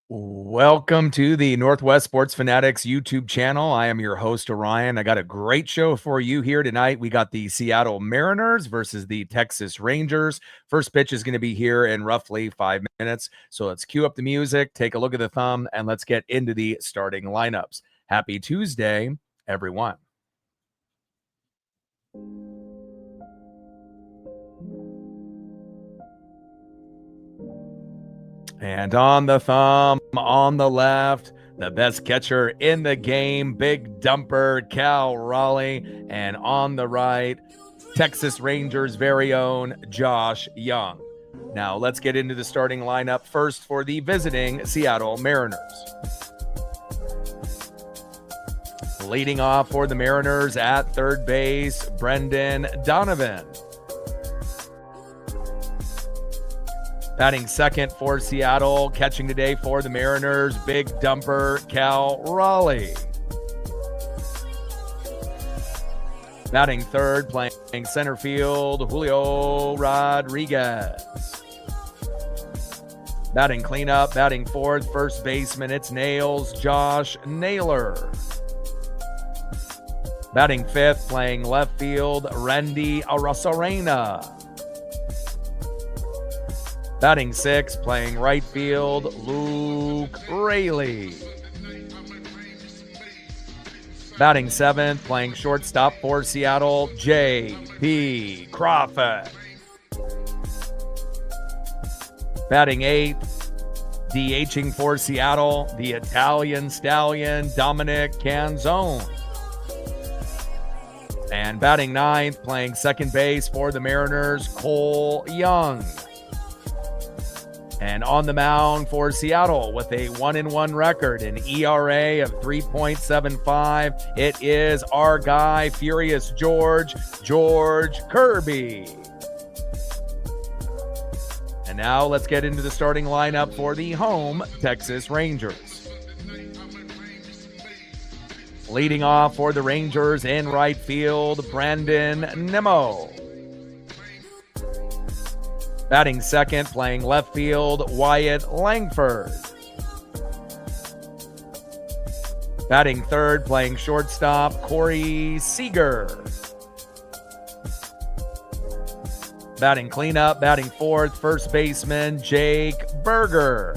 Welcome to the Northwest Sports Fanatics YouTube channel. I am your host, Orion. I got a great show for you here tonight. We got the Seattle Mariners versus the Texas Rangers. First pitch is going to be here in roughly 5 minutes. So let's cue up the music, take a look at the thumb, and let's get into the starting lineups. Happy Tuesday, everyone. And on the thumb, on the left, the best catcher in the game, big dumper Cal Raleigh. And on the right, Texas Rangers' very own Josh Young. Now let's get into the starting lineup first for the visiting Seattle Mariners. Leading off for the Mariners at third base, Brendan Donovan. Batting second for Seattle, catching today for the Mariners, big dumper Cal Raleigh. Batting third, playing center field, Julio Rodriguez. Batting cleanup, batting fourth, first baseman, it's Nails, Josh Naylor. Batting fifth, playing left field, Randy Arozarena. Batting sixth, playing right field, Luke Raley. Batting seventh, playing shortstop for Seattle, J.P. Crawford. Batting eighth, DHing for Seattle, the Italian stallion, Dominic Canzone. And batting ninth, playing second base for the Mariners, Cole Young. And on the mound for Seattle with a 1-1 record, an ERA of 3.75, it is our guy, Furious George Kirby. And now let's get into the starting lineup for the home Texas Rangers. Leading off for the Rangers in right field, Brandon Nimmo. Batting second, playing left field, Wyatt Langford. Batting third, playing shortstop, Corey Seager. Batting cleanup, batting fourth, first baseman, Jake Berger.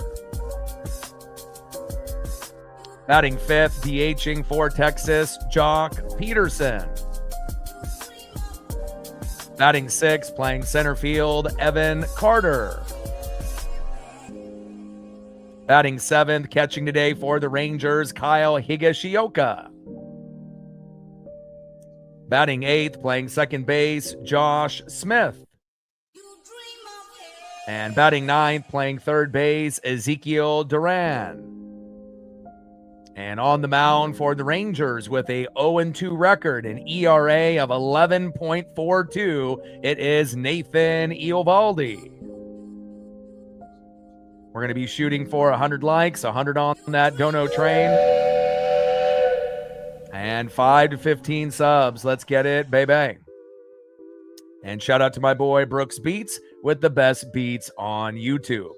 Batting fifth, DHing for Texas, Jock Peterson. Batting sixth, playing center field, Evan Carter. Batting seventh, catching today for the Rangers, Kyle Higashioka. Batting eighth, playing second base, Josh Smith. And batting ninth, playing third base, Ezekiel Duran. And on the mound for the Rangers with a 0-2 record, an ERA of 11.42, it is Nathan Eovaldi. We're going to be shooting for 100 likes, 100 on that dono train, and 5 to 15 subs. Let's get it, baby. And shout out to my boy Brooks Beats with the best beats on YouTube.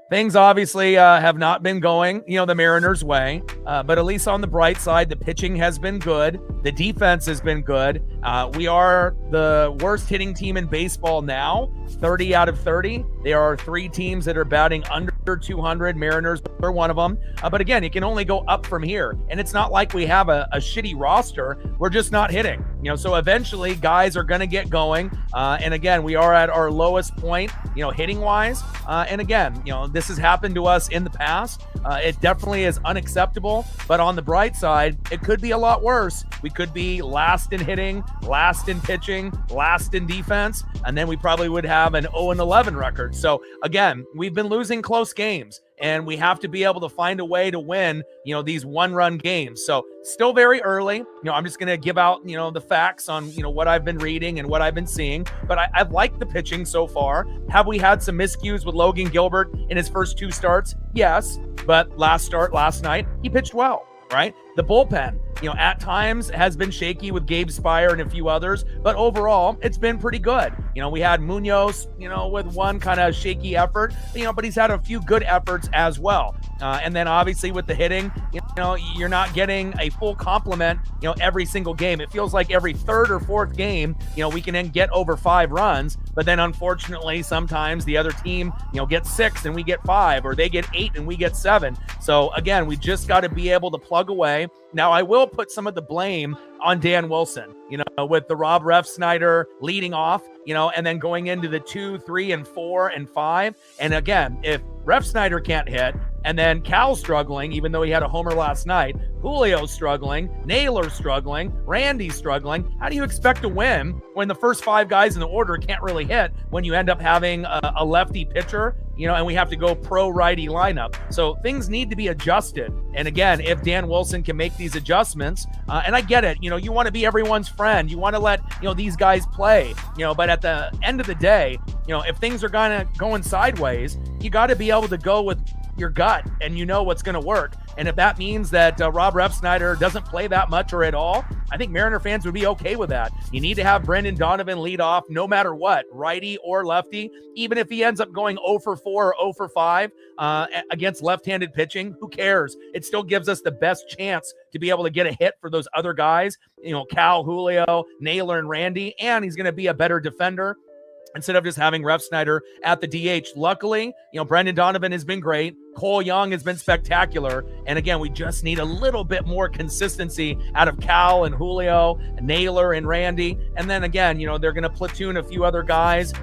Things obviously have not been going, the Mariners' way, but at least on the bright side, the pitching has been good. The defense has been good. We are the worst hitting team in baseball now, 30 out of 30. There are 3 teams that are batting under 200. Mariners are one of them. But again, it can only go up from here. And it's not like we have a shitty roster. We're just not hitting. So eventually guys are going to get going. And again, we are at our lowest point, hitting-wise. And again, this has happened to us in the past. It definitely is unacceptable. But on the bright side, it could be a lot worse. We could be last in hitting, last in pitching, last in defense, and then we probably would have an 0-11 record. So again, we've been losing close games, and we have to be able to find a way to win, these one-run games. So still very early. I'm just going to give out, the facts on, what I've been reading and what I've been seeing. But I've liked the pitching so far. Have we had some miscues with Logan Gilbert in his first 2 starts? Yes. But last night, he pitched well, right? The bullpen at times has been shaky with Gabe Spire and a few others, but overall, it's been pretty good. We had Munoz, with one kind of shaky effort, but he's had a few good efforts as well. And then obviously with the hitting, you're not getting a full complement, every single game. It feels like every third or fourth game, we can then get over 5 runs, but then unfortunately, sometimes the other team, gets 6 and we get 5, or they get 8 and we get 7. So again, we just got to be able to plug away. Now, I will put some of the blame on Dan Wilson, with the Rob Refsnyder leading off, and then going into the 2, 3, and 4, and 5. And again, if Refsnyder can't hit, and then Cal's struggling, even though he had a homer last night, Julio's struggling, Naylor's struggling, Randy's struggling, how do you expect to win when the first 5 guys in the order can't really hit, when you end up having a lefty pitcher, and we have to go pro-righty lineup? So things need to be adjusted. And again, if Dan Wilson can make these adjustments, and I get it, you want to be everyone's friend. You want to let, these guys play, but at the end of the day, if things are going sideways, you got to be able to go with your gut and what's going to work. And if that means that Rob Refsnyder doesn't play that much or at all, I think Mariner fans would be okay with that. You need to have Brendan Donovan lead off no matter what, righty or lefty. Even if he ends up going 0 for 4 or 0 for 5 against left-handed pitching, who cares? It still gives us the best chance to be able to get a hit for those other guys, Cal, Julio, Naylor, and Randy, and he's going to be a better defender instead of just having Refsnyder at the DH. Luckily, Brendan Donovan has been great. Cole Young has been spectacular. And again, we just need a little bit more consistency out of Cal and Julio, and Naylor and Randy. And then again, they're going to platoon a few other guys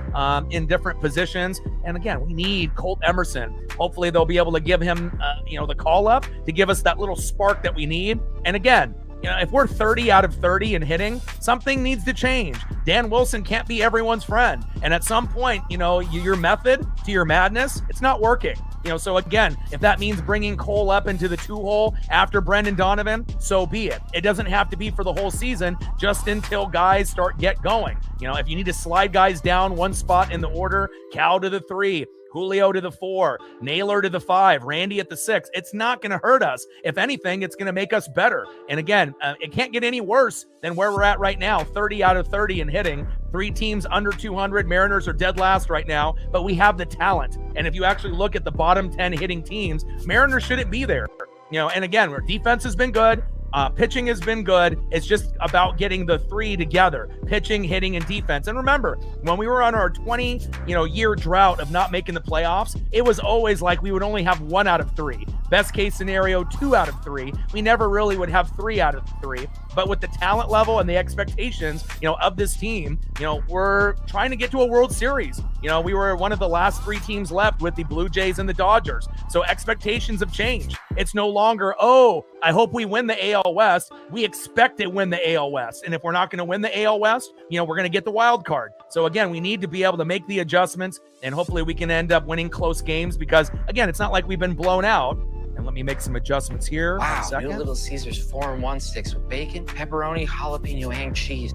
in different positions. And again, we need Colt Emerson. Hopefully they'll be able to give him, the call up to give us that little spark that we need. And again, if we're 30 out of 30 in hitting, something needs to change. Dan Wilson can't be everyone's friend. And at some point, your method to your madness, it's not working. So again, if that means bringing Cole up into the 2-hole after Brendan Donovan, so be it. It doesn't have to be for the whole season, just until guys get going. If you need to slide guys down one spot in the order, Cal to the 3, Julio to the 4, Naylor to the 5, Randy at the 6. It's not going to hurt us. If anything, it's going to make us better. And again, it can't get any worse than where we're at right now, 30 out of 30 in hitting. 3 teams under 200. Mariners are dead last right now, but we have the talent. And if you actually look at the bottom 10 hitting teams, Mariners shouldn't be there. And again, our defense has been good. Pitching has been good. It's just about getting the 3 together: pitching, hitting, and defense. And remember, when we were on our 20-year drought of not making the playoffs, it was always like we would only have 1 out of 3. Best case scenario, 2 out of 3. We never really would have 3 out of 3. But with the talent level and the expectations, of this team, we're trying to get to a World Series. We were one of the last 3 teams left with the Blue Jays and the Dodgers. So expectations have changed. It's no longer, I hope we win the AL West. We expect to win the AL West. And if we're not going to win the AL West, we're going to get the wild card. So again, we need to be able to make the adjustments, and hopefully we can end up winning close games, because again, it's not like we've been blown out. And let me make some adjustments here. Wow, new Little Caesars 4-in-1 sticks with bacon, pepperoni, jalapeno, and cheese.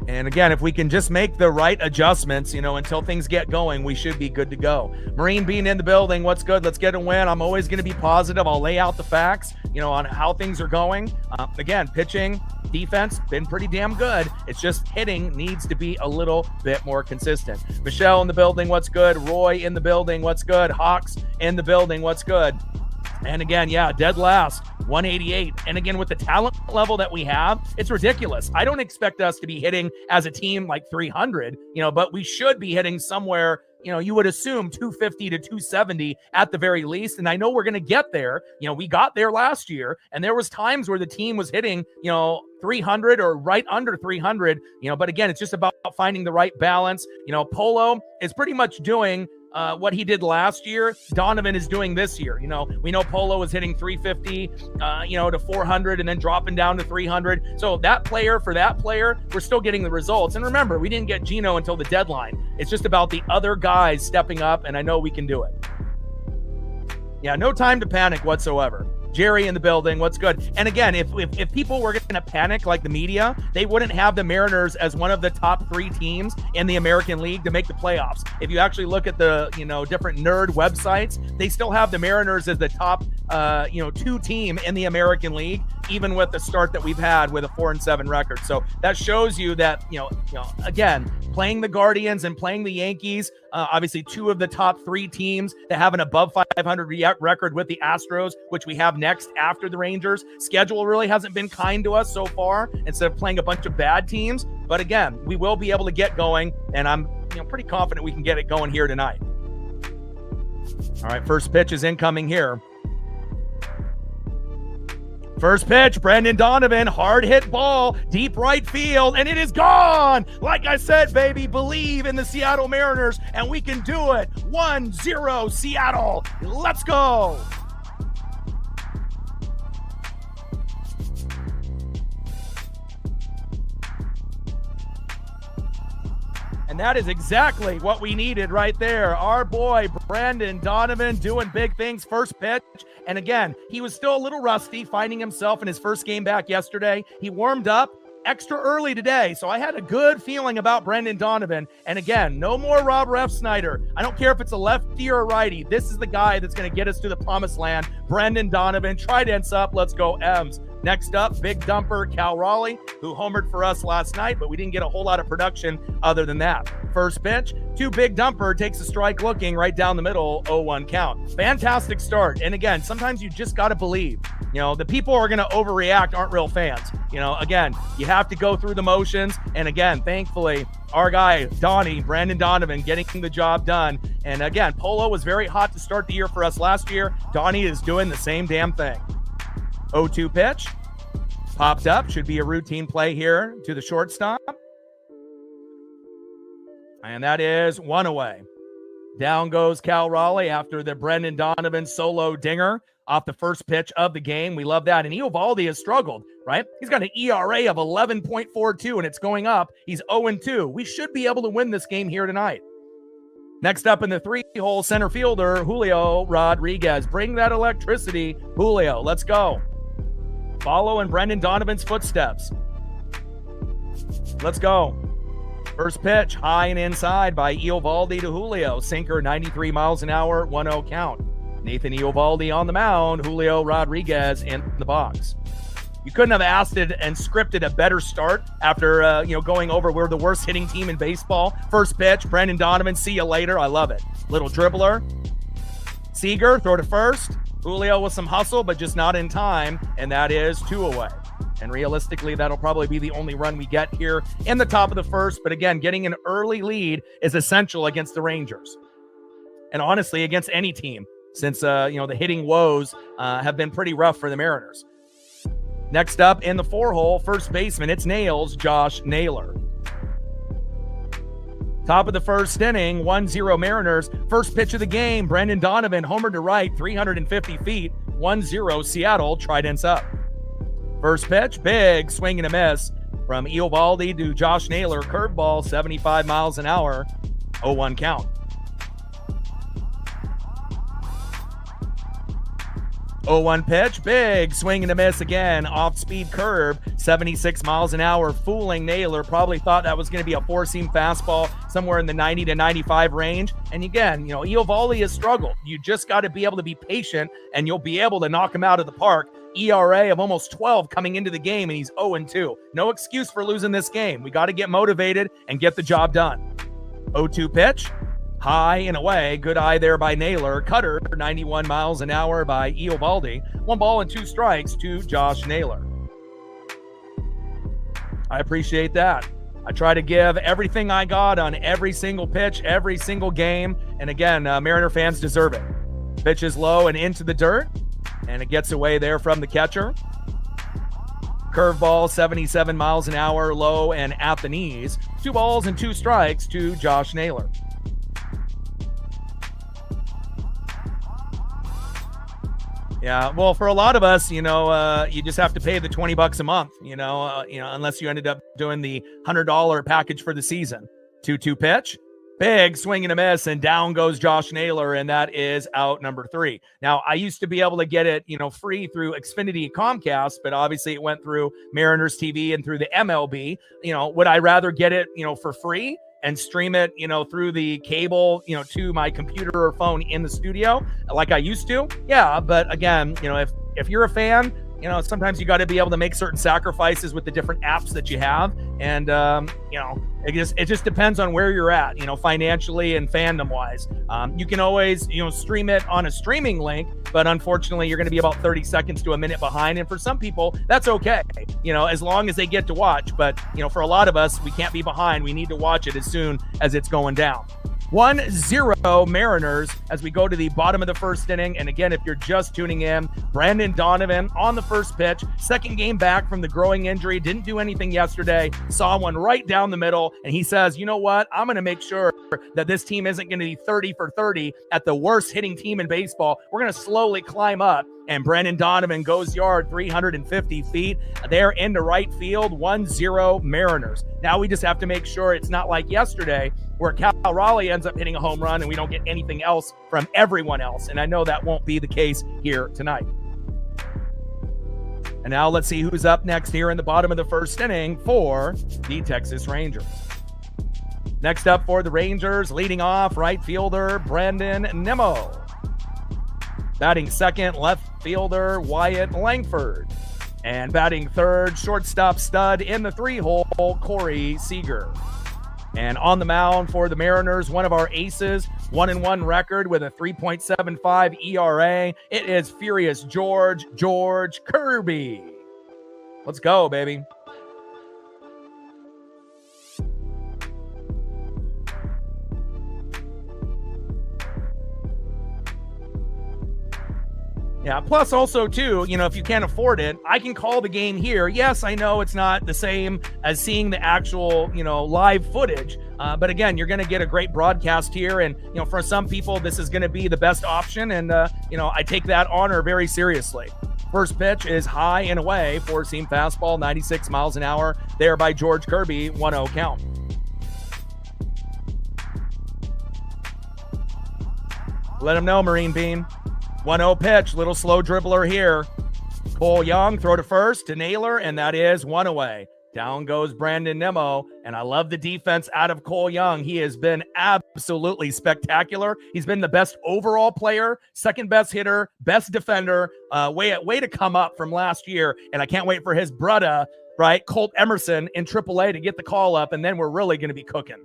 And again, if we can just make the right adjustments, until things get going, we should be good to go. Marine Bean in the building. What's good? Let's get a win. I'm always going to be positive. I'll lay out the facts, on how things are going. Again, pitching, defense, been pretty damn good. It's just hitting needs to be a little bit more consistent. Michelle in the building. What's good? Roy in the building. What's good? Hawks in the building. What's good? And again, dead last, 188. And again, with the talent level that we have, it's ridiculous. I don't expect us to be hitting as a team like 300, but we should be hitting somewhere, you would assume 250 to 270 at the very least. And I know we're going to get there. We got there last year, and there was times where the team was hitting, 300 or right under 300, but again, it's just about finding the right balance. Polo is pretty much doing what he did last year. Donovan is doing this year. We know Polo was hitting 350, to 400 and then dropping down to 300. So for that player, we're still getting the results. And remember, we didn't get Gino until the deadline. It's just about the other guys stepping up, and I know we can do it. No time to panic whatsoever. Jerry in the building. What's good? And again, if people were going to panic like the media, they wouldn't have the Mariners as one of the top 3 teams in the American League to make the playoffs. If you actually look at the, different nerd websites, they still have the Mariners as the top, 2 team in the American League, even with the start that we've had with a 4-7 record. So that shows you that, again, playing the Guardians and playing the Yankees, obviously two of the top 3 teams that have an above 500 record with the Astros, which we have next after the Rangers. Schedule really hasn't been kind to us so far instead of playing a bunch of bad teams. But again, we will be able to get going, and I'm pretty confident we can get it going here tonight. All right, first pitch is incoming here. First pitch, Brendan Donovan, hard hit ball, deep right field, and it is gone. Like I said, baby, believe in the Seattle Mariners, and we can do it. 1-0 Seattle. Let's go. And that is exactly what we needed right there. Our boy, Brendan Donovan, doing big things. First pitch. And again, he was still a little rusty, finding himself in his first game back yesterday. He warmed up extra early today, so I had a good feeling about Brendan Donovan. And again, no more Rob Refsnyder. I don't care if it's a lefty or a righty. This is the guy that's going to get us to the promised land. Brendan Donovan, tridents up. Let's go, M's. Next up, big dumper Cal Raleigh, who homered for us last night, but we didn't get a whole lot of production other than that. First pitch, 2 big dumper, takes a strike looking right down the middle, 0-1 count. Fantastic start. And again, sometimes you just got to believe. The people who are going to overreact aren't real fans. Again, you have to go through the motions. And again, thankfully, our guy, Brandon Donovan, getting the job done. And again, Polo was very hot to start the year for us last year. Donnie is doing the same damn thing. 0-2 pitch, popped up, should be a routine play here to the shortstop. And that is 1 away. Down goes Cal Raleigh after the Brendan Donovan solo dinger off the first pitch of the game. We love that. And Eovaldi has struggled, right? He's got an ERA of 11.42, and it's going up. He's 0-2. We should be able to win this game here tonight. Next up in the 3-hole, center fielder, Julio Rodriguez. Bring that electricity, Julio. Let's go. Follow in Brendan Donovan's footsteps. Let's go. First pitch, high and inside by Eovaldi to Julio. Sinker, 93 miles an hour, 1-0 count. Nathan Eovaldi on the mound, Julio Rodriguez in the box. You couldn't have asked it and scripted a better start after, going over we're the worst hitting team in baseball. First pitch, Brendan Donovan, see you later. I love it. Little dribbler. Seager, throw to first. Julio with some hustle, but just not in time, and that is 2 away. And realistically, that'll probably be the only run we get here in the top of the first. But again, getting an early lead is essential against the Rangers. And honestly, against any team, since, the hitting woes have been pretty rough for the Mariners. Next up in the 4-hole, first baseman, it's Nails, Josh Naylor. Top of the first inning, 1-0 Mariners. First pitch of the game, Brendan Donovan, homer to right, 350 feet, 1-0 Seattle, tridents up. First pitch, big swing and a miss from Eovaldi to Josh Naylor, curveball, 75 miles an hour, 0-1 count. 0-1 pitch, big swing and a miss again, off-speed curve, 76 miles an hour, fooling Naylor. Probably thought that was going to be a 4-seam fastball somewhere in the 90 to 95 range. And again, Eovaldi has struggled. You just got to be able to be patient, and you'll be able to knock him out of the park. ERA of almost 12 coming into the game, and he's 0-2. No excuse for losing this game. We got to get motivated and get the job done. 0-2 pitch. High and away. Good eye there by Naylor. Cutter, 91 miles an hour by Eovaldi. 1 ball and 2 strikes to Josh Naylor. I appreciate that. I try to give everything I got on every single pitch, every single game. And again, Mariner fans deserve it. Pitch is low and into the dirt, and it gets away there from the catcher. Curveball, 77 miles an hour, low and at the knees. 2 balls and 2 strikes to Josh Naylor. Yeah, well, for a lot of us, you just have to pay the $20 a month, unless you ended up doing the $100 package for the season. 2-2 pitch, big swing and a miss, and down goes Josh Naylor, and that is out number 3. Now, I used to be able to get it, free through Xfinity Comcast, but obviously it went through Mariners TV and through the MLB. Would I rather get it, for free and stream it, through the cable, to my computer or phone in the studio like I used to? Yeah, but again, if you're a fan, sometimes you got to be able to make certain sacrifices with the different apps that you have. And, it just depends on where you're at, financially and fandom wise. You can always, stream it on a streaming link, but unfortunately you're going to be about 30 seconds to a minute behind. And for some people, that's okay, as long as they get to watch. But, for a lot of us, we can't be behind. We need to watch it as soon as it's going down. 1-0 Mariners as we go to the bottom of the first inning. And again, if you're just tuning in, Brandon Donovan on the first pitch, second game back from the growing injury, didn't do anything yesterday, saw one right down the middle, and he says, you know what, I'm going to make sure that this team isn't going to be 30 for 30 at the worst hitting team in baseball. We're going to slowly climb up. And Brandon Donovan goes yard 350 feet. They're into right field, 1-0 Mariners. Now we just have to make sure it's not like yesterday where Cal Raleigh ends up hitting a home run and we don't get anything else from everyone else. And I know that won't be the case here tonight. And now let's see who's up next here in the bottom of the first inning for the Texas Rangers. Next up for the Rangers, leading off, right fielder Brandon Nimmo. Batting second, left fielder Wyatt Langford. And batting third, shortstop stud in the 3-hole, Corey Seager. And on the mound for the Mariners, one of our aces, 1-1 record with a 3.75 ERA. It is Furious George Kirby. Let's go, baby. Yeah, plus also, too, if you can't afford it, I can call the game here. Yes, I know it's not the same as seeing the actual, live footage. But again, you're going to get a great broadcast here. And, for some people, this is going to be the best option. And, I take that honor very seriously. First pitch is high and away, four-seam fastball, 96 miles an hour, there by George Kirby, 1-0 count. Let him know, Marine Bean. 1-0 pitch, little slow dribbler here. Cole Young, throw to first to Naylor, and that is one away. Down goes Brandon Nimmo, and I love the defense out of Cole Young. He has been absolutely spectacular. He's been the best overall player, second best hitter, best defender, way to come up from last year, and I can't wait for his brother, right, Colt Emerson in AAA to get the call up, and then we're really going to be cooking.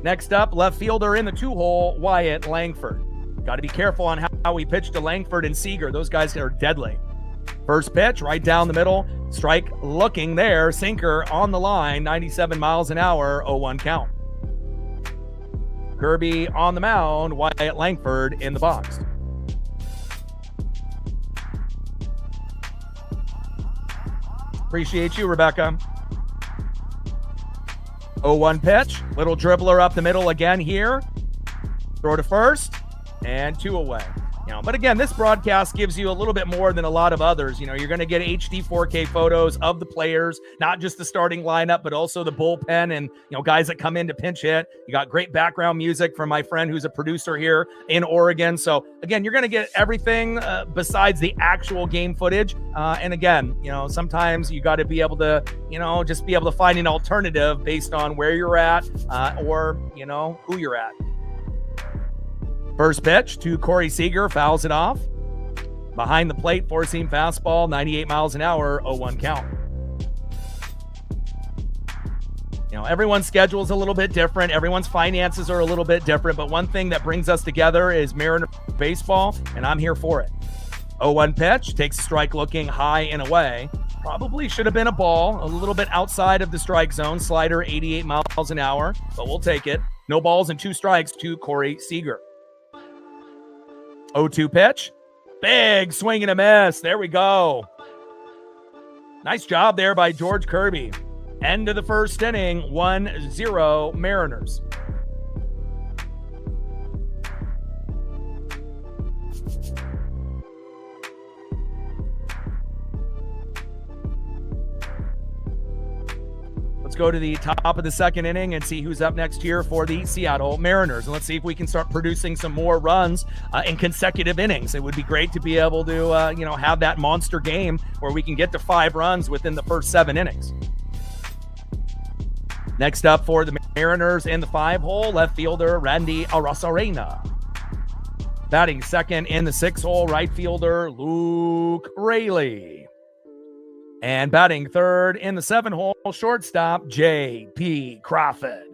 Next up, left fielder in the 2-hole, Wyatt Langford. Got to be careful on how we pitch to Langford and Seager. Those guys are deadly. First pitch, right down the middle. Strike looking there. Sinker on the line, 97 miles an hour, 0-1 count. Kirby on the mound, Wyatt Langford in the box. Appreciate you, Rebecca. 0-1 pitch. Little dribbler up the middle again here. Throw to first. And 2 away. But again, this broadcast gives you a little bit more than a lot of others. You're going to get HD 4K photos of the players, not just the starting lineup, but also the bullpen and, guys that come in to pinch hit. You got great background music from my friend who's a producer here in Oregon. So again, you're going to get everything besides the actual game footage. And again, sometimes you got to be able to, just be able to find an alternative based on where you're at or, who you're at. First pitch to Corey Seager, fouls it off. Behind the plate, four-seam fastball, 98 miles an hour, 0-1 count. Everyone's schedule is a little bit different. Everyone's finances are a little bit different. But one thing that brings us together is Mariner baseball, and I'm here for it. 0-1 pitch, takes a strike looking high and away. Probably should have been a ball, a little bit outside of the strike zone. Slider, 88 miles an hour, but we'll take it. No balls and 2 strikes to Corey Seager. 0-2 pitch. Big swing and a miss. There we go. Nice job there by George Kirby. End of the first inning, 1-0 Mariners. Let's go to the top of the second inning and see who's up next here for the Seattle Mariners. And let's see if we can start producing some more runs in consecutive innings. It would be great to be able to, have that monster game where we can get to 5 runs within the first 7 innings. Next up for the Mariners in the 5-hole, left fielder Randy Arozarena. Batting second in the 6-hole, right fielder Luke Raley. And batting third in the 7-hole, shortstop J.P. Crawford.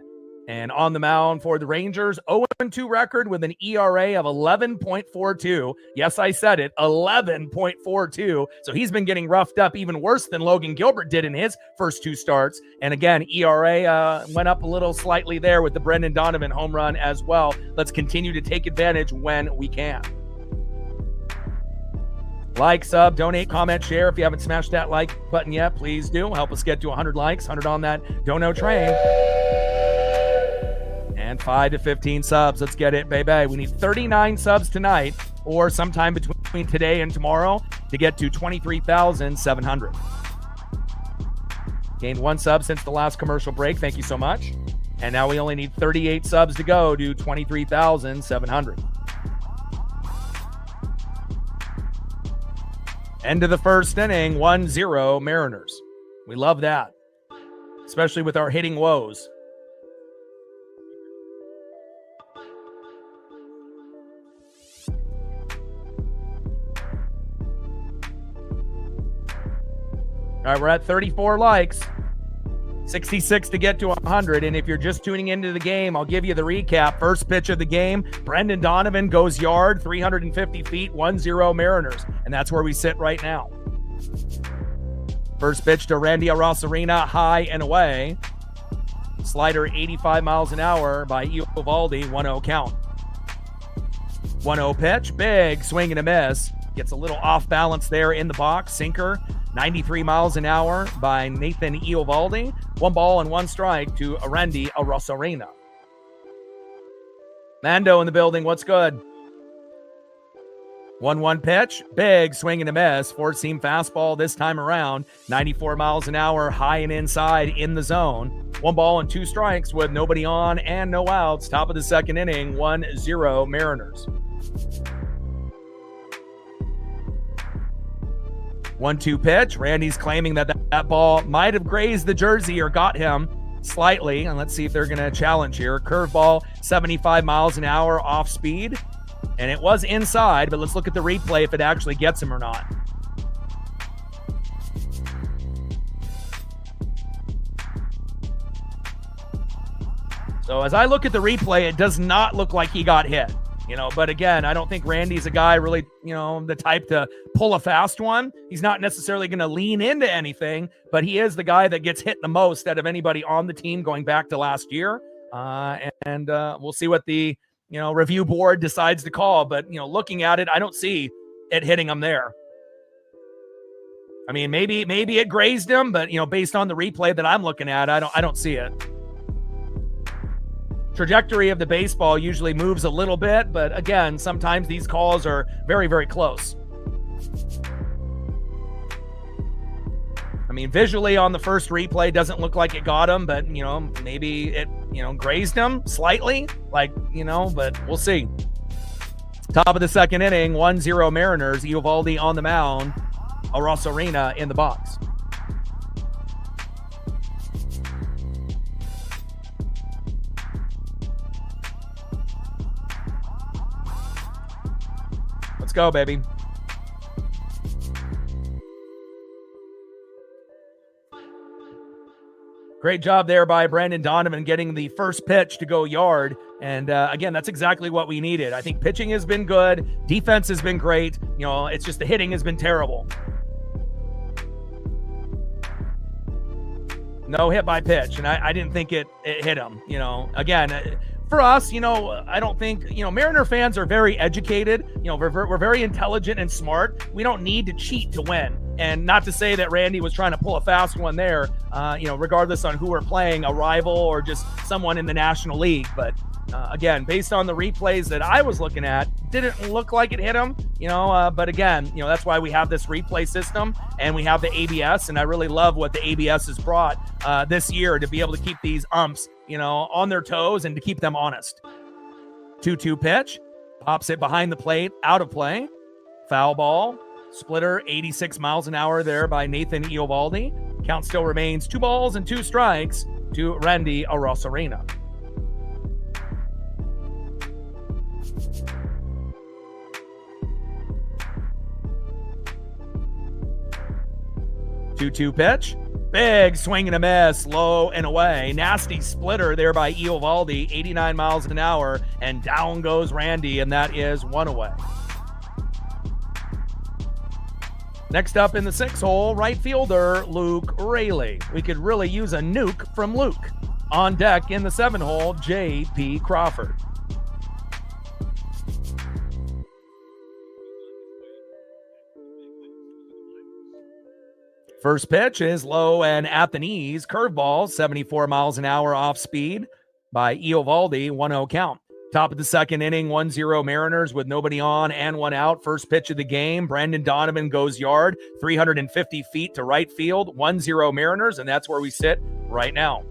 And on the mound for the Rangers, 0-2 record with an ERA of 11.42. Yes, I said it, 11.42. So he's been getting roughed up even worse than Logan Gilbert did in his first 2 starts. And again, ERA went up a little slightly there with the Brendan Donovan home run as well. Let's continue to take advantage when we can. Like, sub, donate, comment, share. If you haven't smashed that like button yet, please do. Help us get to 100 likes, 100 on that dono train. And 5 to 15 subs. Let's get it, baby. We need 39 subs tonight or sometime between today and tomorrow to get to 23,700. Gained 1 sub since the last commercial break. Thank you so much. And now we only need 38 subs to go to 23,700. End of the first inning, 1-0 Mariners. We love that, especially with our hitting woes. All right, we're at 34 likes, 66 to get to 100. And if you're just tuning into the game, I'll give you the recap. First pitch of the game, Brendan Donovan goes yard, 350 feet, 1-0 Mariners. And that's where we sit right now. First pitch to Randy Arosarena, high and away. Slider 85 miles an hour by Eovaldi, 1-0 count. 1-0 pitch, big swing and a miss. Gets a little off balance there in the box. Sinker, 93 miles an hour by Nathan Eovaldi. 1 ball and 1 strike to Randy Arosarena. Mando in the building, what's good? 1-1 pitch, big swing and a miss. 4-seam fastball this time around. 94 miles an hour, high and inside in the zone. 1 ball and 2 strikes with nobody on and no outs. Top of the second inning, 1-0 Mariners. 1-2 pitch. Randy's claiming that ball might have grazed the jersey or got him slightly. And let's see if they're going to challenge here. Curveball, 75 miles an hour off speed. And it was inside, but let's look at the replay if it actually gets him or not. So as I look at the replay, it does not look like he got hit. But again, I don't think Randy's a guy really, the type to pull a fast one. He's not necessarily going to lean into anything, but he is the guy that gets hit the most out of anybody on the team going back to last year. And we'll see what the, review board decides to call. But, looking at it, I don't see it hitting him there. I mean, maybe it grazed him, but, based on the replay that I'm looking at, I don't see it. Trajectory of the baseball usually moves a little bit, but again, sometimes these calls are very, very close. I mean, visually on the first replay doesn't look like it got him, but, maybe it, grazed him slightly, but we'll see. Top of the second inning, 1-0 Mariners. Eovaldi on the mound. Arosarena in the box. Let's go, baby. Great job there by Brendan Donovan getting the first pitch to go yard. And again, that's exactly what we needed. I think pitching has been good. Defense has been great. It's just the hitting has been terrible. No hit by pitch. And I didn't think it hit him. Again, for us, I don't think, Mariner fans are very educated. We're very intelligent and smart. We don't need to cheat to win. And not to say that Randy was trying to pull a fast one there, regardless on who we're playing, a rival or just someone in the National League. But again, based on the replays that I was looking at, didn't look like it hit him, but again, that's why we have this replay system and we have the ABS. And I really love what the ABS has brought this year to be able to keep these umps, on their toes and to keep them honest. 2-2 pitch, pops it behind the plate, out of play, foul ball, splitter, 86 miles an hour there by Nathan Eovaldi. Count still remains 2 balls and 2 strikes to Randy Arosarena. 2-2 pitch. Big swing and a miss, low and away. Nasty splitter there by Eovaldi, 89 miles an hour, and down goes Randy, and that is 1 away. Next up in the 6 hole, right fielder Luke Raley. We could really use a nuke from Luke. On deck in the 7 hole, J.P. Crawford. First pitch is low and at the knees. Curveball, 74 miles an hour off speed by Eovaldi, 1-0 count. Top of the second inning, 1-0 Mariners with nobody on and 1 out. First pitch of the game, Brendan Donovan goes yard, 350 feet to right field, 1-0 Mariners, and that's where we sit right now.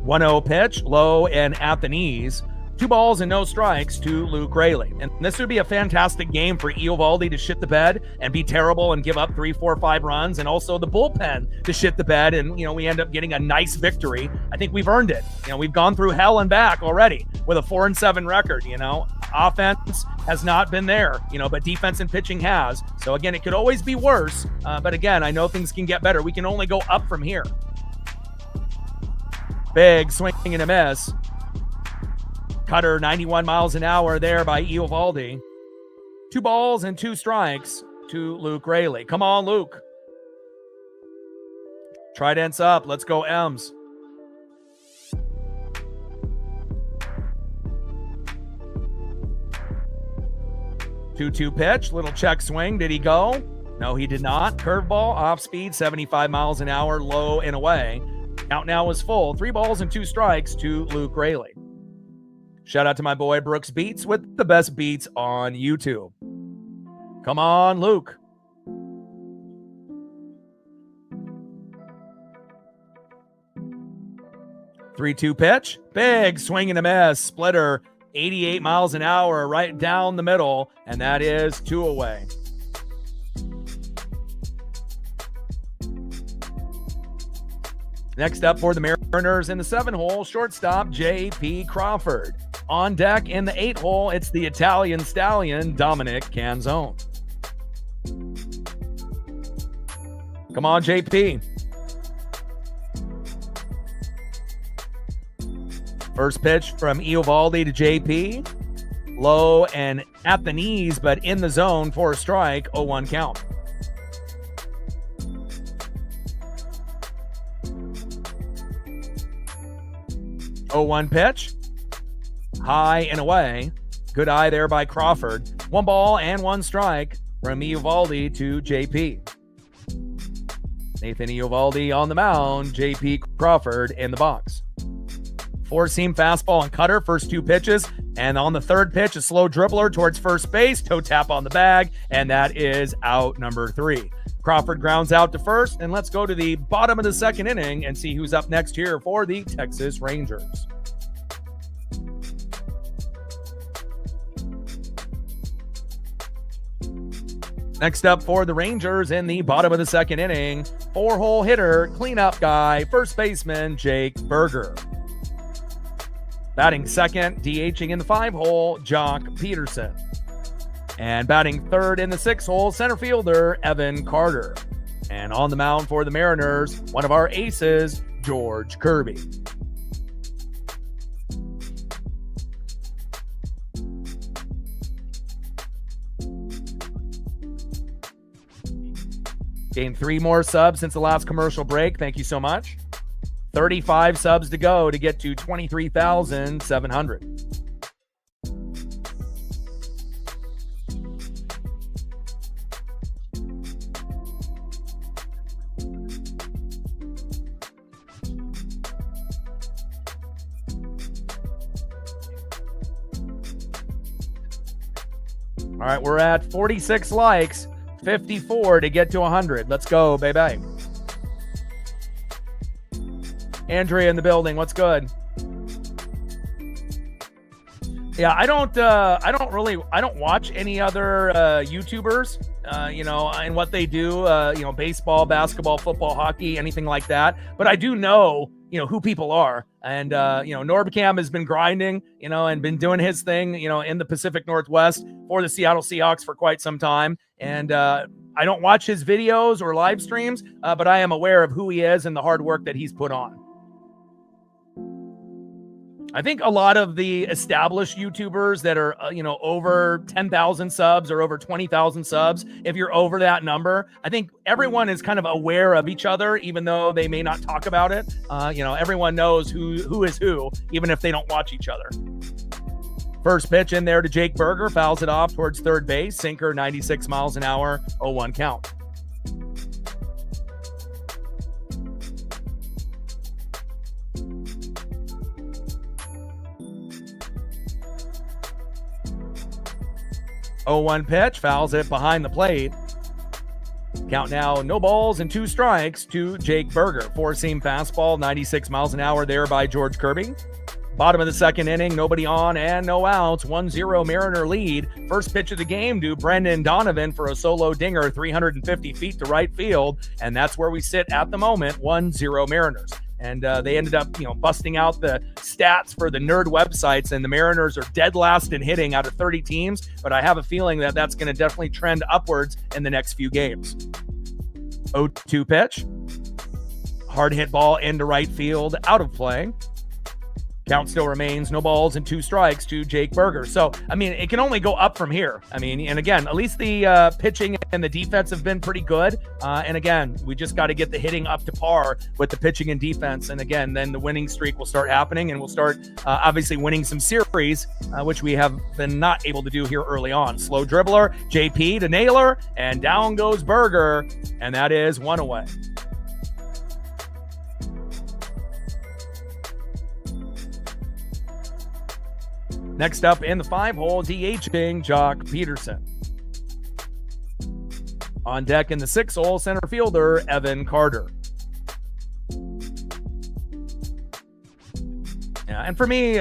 1-0 pitch, low and at the knees. 2 balls and no strikes to Luke Raley. And this would be a fantastic game for Eovaldi to shit the bed and be terrible and give up 3, 4, 5 runs, and also the bullpen to shit the bed, and we end up getting a nice victory. I think we've earned it. We've gone through hell and back already with a 4-7 record. Offense has not been there, but defense and pitching has. So again, it could always be worse. But again, I know things can get better. We can only go up from here. Big swing and a miss. Cutter, 91 miles an hour there by Eovaldi. 2 balls and 2 strikes to Luke Raley. Come on, Luke. Trident's up. Let's go, M's. Two-two pitch. Little check swing. Did he go? No, he did not. Curveball, off speed, 75 miles an hour, low and away. Count now is full. 3 balls and 2 strikes to Luke Raley. Shout out to my boy Brooks Beats with the best beats on YouTube. Come on, Luke. Three-two pitch. Big swing and a miss. Splitter, 88 miles an hour, right down the middle, and that is 2 away. Next up for the Mariners in the 7 hole, shortstop J.P. Crawford. On deck in the 8 hole, it's the Italian stallion, Dominic Canzone. Come on, JP. First pitch from Eovaldi to JP. Low and at the knees, but in the zone for a strike, 0-1 count. Oh, 0-1 pitch. High and away. Good eye there by Crawford. 1 ball and 1 strike from Eovaldi to JP. Nathan Eovaldi on the mound. JP Crawford in the box. 4-seam fastball and cutter, first 2 pitches. And on the 3rd pitch, a slow dribbler towards first base. Toe tap on the bag. And that is out number 3. Crawford grounds out to first. And let's go to the bottom of the 2nd inning and see who's up next here for the Texas Rangers. Next up for the Rangers in the bottom of the 2nd inning, 4-hole hitter, cleanup guy, first baseman Jake Berger. Batting second, DHing in the 5-hole, Jock Peterson. And batting third in the 6-hole, center fielder Evan Carter. And on the mound for the Mariners, one of our aces, George Kirby. Gained 3 more subs since the last commercial break. Thank you so much. 35 subs to go to get to 23,700. All right, we're at 46 likes. 54 to get to 100. Let's go, baby. Andrea in the building. What's good? Yeah, I don't watch any other YouTubers, and what they do, baseball, basketball, football, hockey, anything like that. But I do know, who people are. And, Norbcam has been grinding, and been doing his thing, in the Pacific Northwest for the Seattle Seahawks for quite some time. And I don't watch his videos or live streams, but I am aware of who he is and the hard work that he's put on. I think a lot of the established YouTubers that are, over 10,000 subs or over 20,000 subs, if you're over that number, I think everyone is kind of aware of each other, even though they may not talk about it. Everyone knows who is who, even if they don't watch each other. First pitch in there to Jake Berger, fouls it off towards third base, sinker 96 miles an hour, 0-1 count. Oh, 0-1 pitch, fouls it behind the plate. Count now, no balls and 2 strikes to Jake Berger. Four-seam fastball, 96 miles an hour there by George Kirby. Bottom of the second inning, nobody on and no outs. 1-0 Mariner lead. First pitch of the game to Brendan Donovan for a solo dinger, 350 feet to right field. And that's where we sit at the moment, 1-0 Mariners. And they ended up, busting out the stats for the nerd websites, and the Mariners are dead last in hitting out of 30 teams. But I have a feeling that that's going to definitely trend upwards in the next few games. 0-2 pitch. Hard hit ball into right field, out of play. Count still remains, no balls and 2 strikes to Jake Berger. So, it can only go up from here. And again, at least the pitching and the defense have been pretty good. And again, we just got to get the hitting up to par with the pitching and defense. And again, then the winning streak will start happening, and we'll start obviously winning some series, which we have been not able to do here early on. Slow dribbler, JP to Naylor, and down goes Berger, and that is 1 away. Next up in the 5-hole, DHing Jock Peterson. On deck in the 6-hole, center fielder Evan Carter. Yeah, and for me,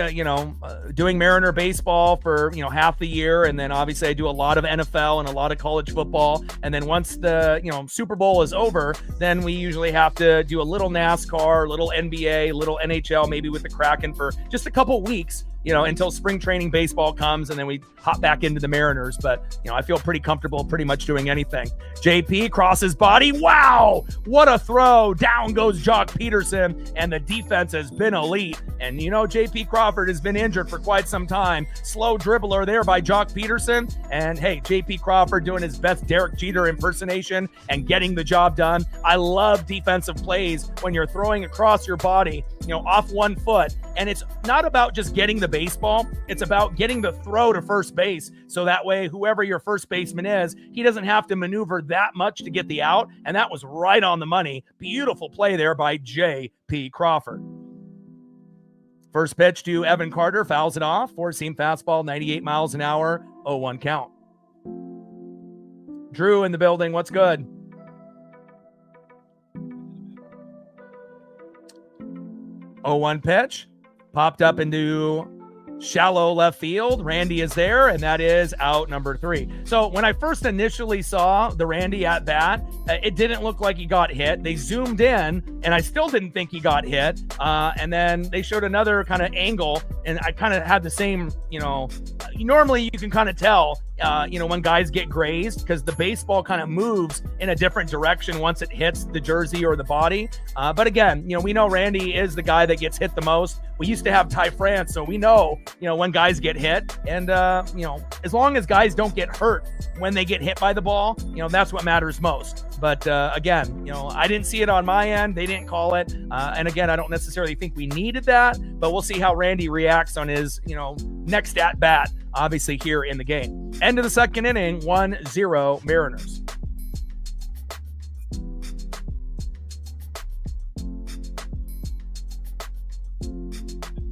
doing Mariner baseball for, half the year, and then obviously I do a lot of NFL and a lot of college football. And then once the, Super Bowl is over, then we usually have to do a little NASCAR, a little NBA, a little NHL, maybe with the Kraken for just a couple weeks. Until spring training baseball comes, and then we hop back into the Mariners. But, I feel pretty comfortable pretty much doing anything. JP crosses body. Wow, what a throw. Down goes Jock Peterson, and the defense has been elite. And, JP Crawford has been injured for quite some time. Slow dribbler there by Jock Peterson. And, hey, JP Crawford doing his best Derek Jeter impersonation and getting the job done. I love defensive plays when you're throwing across your body, off one foot. And it's not about just getting the baseball. It's about getting the throw to first base. So that way, whoever your first baseman is, he doesn't have to maneuver that much to get the out. And that was right on the money. Beautiful play there by J.P. Crawford. First pitch to Evan Carter, fouls it off. Four-seam fastball, 98 miles an hour, 0-1 count. Drew in the building. What's good? Oh, 1 pitch. Popped up into shallow left field. Randy is there, and that is out number 3. So when I first initially saw the Randy at bat, it didn't look like he got hit. They zoomed in, and I still didn't think he got hit. And then they showed another kind of angle, and I kind of had the same, normally you can kind of tell, when guys get grazed, because the baseball kind of moves in a different direction once it hits the jersey or the body. But again, we know Randy is the guy that gets hit the most. We used to have Ty France, so we know, when guys get hit. And, as long as guys don't get hurt when they get hit by the ball, that's what matters most. But again, I didn't see it on my end. They didn't call it. And again, I don't necessarily think we needed that, but we'll see how Randy reacts on his, next at bat, obviously here in the game. End of the second inning, 1-0 Mariners.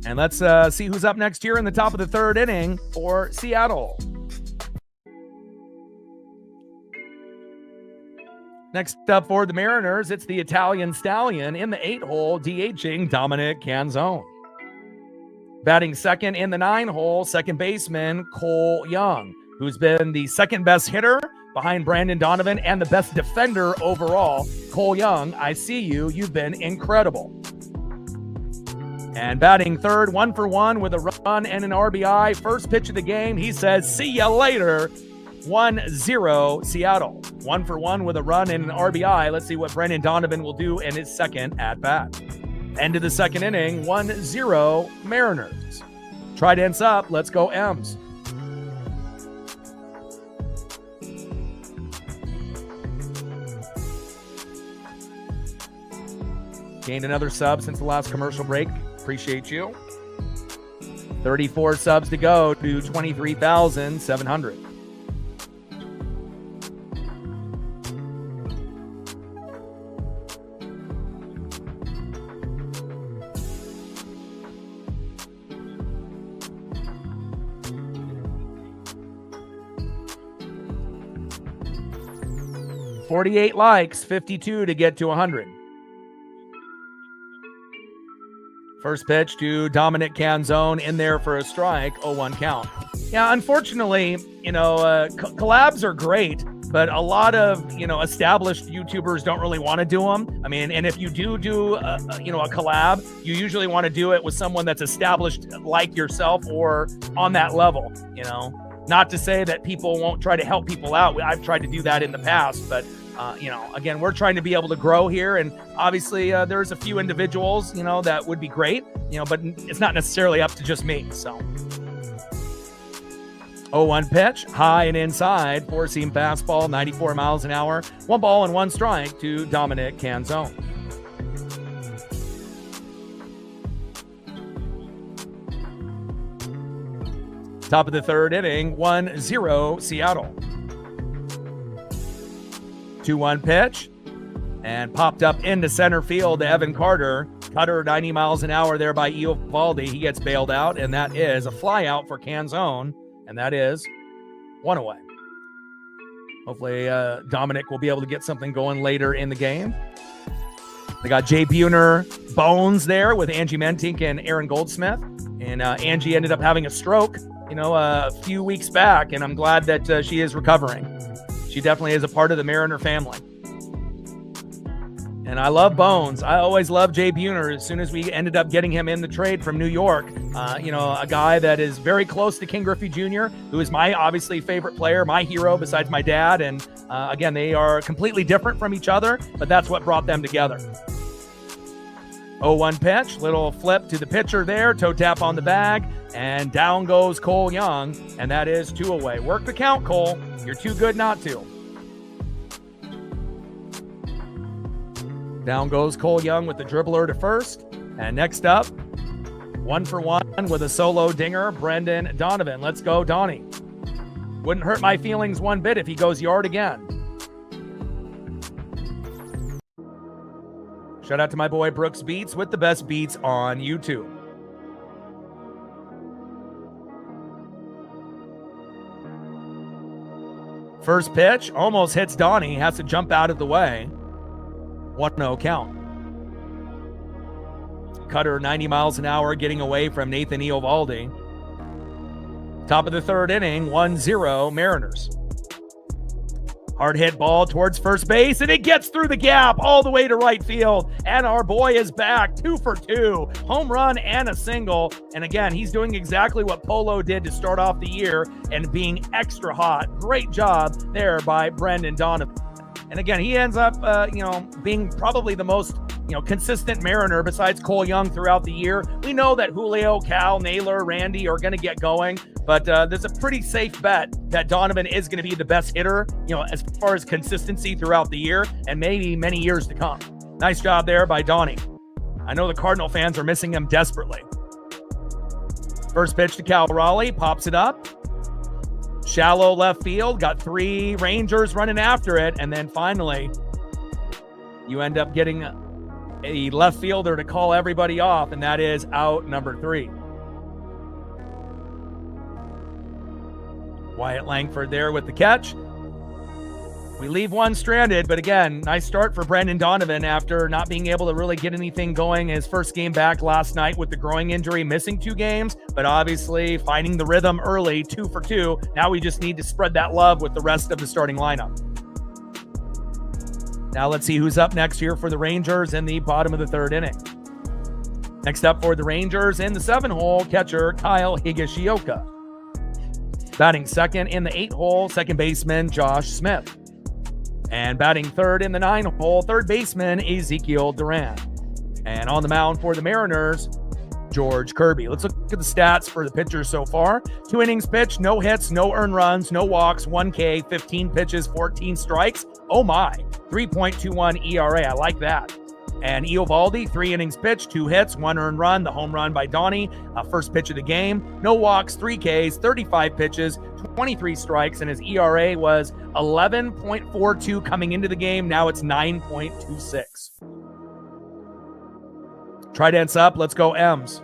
And let's see who's up next here in the top of the third inning for Seattle. Next up for the Mariners, it's the Italian Stallion in the 8-hole, DHing Dominic Canzone. Batting second in the 9-hole, second baseman Cole Young, who's been the second best hitter behind Brandon Donovan and the best defender overall. Cole Young, I see you. You've been incredible. And batting third, 1 for 1 with a run and an RBI. First pitch of the game, he says, see ya later. 1-0 Seattle. 1 for 1 with a run and an RBI. Let's see what Brendan Donovan will do in his second at bat. End of the second inning, 1-0 Mariners. Tridents up. Let's go M's. Gained another sub since the last commercial break. Appreciate you. 34 subs to go to 23,700. $48 likes, 52 to get to 100. First pitch to Dominic Canzone in there for a strike, 0-1 count. Yeah, unfortunately, collabs are great, but a lot of, established YouTubers don't really want to do them. I mean, and if you do a collab, you usually want to do it with someone that's established like yourself or on that level, Not to say that people won't try to help people out. I've tried to do that in the past, but again, we're trying to be able to grow here. And obviously there's a few individuals, that would be great, but it's not necessarily up to just me. So 0-1 pitch, high and inside, four-seam fastball, 94 miles an hour, 1 ball and 1 strike to Dominic Canzone. Top of the third inning, 1-0 Seattle. 2-1 pitch and popped up into center field to Evan Carter. Cutter 90 miles an hour there by Eovaldi. He gets bailed out, and that is a fly out for Canzone, and that is 1 away. Hopefully Dominic will be able to get something going later in the game. They got Jay Buhner Bones there with Angie Mentink and Aaron Goldsmith, and Angie ended up having a stroke a few weeks back, and I'm glad that she is recovering. She definitely is a part of the Mariner family. And I love Bones. I always loved Jay Buhner as soon as we ended up getting him in the trade from New York. A guy that is very close to King Griffey Jr., who is my obviously favorite player, my hero besides my dad. And again, they are completely different from each other, but that's what brought them together. 0-1 pitch, little flip to the pitcher there, toe tap on the bag, and down goes Cole Young, and that is 2 away. Work the count, Cole. You're too good not to. Down goes Cole Young with the dribbler to first, and next up, 1 for 1 with a solo dinger, Brendan Donovan. Let's go, Donnie. Wouldn't hurt my feelings one bit if he goes yard again. Shout out to my boy Brooks Beats with the best beats on YouTube. First pitch almost hits Donnie, has to jump out of the way. 1-0 count. Cutter 90 miles an hour getting away from Nathan Eovaldi. Top of the third inning, 1-0 Mariners. Hard hit ball towards first base, and it gets through the gap all the way to right field. And our boy is back, 2 for 2. Home run and a single. And again, he's doing exactly what Polo did to start off the year and being extra hot. Great job there by Brendan Donovan. And again, he ends up, being probably the most, consistent Mariner besides Cole Young throughout the year. We know that Julio, Cal, Naylor, Randy are going to get going, but there's a pretty safe bet that Donovan is going to be the best hitter, as far as consistency throughout the year and maybe many years to come. Nice job there by Donnie. I know the Cardinal fans are missing him desperately. First pitch to Cal Raleigh, pops it up. Shallow left field, got 3 Rangers running after it, and then finally you end up getting a left fielder to call everybody off, and that is out number 3. Wyatt Langford there with the catch. We leave one stranded, but again, nice start for Brendan Donovan after not being able to really get anything going his first game back last night with the groin injury, missing 2 games, but obviously finding the rhythm early, 2 for 2. Now we just need to spread that love with the rest of the starting lineup. Now let's see who's up next here for the Rangers in the bottom of the third inning. Next up for the Rangers in the 7-hole, catcher Kyle Higashioka. Batting second in the 8-hole, second baseman Josh Smith. And batting third in the 9-hole, third baseman Ezekiel Duran. And on the mound for the Mariners, George Kirby. Let's look at the stats for the pitchers so far. 2 innings pitched, no hits, no earned runs, no walks, 1K, 15 pitches, 14 strikes. Oh my, 3.21 ERA. I like that. And Eovaldi, 3 innings pitched, 2 hits, 1 earned run, the home run by Donnie, first pitch of the game. No walks, 3 Ks, 35 pitches, 23 strikes, and his ERA was 11.42 coming into the game. Now it's 9.26. Tridents up. Let's go M's.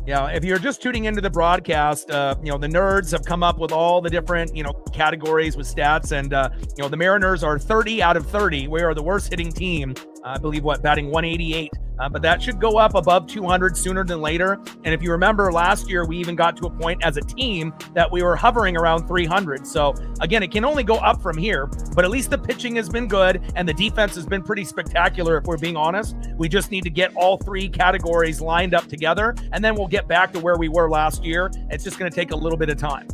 Yeah, if you're just tuning into the broadcast, the nerds have come up with all the different, categories with stats. And, the Mariners are 30 out of 30. We are the worst hitting team, I believe, batting 188. But that should go up above 200 sooner than later. And if you remember last year, we even got to a point as a team that we were hovering around 300. So again, it can only go up from here, but at least the pitching has been good and the defense has been pretty spectacular. If we're being honest, we just need to get all 3 categories lined up together, and then we'll get back to where we were last year. It's just going to take a little bit of time.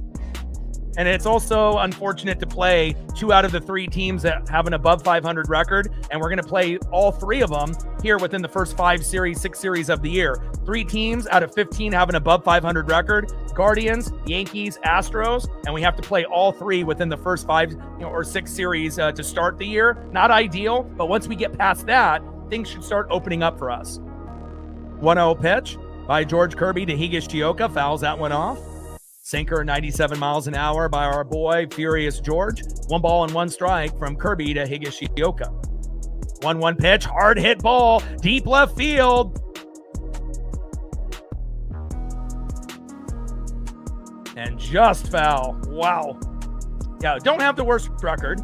And it's also unfortunate to play 2 out of the 3 teams that have an above 500 record. And we're going to play all 3 of them here within the first 6 series of the year. 3 teams out of 15 have an above 500 record: Guardians, Yankees, Astros. And we have to play all 3 within the first 5 or 6 series to start the year. Not ideal, but once we get past that, things should start opening up for us. 1-0 pitch by George Kirby to Higashioka. Fouls that one off. Sinker 97 miles an hour by our boy, Furious George. 1 ball and 1 strike from Kirby to Higashioka. 1-1 pitch, hard hit ball, deep left field. And just foul. Wow. Yeah, don't have the worst record.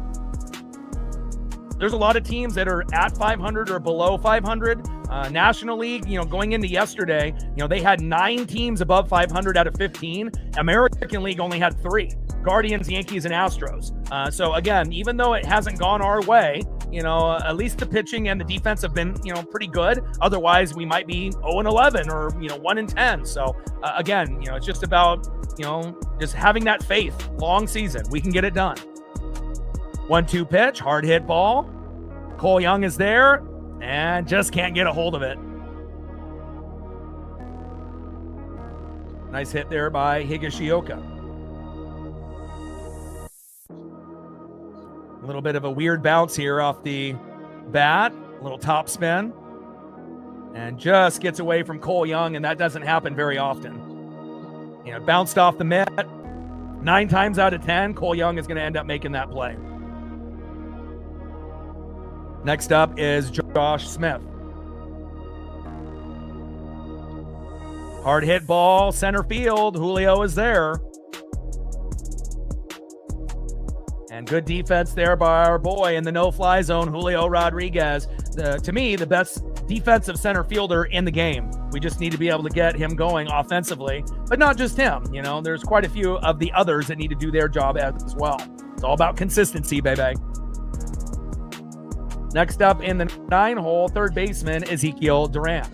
There's a lot of teams that are at 500 or below 500. National League, going into yesterday, they had 9 teams above 500 out of 15. American League only had 3: Guardians, Yankees, and Astros. So again, even though it hasn't gone our way, at least the pitching and the defense have been, pretty good. Otherwise, we might be 0-11 or, 1-10. So again, it's just about, just having that faith. Long season, we can get it done. 1-2 pitch, hard hit ball. Cole Young is there and just can't get a hold of it. Nice hit there by Higashioka. A little bit of a weird bounce here off the bat. A little top spin. And just gets away from Cole Young, and that doesn't happen very often. Bounced off the mitt. 9 times out of 10, Cole Young is going to end up making that play. Next up is Josh Smith. Hard hit ball, center field. Julio is there. And good defense there by our boy in the no-fly zone, Julio Rodriguez. To me, the best defensive center fielder in the game. We just need to be able to get him going offensively, but not just him. There's quite a few of the others that need to do their job as well. It's all about consistency, baby. Next up in the 9-hole, third baseman, Ezekiel Duran.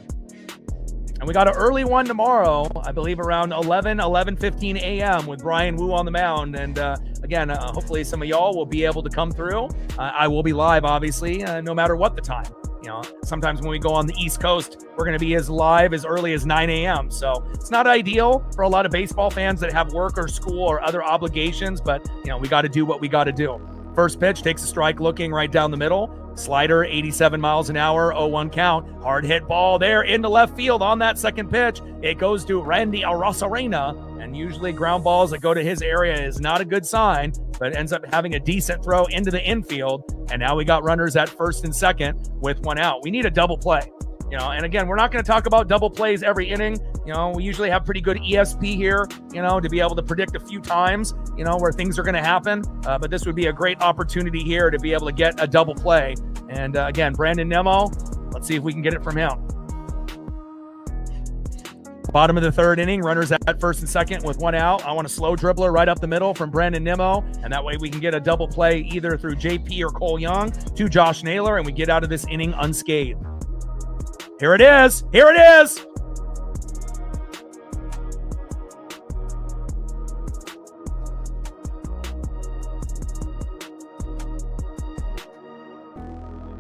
And we got an early one tomorrow, I believe around 11:15 a.m. with Brian Wu on the mound. And again, hopefully some of y'all will be able to come through. I will be live, obviously, no matter what the time. Sometimes when we go on the East Coast, we're going to be as live as early as 9 a.m. So it's not ideal for a lot of baseball fans that have work or school or other obligations, but, we got to do what we got to do. First pitch, takes a strike looking right down the middle. Slider, 87 miles an hour, 0-1 count. Hard hit ball there into left field on that second pitch. It goes to Randy Arozarena, and usually ground balls that go to his area is not a good sign, but ends up having a decent throw into the infield. And now we got runners at first and second with 1 out. We need a double play. And again, we're not going to talk about double plays every inning. We usually have pretty good ESP here, to be able to predict a few times, where things are going to happen. But this would be a great opportunity here to be able to get a double play. And again, Brandon Nimmo, let's see if we can get it from him. Bottom of the third inning, runners at first and second with one out. I want a slow dribbler right up the middle from Brandon Nimmo, and that way we can get a double play either through JP or Cole Young to Josh Naylor, and we get out of this inning unscathed. Here it is. Here it is.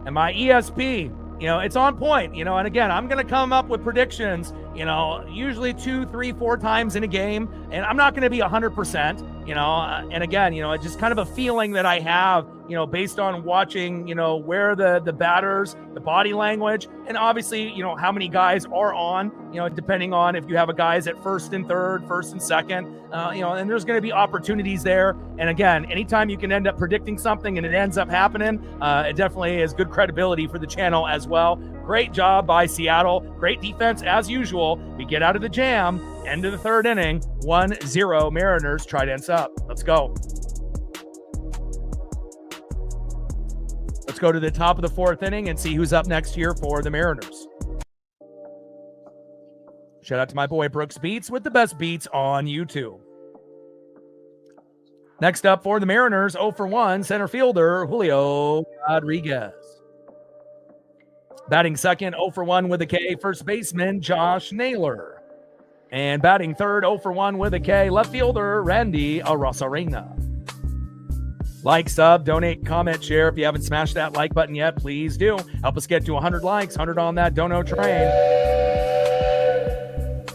And my ESP, it's on point, and again, I'm going to come up with predictions, usually 2, 3, 4 times in a game, and I'm not going to be 100%, and again, it's just kind of a feeling that I have, based on watching, where the batters, the body language, and obviously, how many guys are on, depending on if you have a guys at first and third, first and second, and there's going to be opportunities there. And again, anytime you can end up predicting something and it ends up happening, it definitely is good credibility for the channel as well. Great job by Seattle. Great defense as usual. We get out of the jam. End of the third inning. 1-0 Mariners. Tridents up. Let's go. Let's go to the top of the fourth inning and see who's up next here for the Mariners. Shout out to my boy Brooks Beats with the best beats on YouTube. Next up for the Mariners, 0 for 1, center fielder Julio Rodriguez. Batting second, 0 for 1 with a K, first baseman Josh Naylor. And batting third, 0 for 1 with a K, left fielder Randy Arozarena. Like, sub, donate, comment, share. If you haven't smashed that like button yet, please do. Help us get to 100 likes, 100 on that dono train.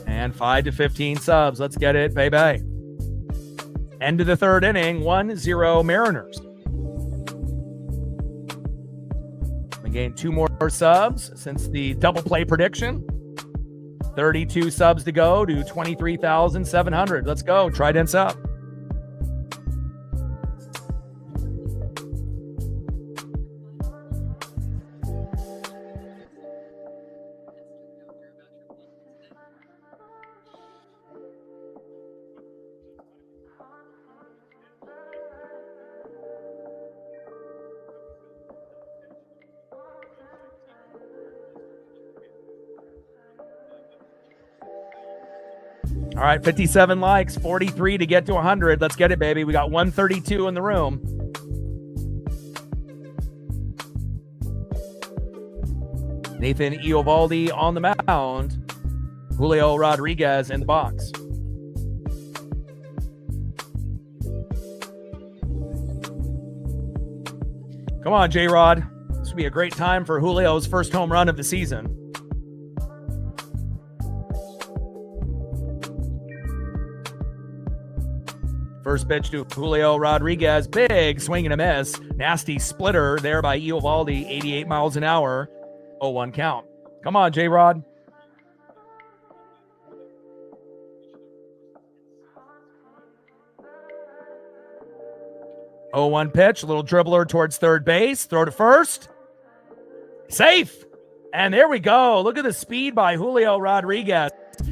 And 5 to 15 subs. Let's get it, baby. End of the third inning, 1-0 Mariners. We gained 2 more subs since the double play prediction. 32 subs to go to 23,700. Let's go. Tridents up. All right, 57 likes, 43 to get to 100. Let's get it, baby. We got 132 in the room. Nathan Eovaldi on the mound. Julio Rodriguez in the box. Come on, J-Rod. This would be a great time for Julio's first home run of the season. First pitch to Julio Rodriguez. Big swing and a miss. Nasty splitter there by Eovaldi. 88 miles an hour. 0-1 count. Come on, J-Rod. Oh, 1 pitch. A little dribbler towards third base. Throw to first. Safe. And there we go. Look at the speed by Julio Rodriguez.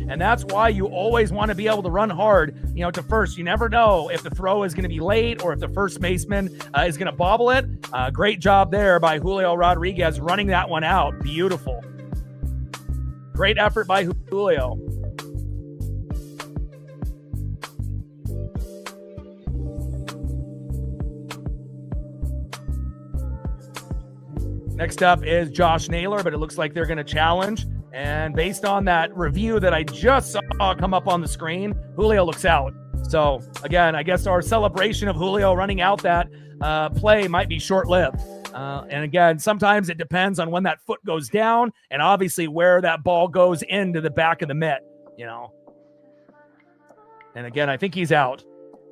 And that's why you always want to be able to run hard, to first. You never know if the throw is going to be late or if the first baseman is going to bobble it. Great job there by Julio Rodriguez running that one out. Beautiful. Great effort by Julio. Next up is Josh Naylor, but it looks like they're going to challenge. And based on that review that I just saw come up on the screen, Julio looks out. So, again, I guess our celebration of Julio running out that play might be short-lived. And, again, sometimes it depends on when that foot goes down and obviously where that ball goes into the back of the mitt, And, again, I think he's out.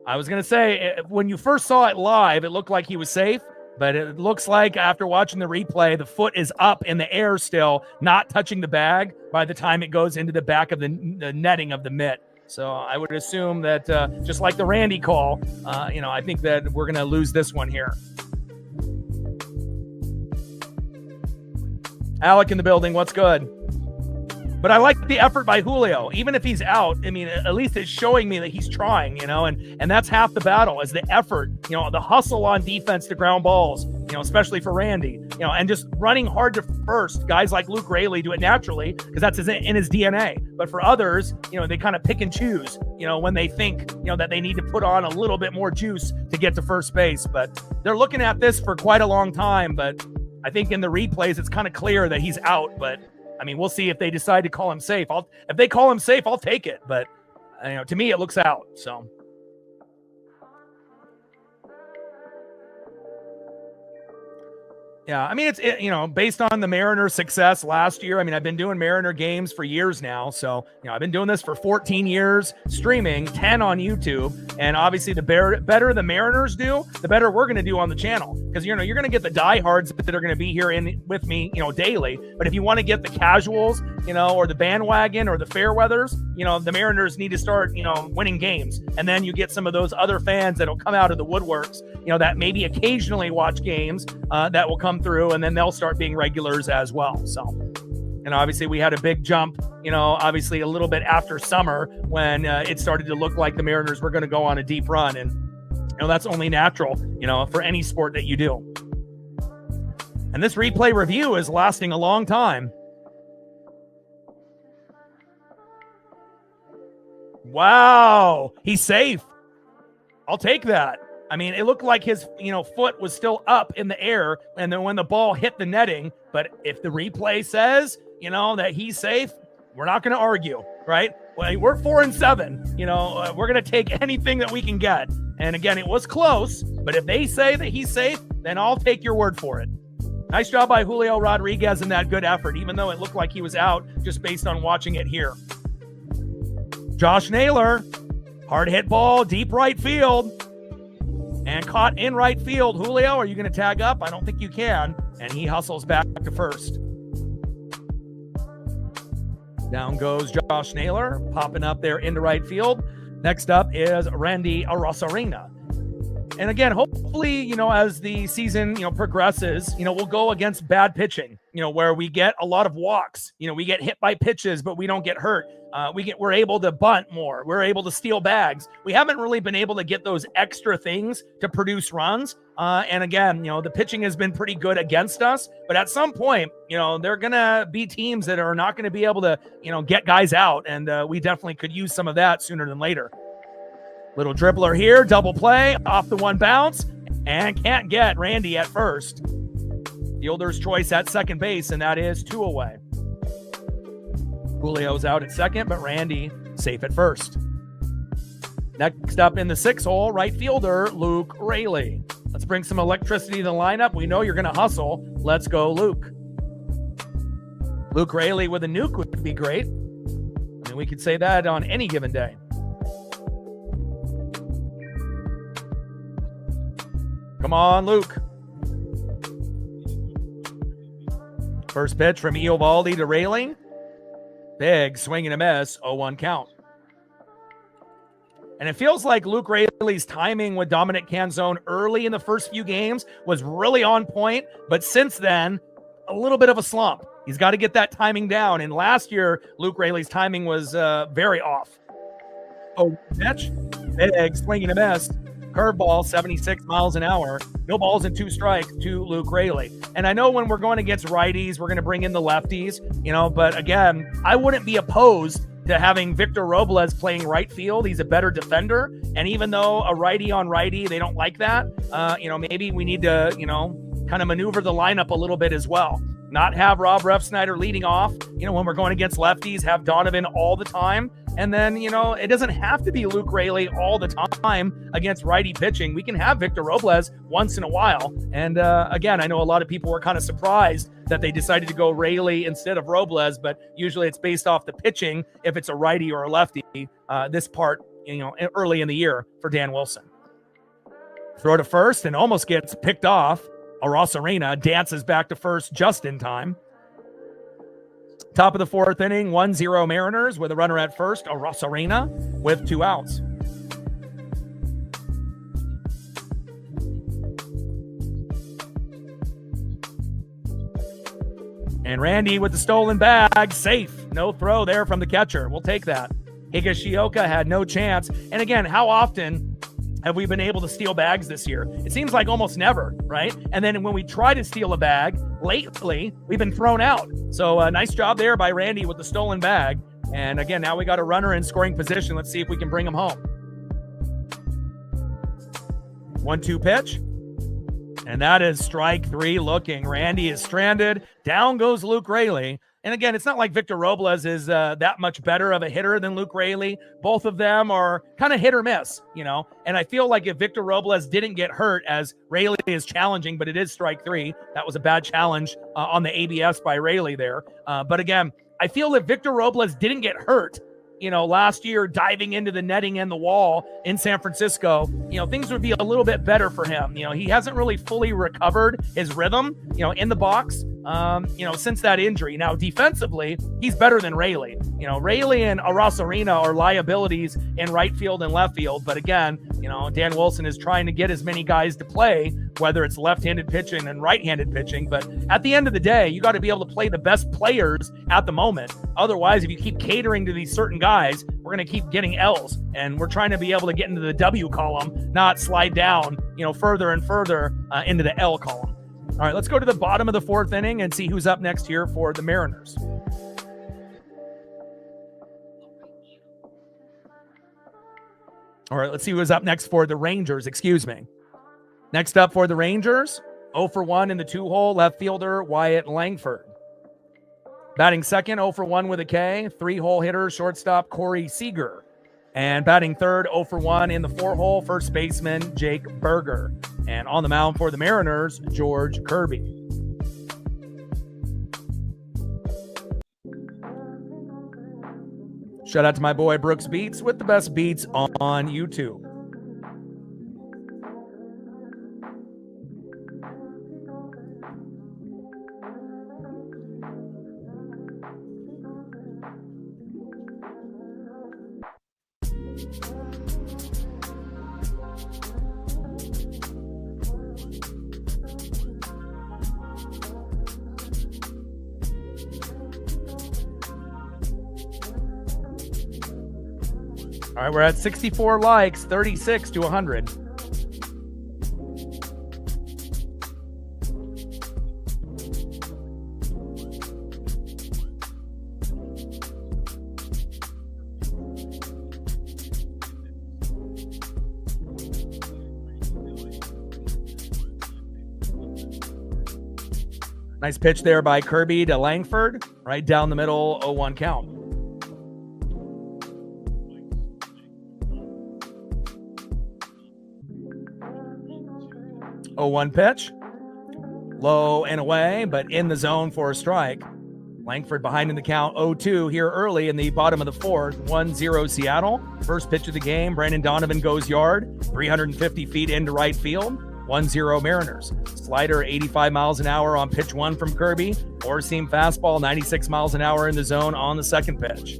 I was going to say, when you first saw it live, it looked like he was safe. But it looks like after watching the replay, the foot is up in the air still, not touching the bag by the time it goes into the back of the netting of the mitt. So I would assume that just like the Randy call, I think that we're going to lose this one here. Alec in the building. What's good? But I like the effort by Julio. Even if he's out, I mean, at least it's showing me that he's trying, and that's half the battle is the effort, the hustle on defense to ground balls, especially for Randy, and just running hard to first. Guys like Luke Raley do it naturally because that's in his DNA. But for others, they kind of pick and choose, when they think, that they need to put on a little bit more juice to get to first base. But they're looking at this for quite a long time. But I think in the replays, it's kind of clear that he's out. But I mean, we'll see if they decide to call him safe. If they call him safe, I'll take it. But to me, it looks out. So. Yeah, I mean, it's based on the Mariners' success last year. I mean, I've been doing Mariner games for years now. So, I've been doing this for 14 years, streaming, 10 on YouTube. And obviously, the better the Mariners do, the better we're going to do on the channel. Because, you're going to get the diehards that are going to be here with me, daily. But if you want to get the casuals, or the bandwagon or the fair weathers, the Mariners need to start, winning games. And then you get some of those other fans that'll come out of the woodworks, that maybe occasionally watch games that will come through, and then they'll start being regulars as well. So, and obviously we had a big jump, obviously a little bit after summer when it started to look like the Mariners were going to go on a deep run. And, that's only natural, for any sport that you do. And this replay review is lasting a long time. Wow. He's safe. I'll take that. I mean, it looked like his, foot was still up in the air, and then when the ball hit the netting. But if the replay says, that he's safe, we're not going to argue, right? Well, we're 4-7. We're going to take anything that we can get. And again, it was close, but if they say that he's safe, then I'll take your word for it. Nice job by Julio Rodriguez in that good effort, even though it looked like he was out just based on watching it here. Josh Naylor, hard hit ball, deep right field. And caught in right field. Julio, are you going to tag up? I don't think you can. And he hustles back to first. Down goes Josh Naylor, popping up there into right field. Next up is Randy Arozarena. And again, hopefully, as the season, progresses, we'll go against bad pitching, where we get a lot of walks, we get hit by pitches, but we don't get hurt. We're able to bunt more. We're able to steal bags. We haven't really been able to get those extra things to produce runs. And again, the pitching has been pretty good against us, but at some point, they're going to be teams that are not going to be able to, get guys out. And we definitely could use some of that sooner than later. Little dribbler here, double play, off the one bounce, and can't get Randy at first. Fielder's choice at second base, and that is 2 away. Julio's out at second, but Randy safe at first. Next up in the 6 hole, right fielder, Luke Raley. Let's bring some electricity to the lineup. We know you're going to hustle. Let's go, Luke. Luke Raley with a nuke would be great. I mean, we could say that on any given day. Come on, Luke. First pitch from Eovaldi to Raley. Big swing and a miss, 0-1 count. And it feels like Luke Raley's timing with Dominic Canzone early in the first few games was really on point, but since then, a little bit of a slump. He's got to get that timing down. And last year, Luke Raley's timing was very off. Oh, pitch. Big swing and a miss. Curveball, 76 miles an hour. No balls and 2 strikes to Luke Raley. And I know when we're going against righties, we're going to bring in the lefties, but again, I wouldn't be opposed to having Victor Robles playing right field. He's a better defender. And even though a righty on righty, they don't like that, maybe we need to, kind of maneuver the lineup a little bit as well. Not have Rob Refsnyder leading off, when we're going against lefties, have Donovan all the time. And then, it doesn't have to be Luke Raley all the time against righty pitching. We can have Victor Robles once in a while. And again, I know a lot of people were kind of surprised that they decided to go Raley instead of Robles, but usually it's based off the pitching if it's a righty or a lefty. This part, early in the year for Dan Wilson. Throw to first and almost gets picked off. Arozarena dances back to first just in time. Top of the 4th inning, 1-0 Mariners with a runner at first, Arozarena with 2 outs. And Randy with the stolen bag, safe. No throw there from the catcher. We'll take that. Higashioka had no chance. And again, how often have we been able to steal bags this year? It seems like almost never, right? And then when we try to steal a bag, lately, we've been thrown out. So nice job there by Randy with the stolen bag. And again, now we got a runner in scoring position. Let's see if we can bring him home. 1-2 pitch. And that is strike 3 looking. Randy is stranded. Down goes Luke Raley. And again, it's not like Victor Robles is that much better of a hitter than Luke Raley. Both of them are kind of hit or miss, you know. And I feel like if Victor Robles didn't get hurt, as Raley is challenging, but it is strike 3. That was a bad challenge on the ABS by Raley there. But again, I feel if Victor Robles didn't get hurt, you know, last year diving into the netting and the wall in San Francisco, you know, things would be a little bit better for him. You know, he hasn't really fully recovered his rhythm, you know, in the box, you know, since that injury. Now, defensively, he's better than Raley. You know, Raley and Arosarina are liabilities in right field and left field. But again, you know, Dan Wilson is trying to get as many guys to play, whether it's left-handed pitching and right-handed pitching. But at the end of the day, you got to be able to play the best players at the moment. Otherwise, if you keep catering to these certain guys, we're going to keep getting L's. And we're trying to be able to get into the W column, not slide down, you know, further and further into the L column. All right, let's go to the bottom of the 4th inning and see who's up next here for the Mariners. All right, let's see who's up next for the Rangers. Excuse me. Next up for the Rangers, 0 for 1 in the 2-hole, left fielder Wyatt Langford. Batting second, 0 for 1 with a K, 3-hole hitter, shortstop Corey Seager. And batting third, 0 for 1 in the 4-hole, first baseman Jake Berger. And on the mound for the Mariners, George Kirby. Shout out to my boy Brooks Beats with the best beats on YouTube. All right, we're at 64 likes, 36 to 100. Nice pitch there by Kirby to Langford, right down the middle, 0-1 count. Oh, 1 pitch, low and away, but in the zone for a strike. Langford behind in the count, 0-2 here early in the bottom of the 4th, 1-0 Seattle. First pitch of the game, Brandon Donovan goes yard, 350 feet into right field, 1-0 Mariners. Slider 85 miles an hour on pitch 1 from Kirby, four-seam fastball 96 miles an hour in the zone on the second pitch.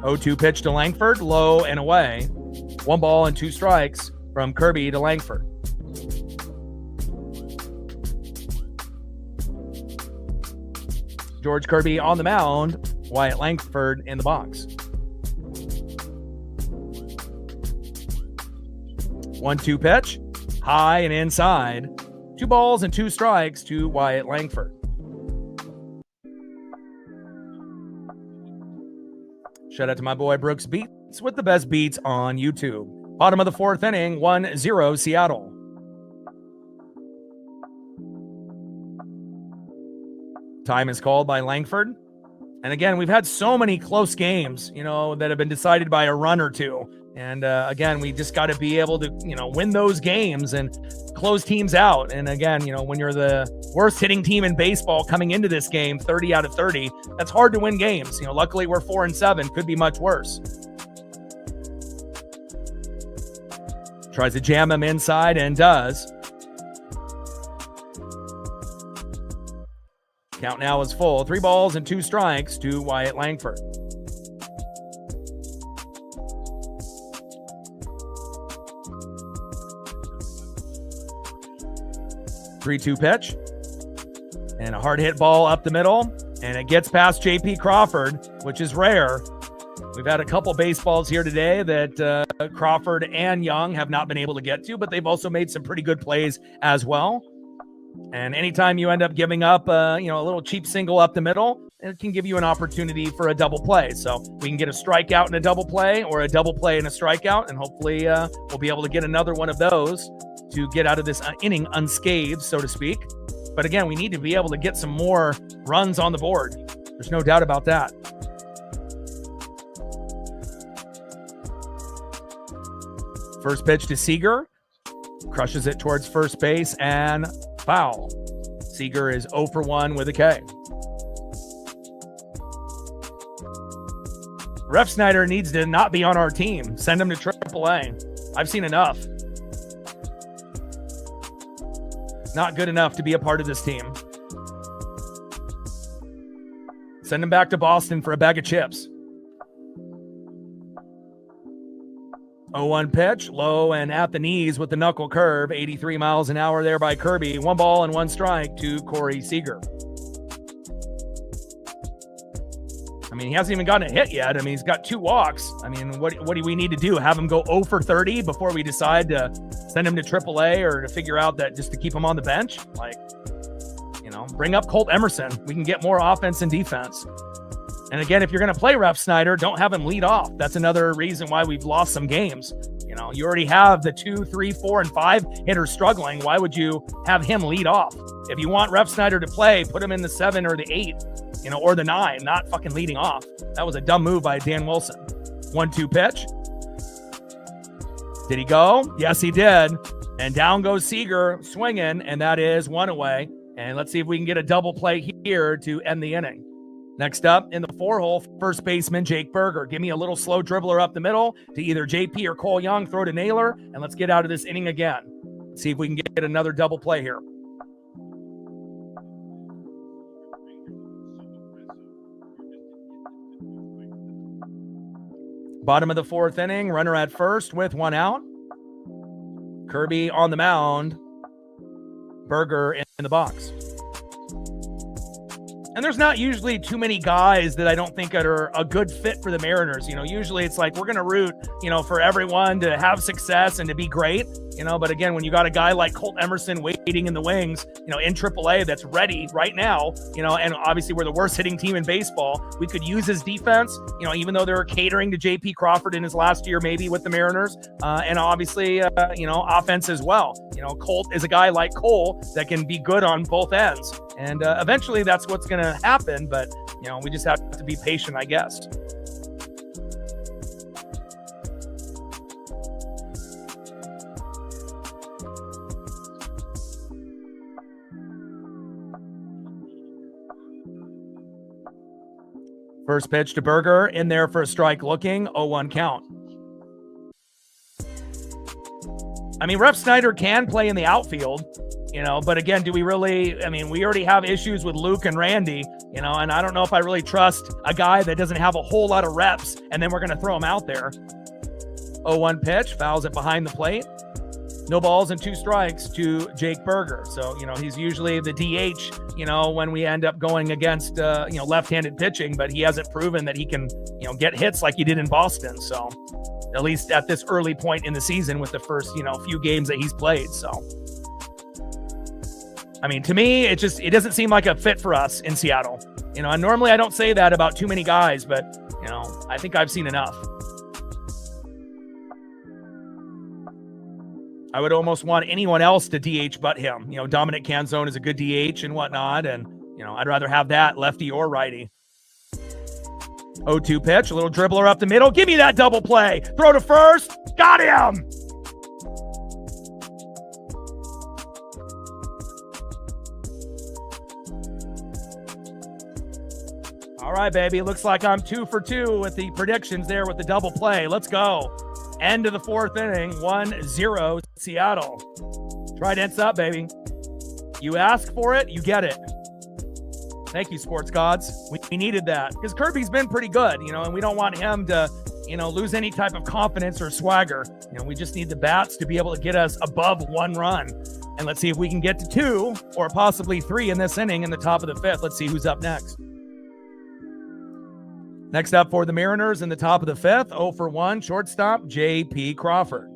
0-2 pitch to Langford, low and away, 1 ball and 2 strikes from Kirby to Langford. George Kirby on the mound, Wyatt Langford in the box. 1-2 pitch, high and inside. 2 balls and 2 strikes to Wyatt Langford. Shout out to my boy Brooks Beats with the best beats on YouTube. Bottom of the 4th inning, 1-0 Seattle. Time is called by Langford. And again, we've had so many close games, you know, that have been decided by a run or two. And again, we just got to be able to, you know, win those games and close teams out. And again, you know, when you're the worst hitting team in baseball coming into this game, 30 out of 30, that's hard to win games. You know, luckily we're 4-7, could be much worse. Tries to jam him inside and does. Count now is full. 3 balls and 2 strikes to Wyatt Langford. Three-two pitch. And a hard hit ball up the middle, and it gets past JP Crawford, which is rare. We've had a couple baseballs here today that Crawford and Young have not been able to get to, but they've also made some pretty good plays as well. And anytime you end up giving up, a little cheap single up the middle, it can give you an opportunity for a double play. So we can get a strikeout and a double play, or a double play and a strikeout, and hopefully we'll be able to get another one of those to get out of this inning unscathed, so to speak. But again, we need to be able to get some more runs on the board. There's no doubt about that. First pitch to Seager. Crushes it towards first base and foul. Seager is 0 for 1 with a K. Ref Snyder needs to not be on our team. Send him to AAA. I've seen enough. Not good enough to be a part of this team. Send him back to Boston for a bag of chips. 0-1 pitch, low and at the knees with the knuckle curve. 83 miles an hour there by Kirby. 1 ball and 1 strike to Corey Seager. I mean, he hasn't even gotten a hit yet. I mean, he's got 2 walks. I mean, what do we need to do? Have him go 0 for 30 before we decide to send him to AAA, or to figure out that just to keep him on the bench? Like, bring up Colt Emerson. We can get more offense and defense. And again, if you're going to play Ref Snyder, don't have him lead off. That's another reason why we've lost some games. You already have the 2, 3, 4, and 5 hitters struggling. Why would you have him lead off? If you want Ref Snyder to play, put him in the 7 or the 8, or the 9, not fucking leading off. That was a dumb move by Dan Wilson. 1-2 pitch. Did he go? Yes, he did. And down goes Seager swinging, and that is 1 away. And let's see if we can get a double play here to end the inning. Next up in the 4-hole, first baseman Jake Berger. Give me a little slow dribbler up the middle to either JP or Cole Young. Throw to Naylor, and let's get out of this inning again. See if we can get another double play here. Bottom of the 4th inning, runner at first with 1 out. Kirby on the mound. Berger in the box. And there's not usually too many guys that I don't think are a good fit for the Mariners. Usually it's like we're going to root, for everyone to have success and to be great. But again, when you got a guy like Colt Emerson waiting in the wings, in AAA that's ready right now, and obviously we're the worst hitting team in baseball. We could use his defense, even though they're catering to JP Crawford in his last year, maybe with the Mariners, and obviously, offense as well. Colt is a guy like Cole that can be good on both ends. And eventually that's what's going to happen. But, we just have to be patient, I guess. First pitch to Berger, in there for a strike looking, 0-1 count. I mean, Ref Snyder can play in the outfield, but again, do we really, we already have issues with Luke and Randy, and I don't know if I really trust a guy that doesn't have a whole lot of reps, and then we're going to throw him out there. 0-1 pitch, fouls it behind the plate. No balls and 2 strikes to Jake Berger. So, he's usually the DH, when we end up going against, left-handed pitching, but he hasn't proven that he can, get hits like he did in Boston. So, at least at this early point in the season with the first, few games that he's played. So, to me, it doesn't seem like a fit for us in Seattle. And normally I don't say that about too many guys, but, I think I've seen enough. I would almost want anyone else to DH but him. Dominic Canzone is a good DH and whatnot, and, I'd rather have that lefty or righty. 0-2 pitch, a little dribbler up the middle. Give me that double play. Throw to first. Got him! All right, baby. Looks like I'm 2 for 2 with the predictions there with the double play. Let's go. End of the 4th inning, 1-0 Seattle. Trident's up, baby. You ask for it, you get it. Thank you, sports gods. We needed that because Kirby's been pretty good, and we don't want him to, lose any type of confidence or swagger. We just need the bats to be able to get us above 1 run. And let's see if we can get to 2 or possibly 3 in this inning in the top of the 5th. Let's see who's up next. Next up for the Mariners in the top of the 5th, 0 for 1, shortstop J.P. Crawford.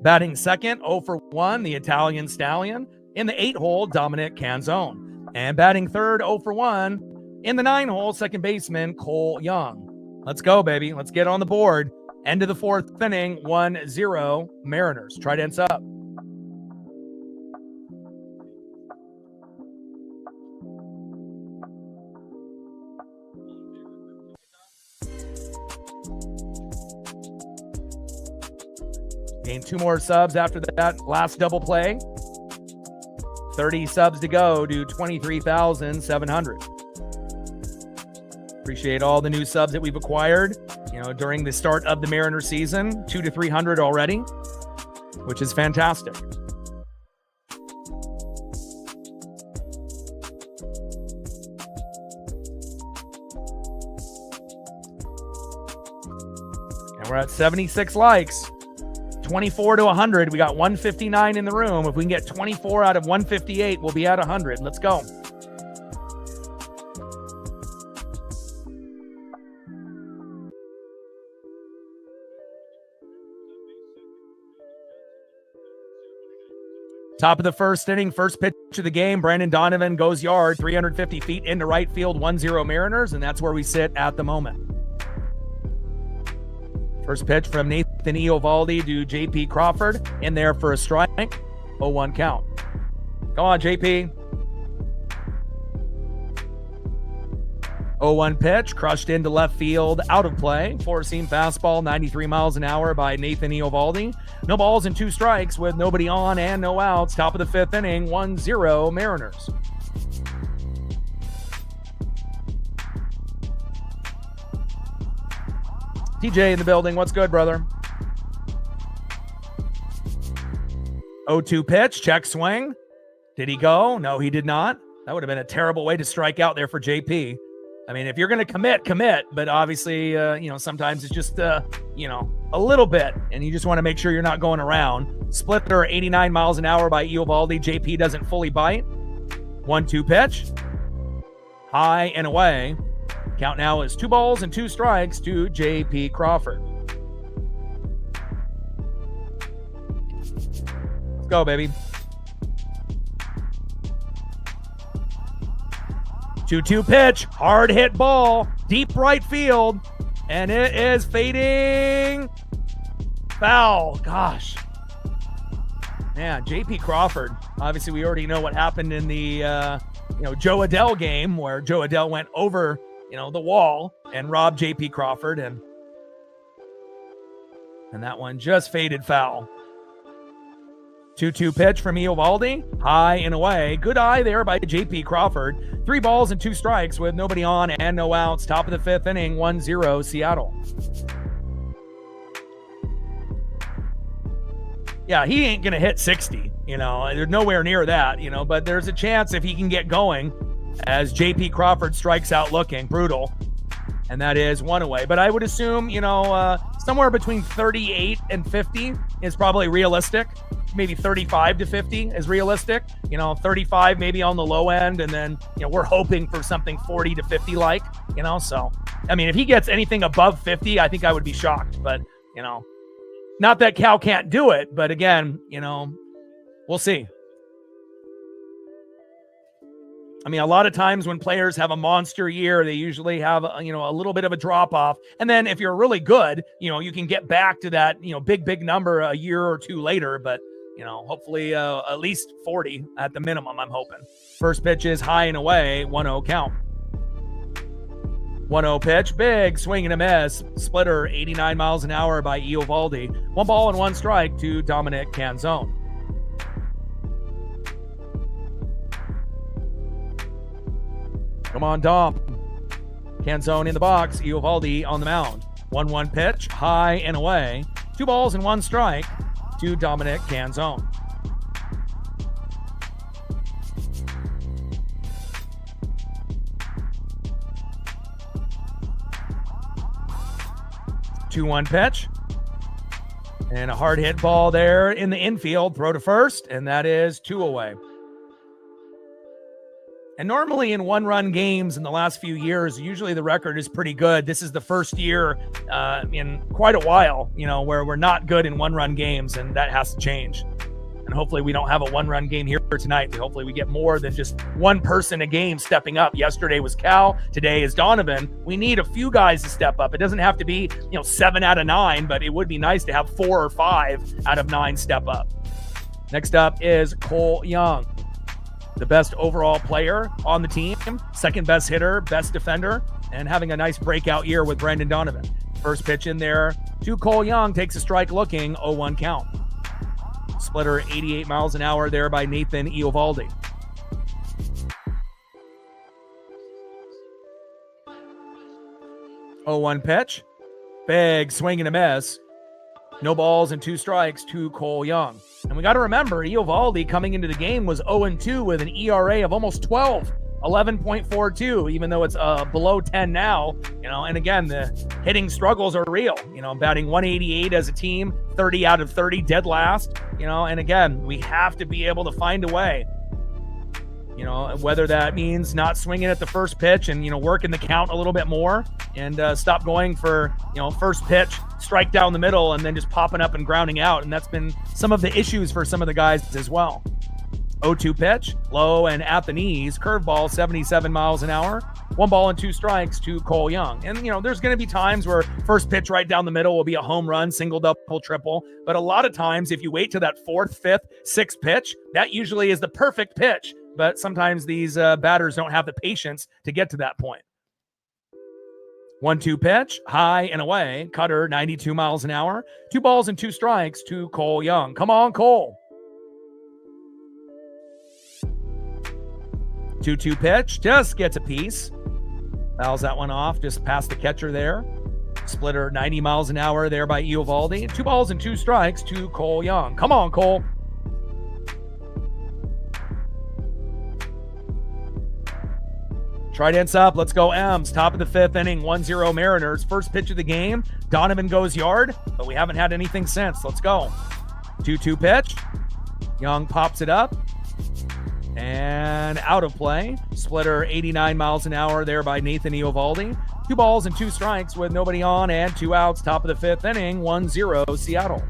Batting second, 0 for 1, the Italian Stallion. In the 8-hole, Dominic Canzone. And batting third, 0 for 1, in the 9-hole, second baseman Cole Young. Let's go, baby. Let's get on the board. End of the 4th inning, 1-0 Mariners. Trident's up. Gain 2 more subs after that last double play. 30 subs to go to 23,700. Appreciate all the new subs that we've acquired, during the start of the Mariner season. 200 to 300 already, which is fantastic. And we're at 76 likes. 24 to 100. We got 159 in the room. If we can get 24 out of 158, we'll be at 100. Let's go. Top of the 1st inning, first pitch of the game. Brandon Donovan goes yard, 350 feet into right field, 1-0 Mariners, and that's where we sit at the moment. First pitch from Nathan Eovaldi to J.P. Crawford. In there for a strike. 0-1 count. Come on, J.P. 0-1 pitch. Crushed into left field. Out of play. Four-seam fastball, 93 miles an hour by Nathan Eovaldi. No balls and 2 strikes with nobody on and no outs. Top of the 5th inning, 1-0 Mariners. TJ in the building. What's good, brother? 0-2 pitch. Check swing. Did he go? No, he did not. That would have been a terrible way to strike out there for JP. I mean, if you're going to commit. But obviously, sometimes it's just, a little bit. And you just want to make sure you're not going around. Splitter, 89 miles an hour by Eovaldi. JP doesn't fully bite. 1-2 pitch. High and away. Count now is 2 balls and 2 strikes to J.P. Crawford. Let's go, baby. 2-2 pitch. Hard hit ball. Deep right field. And it is fading. Foul. Gosh. Man, J.P. Crawford. Obviously, we already know what happened in the Joe Adell game where Joe Adell went over the wall and robbed J.P. Crawford, and that one just faded foul. 2-2 pitch from Eovaldi, high and away. Good eye there by J.P. Crawford. 3 balls and 2 strikes with nobody on and no outs. Top of the 5th inning, 1-0 Seattle. Yeah, he ain't gonna hit 60. There's nowhere near that. But there's a chance if he can get going. As J.P. Crawford strikes out looking. Brutal. And that is 1 away. But I would assume, somewhere between 38 and 50 is probably realistic. Maybe 35 to 50 is realistic. 35 maybe on the low end. And then, we're hoping for something 40 to 50 like, So, I mean, if he gets anything above 50, I think I would be shocked. But, not that Cal can't do it. But again, we'll see. I mean, a lot of times when players have a monster year, they usually have, a little bit of a drop off. And then if you're really good, you can get back to that, big number a year or 2 later. But, hopefully at least 40 at the minimum, I'm hoping. First pitch is high and away, 1-0 count. 1-0 pitch, big swing and a miss. Splitter, 89 miles an hour by Eovaldi. 1 ball and 1 strike to Dominic Canzone. Come on, Dom. Canzone in the box. Eovaldi on the mound. 1-1 pitch. High and away. 2 balls and 1 strike to Dominic Canzone. Two-one pitch. And a hard hit ball there in the infield, throw to first, and that is 2 away. And normally in one-run games in the last few years, usually the record is pretty good. This is the first year in quite a while, where we're not good in one-run games, and that has to change. And hopefully we don't have a one-run game here tonight. Hopefully we get more than just one person a game stepping up. Yesterday was Cal. Today is Donovan. We need a few guys to step up. It doesn't have to be 7 out of 9, but it would be nice to have 4 or 5 out of 9 step up. Next up is Cole Young, the best overall player on the team, second best hitter, best defender, and having a nice breakout year with Brendan Donovan. First pitch in there to Cole Young, takes a strike looking, 0-1 count. Splitter 88 miles an hour there by Nathan Eovaldi. Oh, 1 pitch. Big swing and a miss. No balls and 2 strikes to Cole Young. And we got to remember, Eovaldi coming into the game was 0-2 with an ERA of almost 12, 11.42, even though it's below 10 now. And again, the hitting struggles are real. Batting 188 as a team, 30 out of 30, dead last. And again, we have to be able to find a way. Whether that means not swinging at the first pitch and, working the count a little bit more and stop going for, first pitch, strike down the middle, and then just popping up and grounding out. And that's been some of the issues for some of the guys as well. 0-2 pitch, low and at the knees, curveball, 77 miles an hour, 1 ball and 2 strikes to Cole Young. And, there's going to be times where first pitch right down the middle will be a home run, single, double, triple. But a lot of times, if you wait till that 4th, 5th, 6th pitch, that usually is the perfect pitch. But sometimes these batters don't have the patience to get to that point. 1-2 pitch, high and away, cutter, 92 miles an hour, 2 balls and 2 strikes to Cole Young. Come on, Cole. 2-2 pitch, just gets a piece. Fouls that one off, just past the catcher there. Splitter 90 miles an hour there by Eovaldi. 2 balls and 2 strikes to Cole Young. Come on, Cole. Trident's up. Let's go M's. Top of the 5th inning, 1-0 Mariners. First pitch of the game. Donovan goes yard, but we haven't had anything since. Let's go. 2-2 pitch. Young pops it up. And out of play. Splitter 89 miles an hour there by Nathan Eovaldi. 2 balls and 2 strikes with nobody on and 2 outs. Top of the 5th inning, 1-0 Seattle.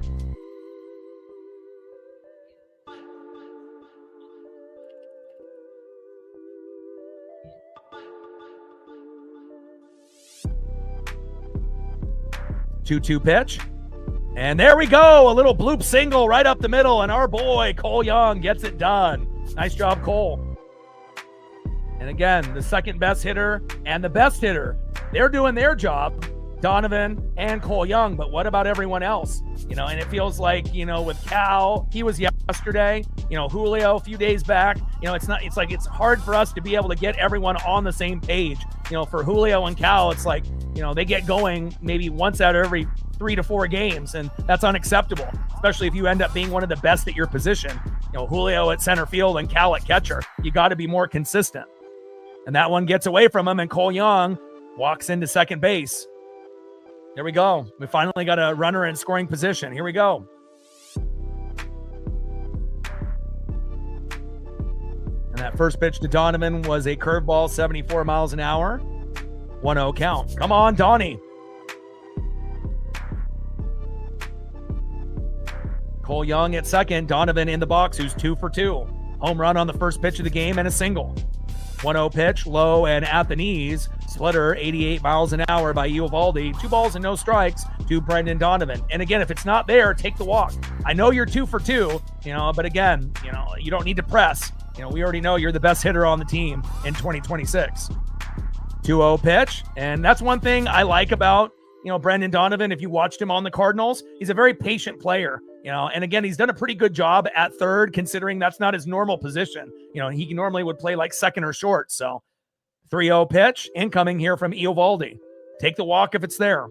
Two-two pitch. And there we go. A little bloop single right up the middle. And our boy, Cole Young, gets it done. Nice job, Cole. And again, the second best hitter and the best hitter, they're doing their job, Donovan and Cole Young. But what about everyone else? And it feels like, with Cal, he was yesterday, Julio a few days back, it's hard for us to be able to get everyone on the same page. For Julio and Cal, it's like, they get going maybe once out of every 3 to 4 games, and that's unacceptable, especially if you end up being one of the best at your position. Julio at center field and Cal at catcher. You got to be more consistent. And that one gets away from him, and Cole Young walks into second base. There we go. We finally got a runner in scoring position. Here we go. And that first pitch to Donovan was a curveball, 74 miles an hour. 1-0 count. Come on, Donnie. Cole Young at second. Donovan in the box, who's 2 for 2. Home run on the first pitch of the game and a single. 1-0 pitch, low and at the knees. Splitter, 88 miles an hour by Eovaldi. 2 balls and no strikes to Brendan Donovan. And again, if it's not there, take the walk. I know you're 2 for 2, but again, you don't need to press. We already know you're the best hitter on the team in 2026. 2-0 pitch. And that's one thing I like about, Brendan Donovan. If you watched him on the Cardinals, he's a very patient player, and again, he's done a pretty good job at third, considering that's not his normal position. He normally would play like second or short. So 3-0 pitch incoming here from Eovaldi. Take the walk if it's there.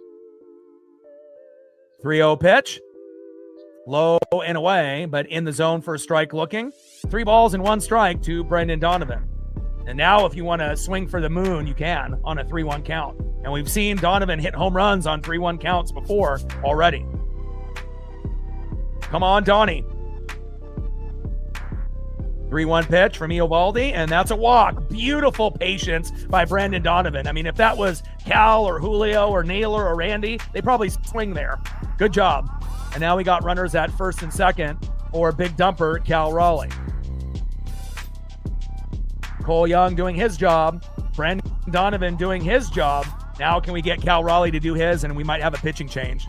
3-0 pitch. Low and away, but in the zone for a strike looking. 3 balls and 1 strike to Brendan Donovan. And now if you want to swing for the moon, you can on a 3-1 count. And we've seen Donovan hit home runs on 3-1 counts before already. Come on, Donnie. 3-1 pitch from Eovaldi, and that's a walk. Beautiful patience by Brandon Donovan. I mean, if that was Cal or Julio or Naylor or Randy, they probably swing there. Good job. And now we got runners at first and second for big dumper Cal Raleigh. Cole Young doing his job. Brandon Donovan doing his job. Now can we get Cal Raleigh to do his, and we might have a pitching change.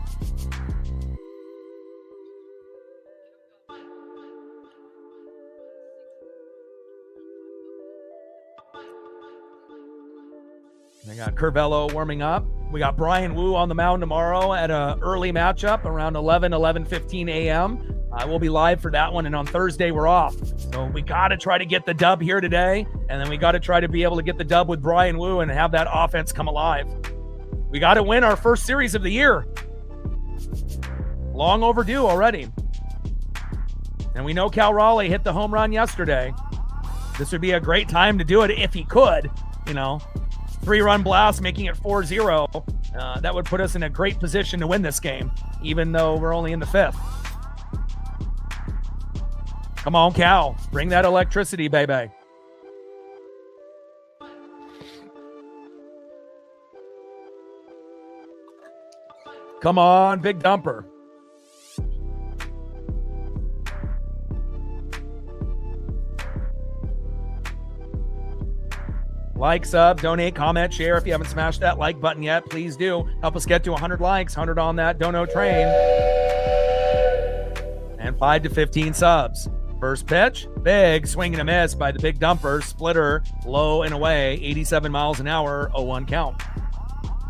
We got Curvello warming up. We got Brian Wu on the mound tomorrow at an early matchup around 11:15 a.m. We'll be live for that one, and on Thursday we're off. So we got to try to get the dub here today, and then we got to try to be able to get the dub with Brian Wu and have that offense come alive. We got to win our first series of the year. Long overdue already. And we know Cal Raleigh hit the home run yesterday. This would be a great time to do it if he could, 3-run blast, making it 4-0. That would put us in a great position to win this game, even though we're only in the 5th. Come on, Cal. Bring that electricity, baby. Come on, big dumper. Like, sub, donate, comment, share. If you haven't smashed that like button yet, please do. Help us get to 100 likes, 100 on that dono train. And 5 to 15 subs. First pitch, big swing and a miss by the big dumper. Splitter, low and away, 87 miles an hour, 0-1 count.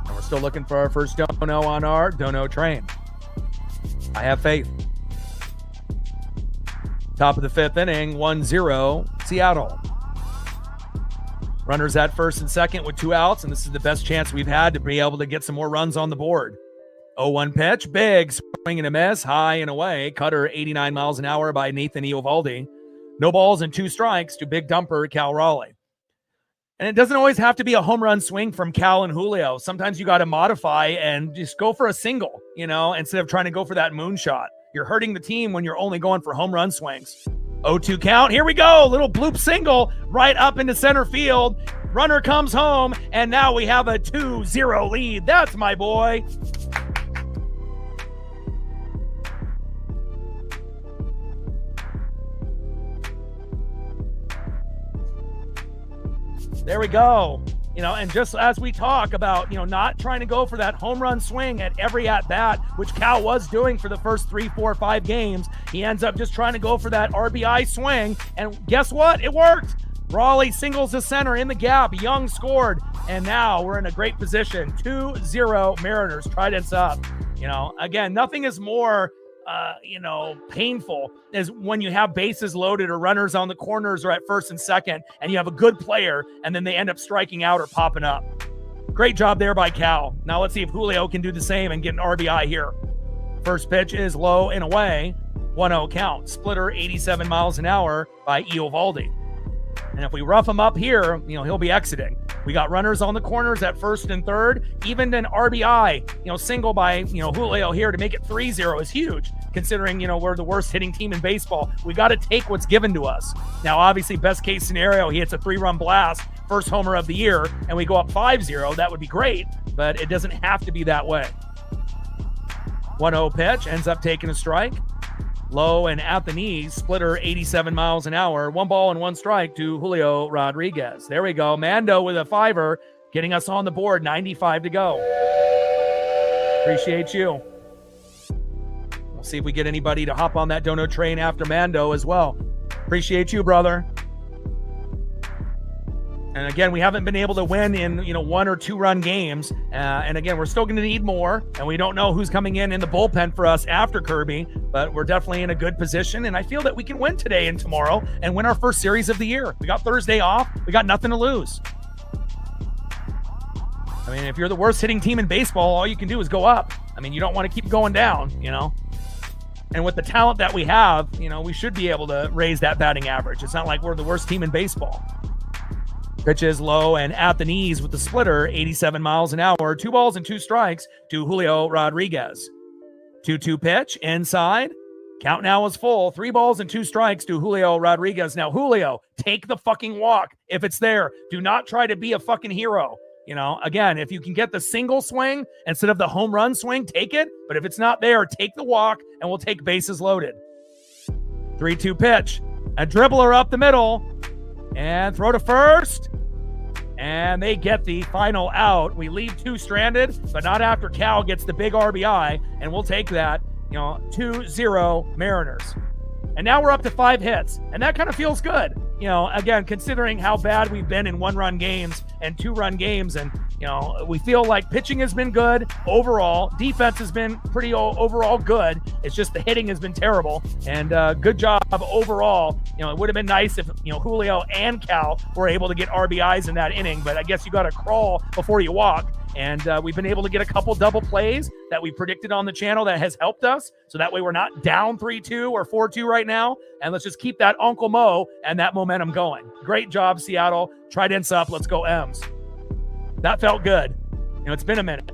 And we're still looking for our first dono on our dono train. I have faith. Top of the 5th inning, 1-0, Seattle. Runners at first and second with 2 outs, and this is the best chance we've had to be able to get some more runs on the board. 0-1 pitch, big swing and a miss, high and away. Cutter, 89 miles an hour by Nathan Eovaldi. No balls and 2 strikes to big dumper Cal Raleigh. And it doesn't always have to be a home run swing from Cal and Julio. Sometimes you got to modify and just go for a single, instead of trying to go for that moonshot. You're hurting the team when you're only going for home run swings. 0-2 count. Here we go. Little bloop single right up into center field. Runner comes home, and now we have a 2-0 lead. That's my boy. There we go. And just as we talk about, not trying to go for that home run swing at every at-bat, which Cal was doing for the first 3, 4, 5 games, he ends up just trying to go for that RBI swing. And guess what? It worked. Raleigh singles the center in the gap. Young scored. And now we're in a great position. 2-0 Mariners. Trident's up. Again, nothing is more painful is when you have bases loaded or runners on the corners or at first and second, and you have a good player, and then they end up striking out or popping up. Great job there by Cal. Now let's see if Julio can do the same and get an RBI here. First pitch is low and away, 1-0 count. Splitter, 87 miles an hour by Eovaldi. And if we rough him up here, he'll be exiting. We got runners on the corners at first and third. Even an RBI, single by, Julio here to make it 3-0 is huge, considering, we're the worst hitting team in baseball. We got to take what's given to us. Now, obviously, best case scenario, he hits a 3-run blast, first homer of the year, and we go up 5-0. That would be great, but it doesn't have to be that way. 1-0 pitch, ends up taking a strike. Low and at the knees, Splitter, 87 miles an hour. 1 ball and 1 strike to Julio Rodriguez. There we go. Mando with a 5-er, getting us on the board. 95 to go. Appreciate you. We'll see if we get anybody to hop on that dono train after Mando as well. Appreciate you, brother. And again, we haven't been able to win in 1 or 2 run games. And again, we're still going to need more. And we don't know who's coming in the bullpen for us after Kirby. But we're definitely in a good position. And I feel that we can win today and tomorrow and win our first series of the year. We got Thursday off. We got nothing to lose. I mean, if you're the worst hitting team in baseball, all you can do is go up. I mean, you don't want to keep going down, And with the talent that we have, we should be able to raise that batting average. It's not like we're the worst team in baseball. Pitch is low and at the knees with the splitter, 87 miles an hour. 2 balls and 2 strikes to Julio Rodriguez. 2-2 pitch inside. Count now is full. 3 balls and 2 strikes to Julio Rodriguez. Now, Julio, take the fucking walk if it's there. Do not try to be a fucking hero. You know, again, if you can get the single swing instead of the home run swing, take it. But if it's not there, take the walk, and we'll take bases loaded. 3-2 pitch. A dribbler up the middle. And throw to first. And they get the final out. We leave 2 stranded, but not after Cal gets the big RBI. And we'll take that. 2-0 Mariners. And now we're up to 5 hits. And that kind of feels good. Again, considering how bad we've been in 1-run games and 2-run games. And, we feel like pitching has been good overall. Defense has been pretty overall good. It's just the hitting has been terrible. And good job overall. It would have been nice if, Julio and Cal were able to get RBIs in that inning. But I guess you got to crawl before you walk. And we've been able to get a couple double plays that we predicted on the channel that has helped us. So that way we're not down 3-2 or 4-2 right now. And let's just keep that Uncle Mo and that momentum going. Great job, Seattle. Tridents up. Let's go, M's. That felt good. It's been a minute.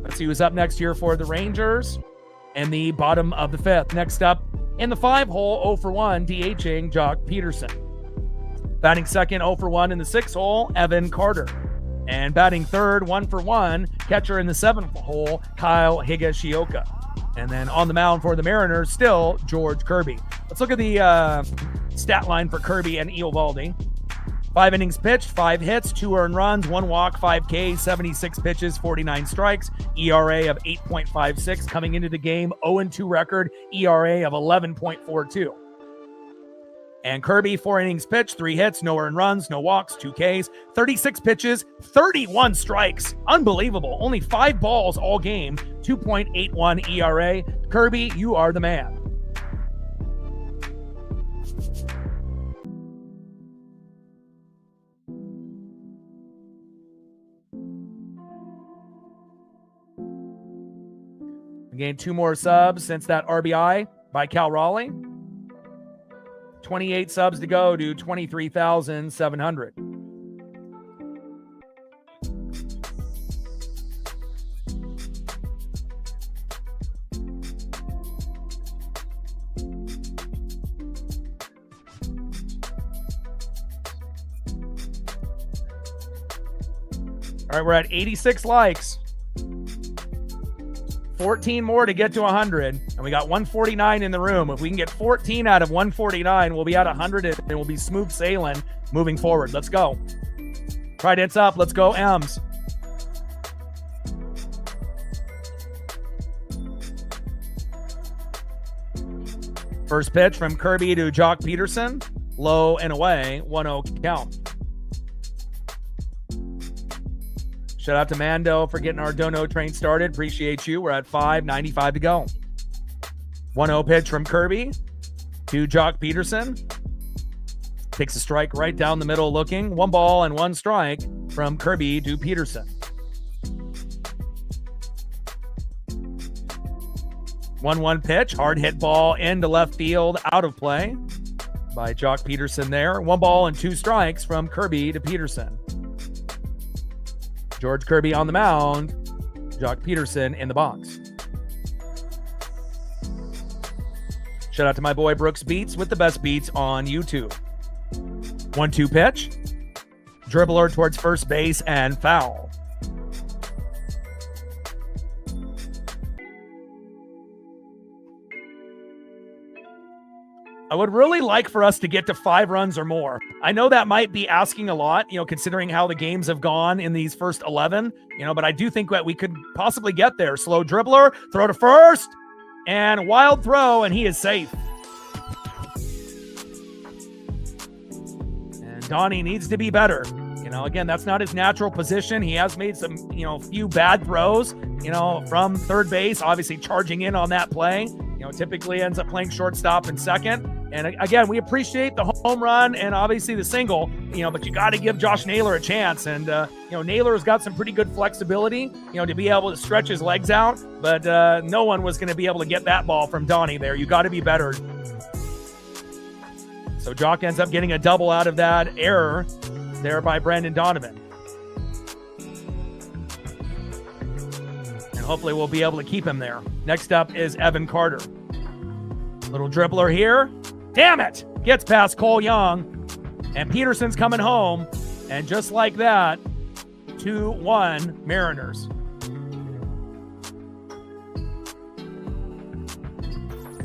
Let's see who's up next here for the Rangers in the bottom of the 5th. Next up in the 5-hole, 0 for 1, DHing Jock Peterson. Batting second, 0 for 1 in the 6th hole, Evan Carter. And batting third, 1 for 1, catcher in the 7th hole, Kyle Higashioka. And then on the mound for the Mariners, still George Kirby. Let's look at the stat line for Kirby and Eovaldi. 5 innings pitched, 5 hits, 2 earned runs, 1 walk, 5 Ks, 76 pitches, 49 strikes, ERA of 8.56. Coming into the game, 0-2 record, ERA of 11.42. And Kirby, 4 innings pitched, 3 hits, no earned runs, no walks, 2 Ks, 36 pitches, 31 strikes. Unbelievable. Only 5 balls all game, 2.81 ERA. Kirby, you are the man. Gained 2 more subs since that RBI by Cal Raleigh. 28 subs to go to 23,700. All right, we're at 86 likes. 14 more to get to 100, and we got 149 in the room. If we can get 14 out of 149, we'll be at 100, and we'll be smooth sailing moving forward. Let's go. Tridents up. Let's go, M's. First pitch from Kirby to Jock Peterson. Low and away, 1-0 count. Shout out to Mando for getting our dono train started. Appreciate you. We're at 5:95 to go. 1-0 pitch from Kirby to Jock Peterson. Takes a strike right down the middle looking. 1 ball and 1 strike from Kirby to Peterson. 1-1 pitch. Hard hit ball into left field. Out of play by Jock Peterson there. 1 ball and 2 strikes from Kirby to Peterson. George Kirby on the mound, Jock Peterson in the box. Shout out to my boy Brooks Beats with the best beats on YouTube. 1-2 pitch. Dribbler towards first base and foul. I would really like for us to get to 5 runs or more. I know that might be asking a lot, considering how the games have gone in these first 11, but I do think that we could possibly get there. Slow dribbler, throw to first, and wild throw, and he is safe. And Donnie needs to be better. Again, that's not his natural position. He has made some, few bad throws, from third base, obviously charging in on that play. Typically ends up playing shortstop and second. And again, we appreciate the home run and obviously the single, but you got to give Josh Naylor a chance. And, Naylor has got some pretty good flexibility, to be able to stretch his legs out. But no one was going to be able to get that ball from Donnie there. You got to be better. So Jock ends up getting a double out of that error there by Brandon Donovan. hopefully we'll be able to keep him there. Next up is Evan Carter. Little dribbler here. Damn it! Gets past Cole Young. And Peterson's coming home. And just like that, 2-1 Mariners.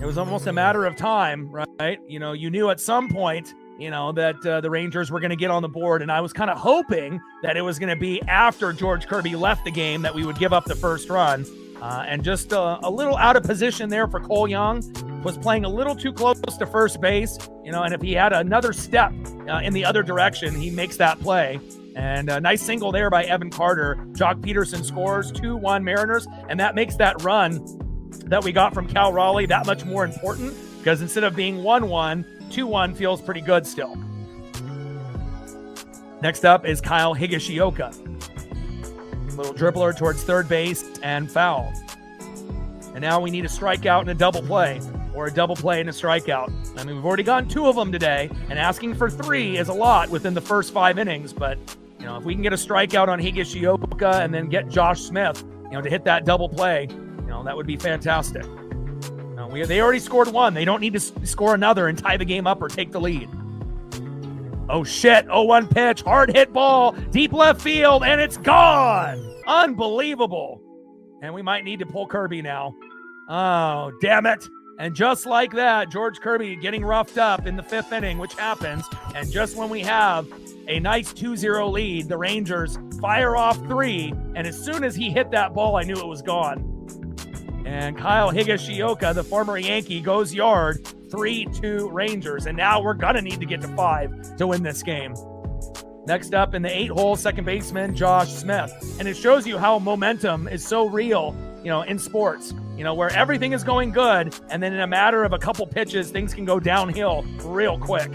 It was almost a matter of time, right? You know, you knew at some point, you know, that the Rangers were going to get on the board. And I was kind of hoping that it was going to be after George Kirby left the game that we would give up the first run. And just a little out of position there for Cole Young. Was playing a little too close to first base, you know, and if he had another step in the other direction, he makes that play. And a nice single there by Evan Carter. Jock Peterson scores 2-1 Mariners, and that makes that run that we got from Cal Raleigh that much more important, because instead of being 1-1, 2-1 feels pretty good still. Next up is Kyle Higashioka. Little dribbler towards third base and foul. And now we need a strikeout and a double play, or a double play and a strikeout. I mean, we've already gotten 2 of them today, and asking for 3 is a lot within the first 5 innings. But, you know, if we can get a strikeout on Higashioka and then get Josh Smith, you know, to hit that double play, you know, that would be fantastic. You know, they already scored 1. They don't need to score another and tie the game up or take the lead. Oh, shit. 0-1 pitch. Hard hit ball. Deep left field, and it's gone. Unbelievable. And we might need to pull Kirby now. Oh, damn it. And just like that, George Kirby getting roughed up in the 5th inning, which happens. And just when we have a nice 2-0 lead, the Rangers fire off 3. And as soon as he hit that ball, I knew it was gone. And Kyle Higashioka, the former Yankee, goes yard. 3-2 Rangers. And now we're going to need to get to 5 to win this game. Next up in the 8-hole, second baseman, Josh Smith. And it shows you how momentum is so real, you know, in sports. You know, where everything is going good, and then in a matter of a couple pitches, things can go downhill real quick.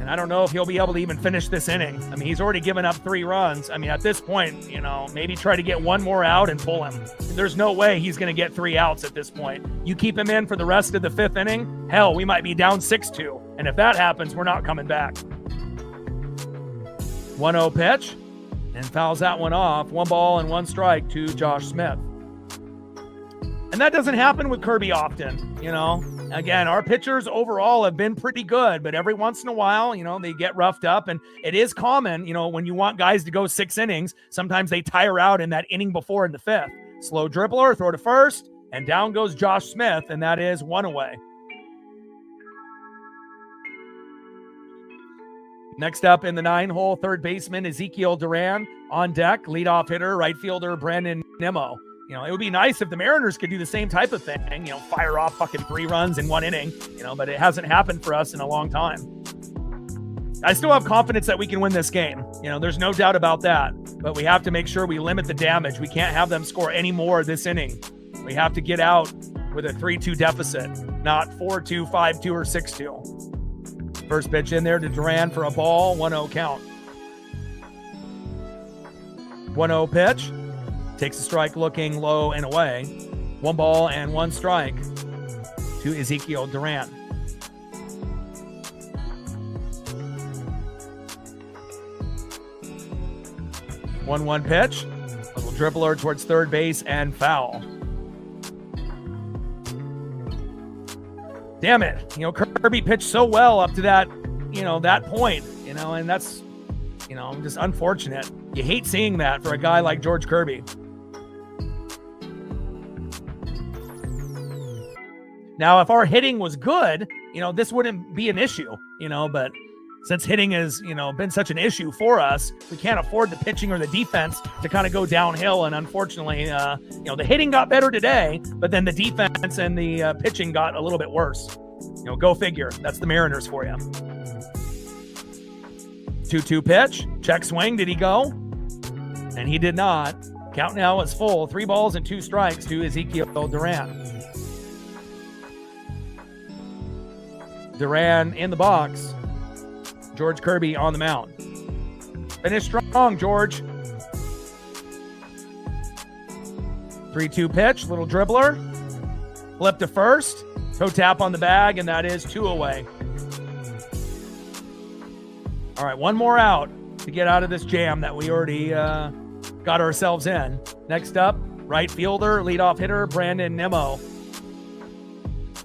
And I don't know if he'll be able to even finish this inning. I mean, he's already given up 3 runs. I mean, at this point, you know, maybe try to get 1 more out and pull him. There's no way he's going to get 3 outs at this point. You keep him in for the rest of the 5th inning, hell, we might be down 6-2. And if that happens, we're not coming back. 1-0 pitch. And fouls that one off. 1 ball and 1 strike to Josh Smith. And that doesn't happen with Kirby often, you know. Again, our pitchers overall have been pretty good, but every once in a while, you know, they get roughed up. And it is common, you know, when you want guys to go 6 innings, sometimes they tire out in that inning before in the 5th. Slow dribbler, throw to first, and down goes Josh Smith, and that is 1 away. Next up in the 9-hole, third baseman Ezekiel Duran on deck, leadoff hitter, right fielder Brandon Nimmo. You know, it would be nice if the Mariners could do the same type of thing, you know, fire off fucking 3 runs in 1 inning, you know, but it hasn't happened for us in a long time. I still have confidence that we can win this game. You know, there's no doubt about that, but we have to make sure we limit the damage. We can't have them score any more this inning. We have to get out with a 3-2 deficit, not 4-2, 5-2, or 6-2. First pitch in there to Duran for a ball, 1-0 count. 1-0 pitch. Takes a strike looking low and away. 1 ball and 1 strike to Ezekiel Duran. One pitch. Little dribbler towards third base and foul. Damn it. You know, Kirby pitched so well up to that, you know, that point, you know, and that's, you know, just unfortunate. You hate seeing that for a guy like George Kirby. Now, if our hitting was good, you know, this wouldn't be an issue, you know, but since hitting has, you know, been such an issue for us, we can't afford the pitching or the defense to kind of go downhill. And unfortunately, you know, the hitting got better today, but then the defense and the pitching got a little bit worse. You know, go figure. That's the Mariners for you. 2-2 pitch. Check swing. Did he go? And he did not. Count now is full. 3 balls and 2 strikes to Ezekiel Duran. Duran in the box. George Kirby on the mound. Finish strong, George. 3-2 pitch, little dribbler. Flip to first. Toe tap on the bag, and that is 2 away. All right, 1 more out to get out of this jam that we already got ourselves in. Next up, right fielder, leadoff hitter, Brandon Nimmo.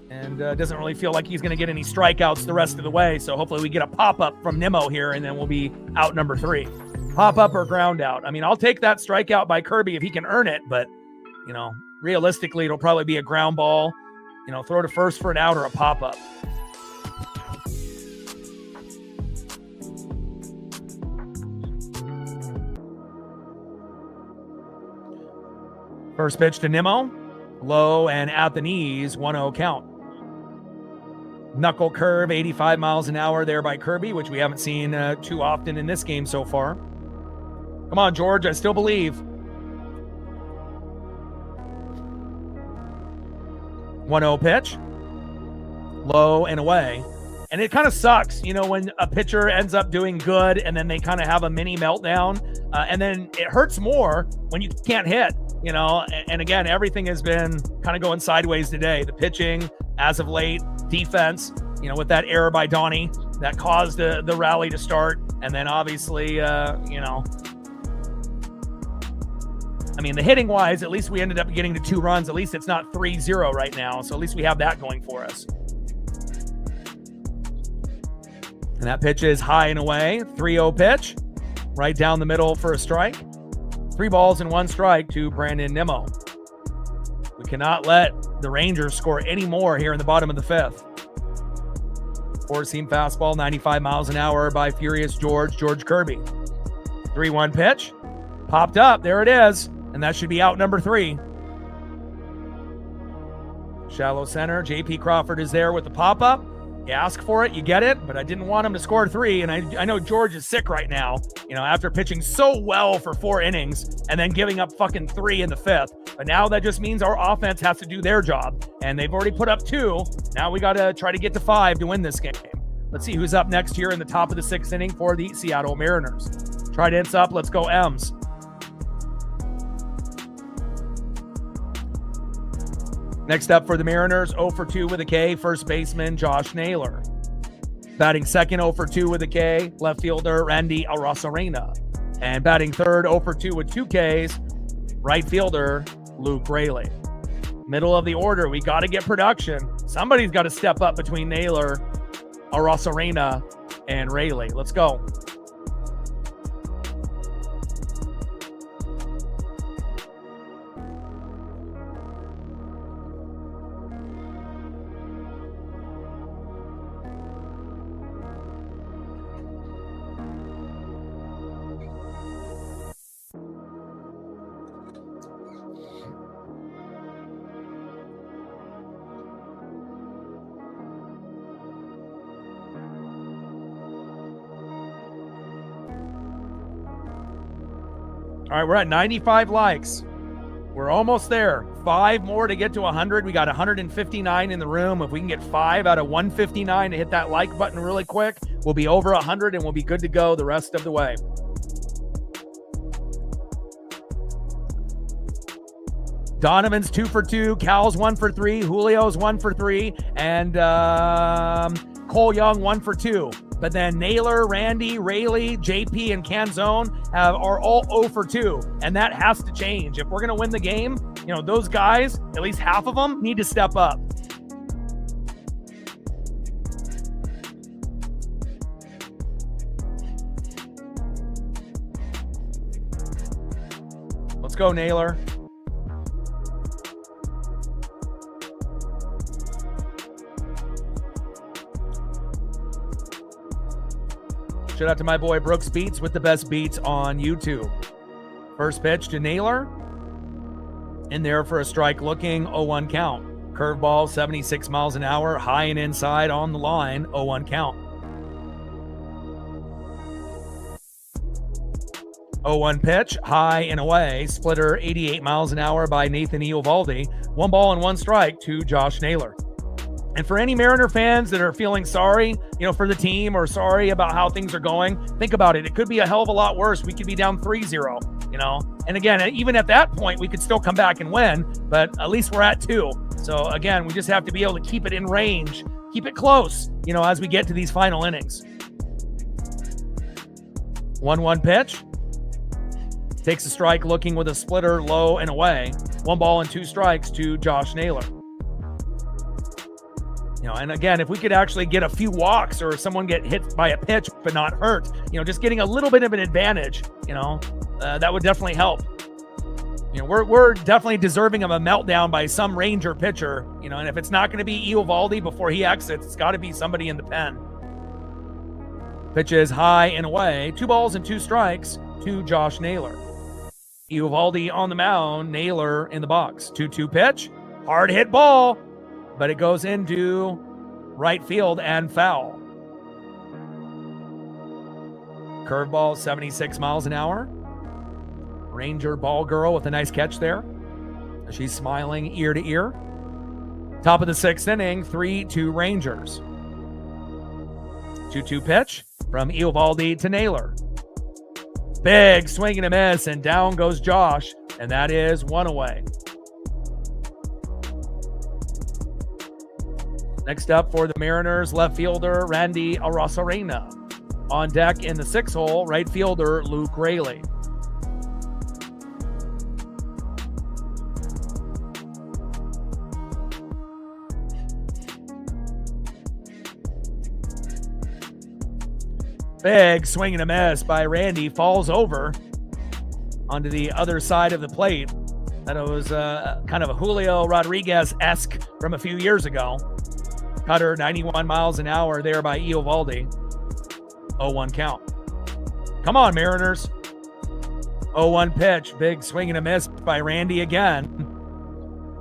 And doesn't really feel like he's going to get any strikeouts the rest of the way. So hopefully we get a pop-up from Nimmo here, and then we'll be out number 3. Pop-up or ground out. I mean, I'll take that strikeout by Kirby if he can earn it, but, you know, realistically, it'll probably be a ground ball, you know, throw to first for an out or a pop-up. First pitch to Nimmo, low and at the knees, 1-0 count. Knuckle curve, 85 miles an hour there by Kirby, which we haven't seen too often in this game so far. Come on, George, I still believe. 1-0 pitch, low and away. And it kind of sucks, you know, when a pitcher ends up doing good and then they kind of have a mini meltdown. And then it hurts more when you can't hit. You know, and again, everything has been kind of going sideways today. The pitching, as of late, defense, you know, with that error by Donnie that caused the rally to start. And then obviously, you know, I mean, the hitting wise, at least we ended up getting to 2 runs. At least it's not 3-0 right now. So at least we have that going for us. And that pitch is high and away. 3-0 pitch, right down the middle for a strike. 3 balls and 1 strike to Brandon Nimmo. We cannot let the Rangers score any more here in the bottom of the 5th. 4-seam fastball, 95 miles an hour by Furious George Kirby. 3-1 pitch, popped up, there it is, and that should be out number 3. Shallow center, J.P. Crawford is there with the pop-up. You ask for it, you get it, but I didn't want him to score 3, and I know George is sick right now, you know, after pitching so well for 4 innings and then giving up fucking 3 in the 5th. But now that just means our offense has to do their job, and they've already put up 2. Now we got to try to get to 5 to win this game. Let's see who's up next here in the top of the 6th inning for the Seattle Mariners. Trident's up, let's go M's. Next up for the Mariners, 0 for 2 with a K, first baseman Josh Naylor. Batting second, 0 for 2 with a K, left fielder Randy Arozarena. And batting third, 0 for 2 with 2 Ks, right fielder Luke Rayleigh. Middle of the order, we got to get production. Somebody's got to step up between Naylor, Arozarena, and Rayleigh. Let's go. All right, we're at 95 likes. We're almost there. 5 more to get to 100. We got 159 in the room. If we can get 5 out of 159 to hit that like button really quick, we'll be over 100 and we'll be good to go the rest of the way. Donovan's 2 for 2. Cal's 1 for 3. Julio's 1 for 3. And Cole Young 1 for 2. But then Naylor, Randy, Rayleigh, JP, and Canzone are all 0 for 2. And that has to change. If we're going to win the game, you know, those guys, at least half of them, need to step up. Let's go, Naylor. Shout out to my boy Brooks Beats with the best beats on YouTube. First pitch to Naylor. In there for a strike looking, 0-1 count. Curveball, 76 miles an hour, high and inside on the line, 0-1 count. 0-1 pitch, high and away. Splitter, 88 miles an hour by Nathan Eovaldi. 1 ball and 1 strike to Josh Naylor. And for any Mariner fans that are feeling sorry, you know, for the team or sorry about how things are going, think about it. It could be a hell of a lot worse. We could be down 3-0, you know. And again, even at that point, we could still come back and win, but at least we're at 2. So again, we just have to be able to keep it in range, keep it close, you know, as we get to these final innings. 1-1 pitch. takes a strike looking with a splitter low and away. 1 ball and 2 strikes to Josh Naylor. And again, if we could actually get a few walks or someone get hit by a pitch but not hurt, just getting a little bit of an advantage, that would definitely help. We're definitely deserving of a meltdown by some Ranger pitcher, and if it's not going to be Eovaldi before he exits, it's got to be somebody in the pen. Pitch is high and away. 2 balls and 2 strikes to Josh Naylor. Eovaldi on the mound, Naylor in the box. 2-2 pitch, hard hit ball, but it goes into right field and foul. Curveball, 76 miles an hour. Ranger ball girl with a nice catch there. She's smiling ear to ear. Top of the 6th inning, 3-2 Rangers. 2-2 pitch from Eovaldi to Naylor. Big swing and a miss, and down goes Josh, and that is 1 away. Next up for the Mariners, left fielder Randy Arozarena. On deck in the 6th hole, right fielder Luke Raley. Big swing and a miss by Randy, falls over onto the other side of the plate. That was kind of a Julio Rodriguez-esque from a few years ago. Cutter, 91 miles an hour there by Eovaldi. 0-1 count. Come on, Mariners. 0-1 pitch. Big swing and a miss by Randy again.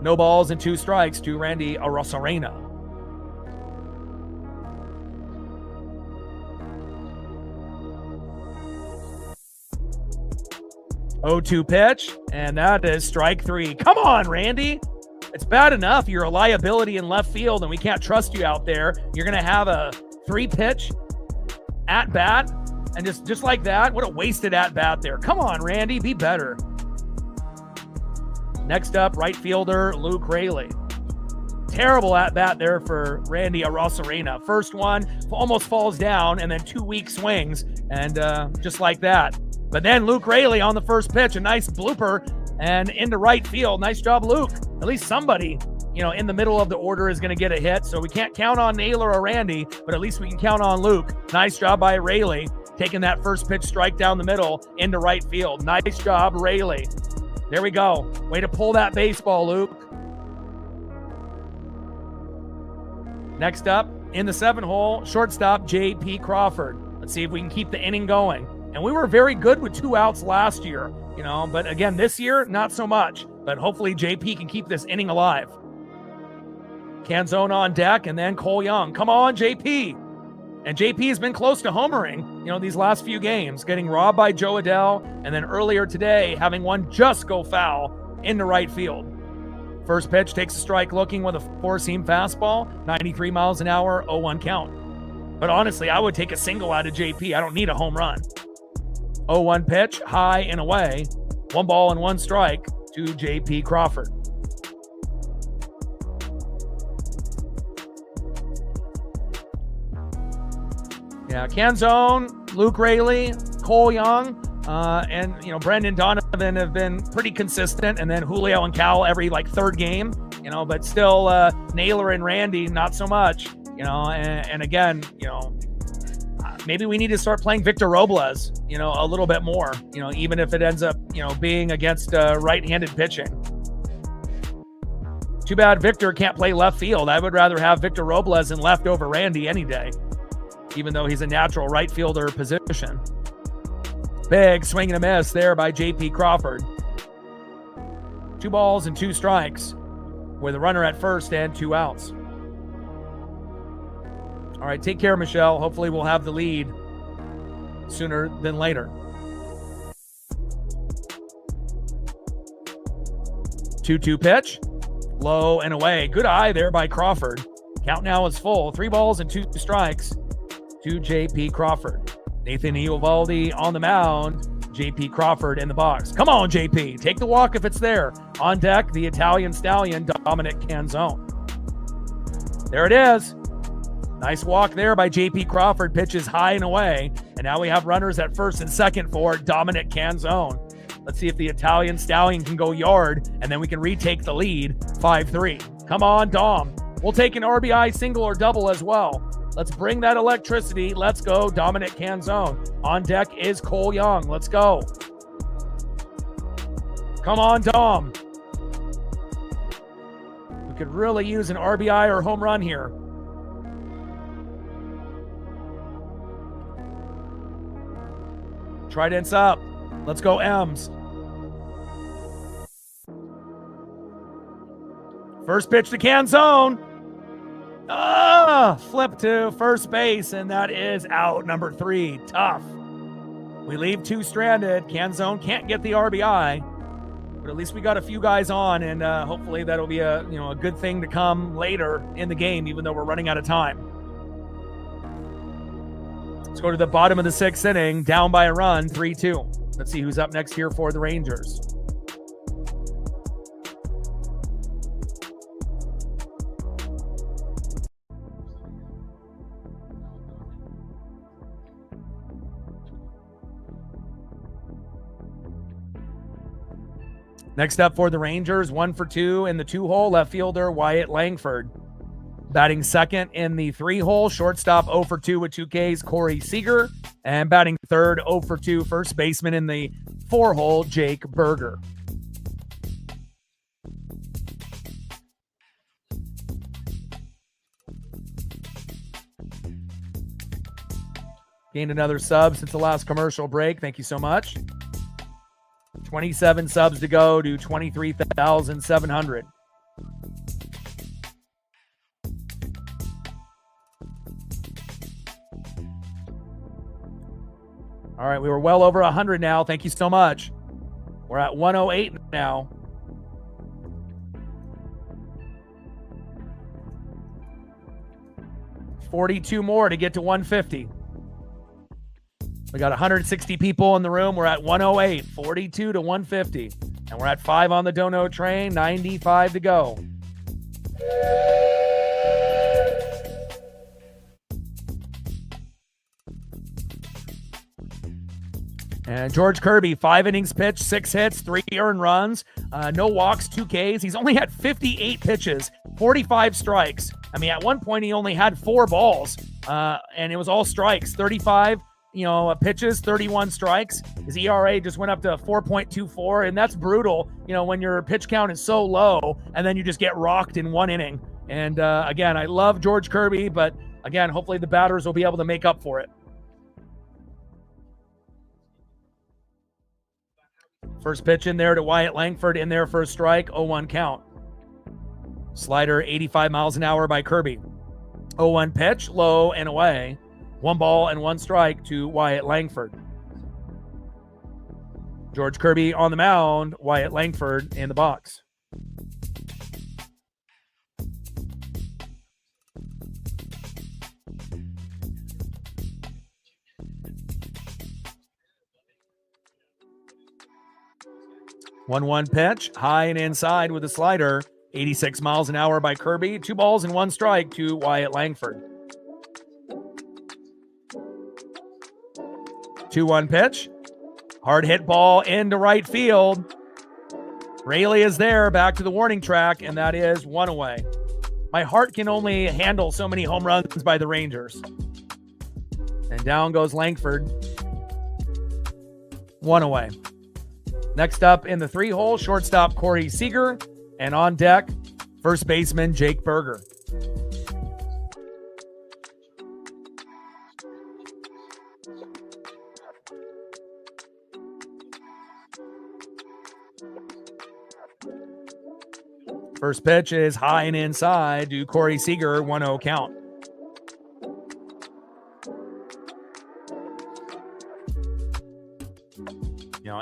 No balls and 2 strikes to Randy Arozarena. (0-2 pitch, and that is strike 3. Come on, Randy. It's bad enough you're a liability in left field and we can't trust you out there. You're going to have a 3-pitch at bat, and just like that, what a wasted at bat there. Come on, Randy, be better. Next up, right fielder Luke Raley. Terrible at bat there for Randy Arozarena. First one almost falls down, and then 2 weak swings, and just like that. But then Luke Raley on the first pitch, a nice blooper and into right field. Nice job, Luke. At least somebody, in the middle of the order is going to get a hit. So we can't count on Naylor or Randy, but at least we can count on Luke. Nice job by Raley, taking that first pitch strike down the middle into right field. Nice job, Raley. There we go. Way to pull that baseball, Luke. Next up, in the 7th hole, shortstop J.P. Crawford. Let's see if we can keep the inning going. And we were very good with 2 outs last year, but again, this year, not so much. But hopefully JP can keep this inning alive. Canzone on deck, and then Cole Young. Come on, JP. And JP has been close to homering, these last few games, getting robbed by Joe Adell, and then earlier today, having one just go foul into right field. First pitch takes a strike looking with a 4-seam fastball, 93 miles an hour, 0-1 count. But honestly, I would take a single out of JP. I don't need a home run. 0-1 pitch, high and away. 1 ball and 1 strike to J.P. Crawford. Yeah, Canzone, Luke Raley, Cole Young, and Brendan Donovan have been pretty consistent, and then Julio and Cal every 3rd game, but still Naylor and Randy not so much, and again, maybe we need to start playing Victor Robles, a little bit more, even if it ends up, being against right-handed pitching. Too bad Victor can't play left field. I would rather have Victor Robles in left over Randy any day, even though he's a natural right fielder position. Big swing and a miss there by J.P. Crawford. 2 balls and 2 strikes with a runner at first and 2 outs. All right, take care, Michelle. Hopefully we'll have the lead sooner than later. 2-2 pitch, low and away. Good eye there by Crawford. Count now is full. 3 balls and 2 strikes to J.P. Crawford. Nathan Eovaldi on the mound. J.P. Crawford in the box. Come on, J.P. Take the walk if it's there. On deck, the Italian stallion, Dominic Canzone. There it is. Nice walk there by J.P. Crawford. Pitches high and away. And now we have runners at first and second for Dominic Canzone. Let's see if the Italian Stallion can go yard, and then we can retake the lead 5-3. Come on, Dom. We'll take an RBI single or double as well. Let's bring that electricity. Let's go, Dominic Canzone. On deck is Cole Young. Let's go. Come on, Dom. We could really use an RBI or home run here. Trident's up. Let's go, M's. First pitch to Canzone. Flip to first base, and that is out, number 3. Tough. We leave 2 stranded. Canzone can't get the RBI, but at least we got a few guys on, and hopefully that'll be a good thing to come later in the game, even though we're running out of time. Let's go to the bottom of the 6th inning, down by a run, 3-2. Let's see who's up next here for the Rangers. Next up for the Rangers, 1 for 2 in the 2-hole, left fielder Wyatt Langford. Batting second in the 3-hole, shortstop 0 for 2 with 2 Ks, Corey Seager. And batting third, 0 for 2, first baseman in the 4-hole, Jake Berger. Gained another sub since the last commercial break. Thank you so much. 27 subs to go to 23,700. All right, we were well over 100 now. Thank you so much. We're at 108 now. $42 more to get to 150. We got 160 people in the room. We're at 108, 42 to 150. And we're at 5 on the dono train, 95 to go. And George Kirby, 5 innings pitched, 6 hits, 3 earned runs, no walks, 2 Ks. He's only had 58 pitches, 45 strikes. I mean, at one point he only had 4 balls, and it was all strikes. 35 pitches, 31 strikes. His ERA just went up to 4.24, and that's brutal, when your pitch count is so low, and then you just get rocked in 1 inning. And again, I love George Kirby, but again, hopefully the batters will be able to make up for it. First pitch in there to Wyatt Langford, in there for a strike, 0-1 count. Slider 85 miles an hour by Kirby. 0-1 pitch, low and away. 1 ball and 1 strike to Wyatt Langford. George Kirby on the mound, Wyatt Langford in the box. One pitch, high and inside with a slider. 86 miles an hour by Kirby. 2 balls and 1 strike to Wyatt Langford. 2-1 pitch. Hard hit ball into right field. Rayleigh is there, back to the warning track, and that is 1 away. My heart can only handle so many home runs by the Rangers. And down goes Langford. 1 away. Next up in the 3-hole, shortstop Corey Seager, and on deck, first baseman Jake Berger. First pitch is high and inside to Corey Seager, 1-0 count.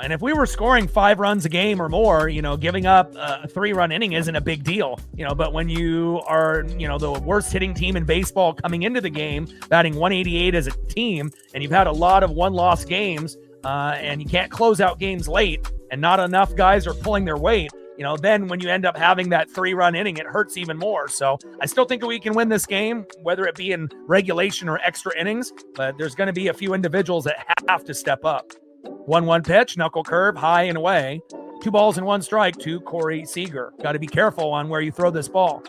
And if we were scoring 5 runs a game or more, giving up a 3-run inning isn't a big deal, but when you are, the worst hitting team in baseball coming into the game, batting 188 as a team, and you've had a lot of 1-loss games, and you can't close out games late, and not enough guys are pulling their weight, then when you end up having that 3-run inning, it hurts even more. So I still think that we can win this game, whether it be in regulation or extra innings, but there's going to be a few individuals that have to step up. 1-1 pitch, knuckle curve, high and away. 2 balls and 1 strike to Corey Seager. Got to be careful on where you throw this ball.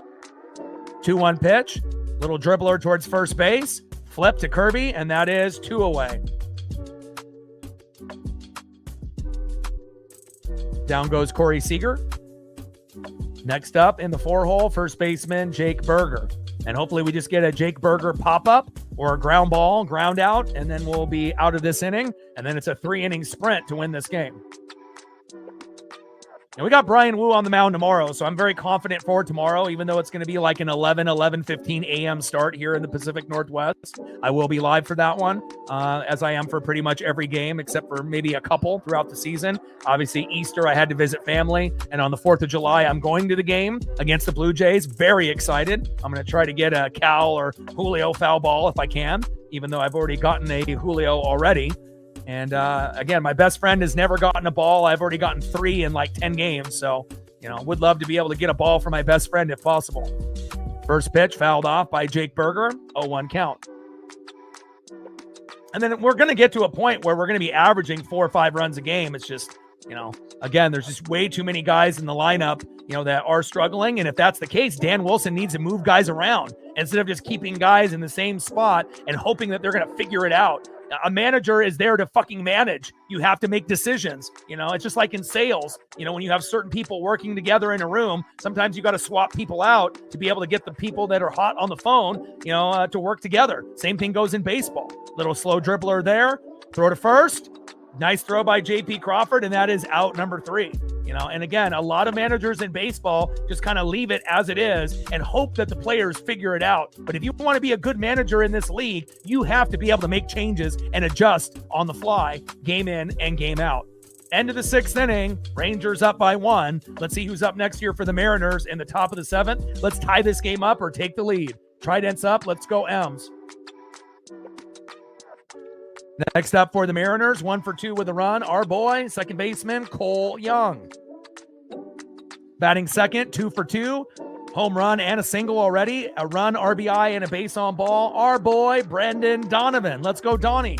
2-1 pitch, little dribbler towards first base, flip to Kirby, and that is 2 away. Down goes Corey Seager. Next up in the 4-hole, first baseman Jake Berger. And hopefully we just get a Jake Berger pop-up or a ground ball, ground out, and then we'll be out of this inning. And then it's a 3-inning sprint to win this game. And we got Brian Wu on the mound tomorrow, so I'm very confident for tomorrow, even though it's going to be like an 11:15 a.m. start here in the Pacific Northwest. I will be live for that one, as I am for pretty much every game, except for maybe a couple throughout the season. Obviously, Easter, I had to visit family, and on the 4th of July, I'm going to the game against the Blue Jays. Very excited. I'm going to try to get a Cal or Julio foul ball if I can, even though I've already gotten a Julio already. And again, my best friend has never gotten a ball. I've already gotten 3 in like 10 games. So, would love to be able to get a ball for my best friend if possible. First pitch fouled off by Jake Berger, 0-1 count. And then we're going to get to a point where we're going to be averaging 4 or 5 runs a game. It's just, again, there's just way too many guys in the lineup, that are struggling. And if that's the case, Dan Wilson needs to move guys around instead of just keeping guys in the same spot and hoping that they're going to figure it out. A manager is there to fucking manage. You have to make decisions. It's just like in sales. When you have certain people working together in a room, sometimes you got to swap people out to be able to get the people that are hot on the phone, to work together. Same thing goes in baseball. Little slow dribbler there. Throw to first. Nice throw by J.P. Crawford, and that is out number 3. And again, a lot of managers in baseball just kind of leave it as it is and hope that the players figure it out. But if you want to be a good manager in this league, you have to be able to make changes and adjust on the fly, game in and game out. End of the 6th inning, Rangers up by 1. Let's see who's up next year for the Mariners in the top of the 7th. Let's tie this game up or take the lead. Trident's up. Let's go M's. Next up for the Mariners, 1 for 2 with a run. Our boy, second baseman, Cole Young. Batting second, 2 for 2. Home run and a single already. A run, RBI, and a base on ball. Our boy, Brendan Donovan. Let's go, Donnie.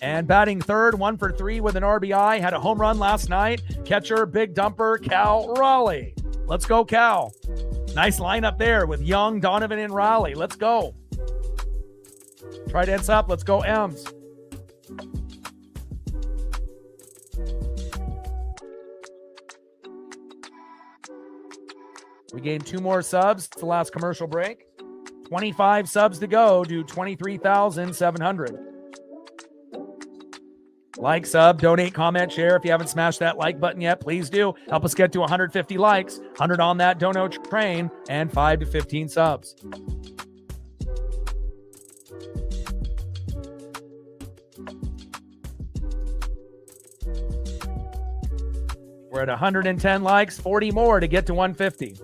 And batting third, 1 for 3 with an RBI. Had a home run last night. Catcher, big dumper, Cal Raleigh. Let's go, Cal. Nice lineup there with Young, Donovan, and Raleigh. Let's go. Trident's up. Let's go, M's. We gained 2 more subs. It's the last commercial break. 25 subs to go. Do 23,700. Like, sub, donate, comment, share. If you haven't smashed that like button yet, please do. Help us get to 150 likes, 100 on that dono train, and 5 to 15 subs. We're at 110 likes, 40 more to get to 150.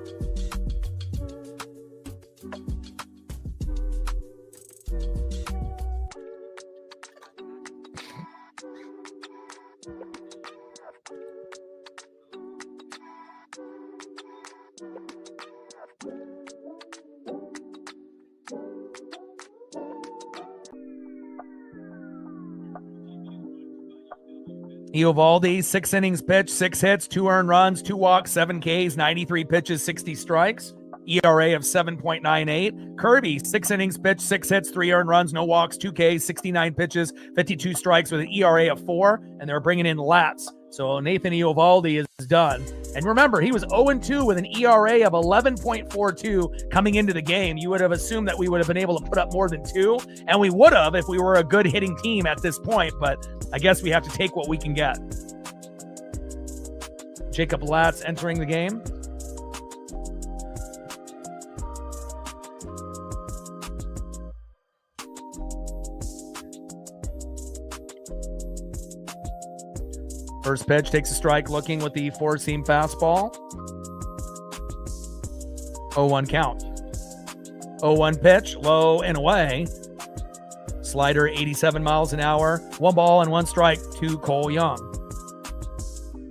Eovaldi, 6 innings pitched, 6 hits, 2 earned runs, 2 walks, 7 Ks, 93 pitches, 60 strikes. ERA of 7.98. Kirby, 6 innings pitched, 6 hits, 3 earned runs, no walks, 2 Ks, 69 pitches, 52 strikes with an ERA of 4. And they're bringing in Latz. So Nathan Eovaldi is done. And remember, he was 0-2 with an ERA of 11.42 coming into the game. You would have assumed that we would have been able to put up more than 2, and we would have if we were a good hitting team at this point, but I guess we have to take what we can get. Jacob Latz entering the game. First pitch, takes a strike, looking with the 4-seam fastball. 0-1 count. 0-1 pitch, low and away. Slider, 87 miles an hour. 1 ball and 1 strike to Cole Young.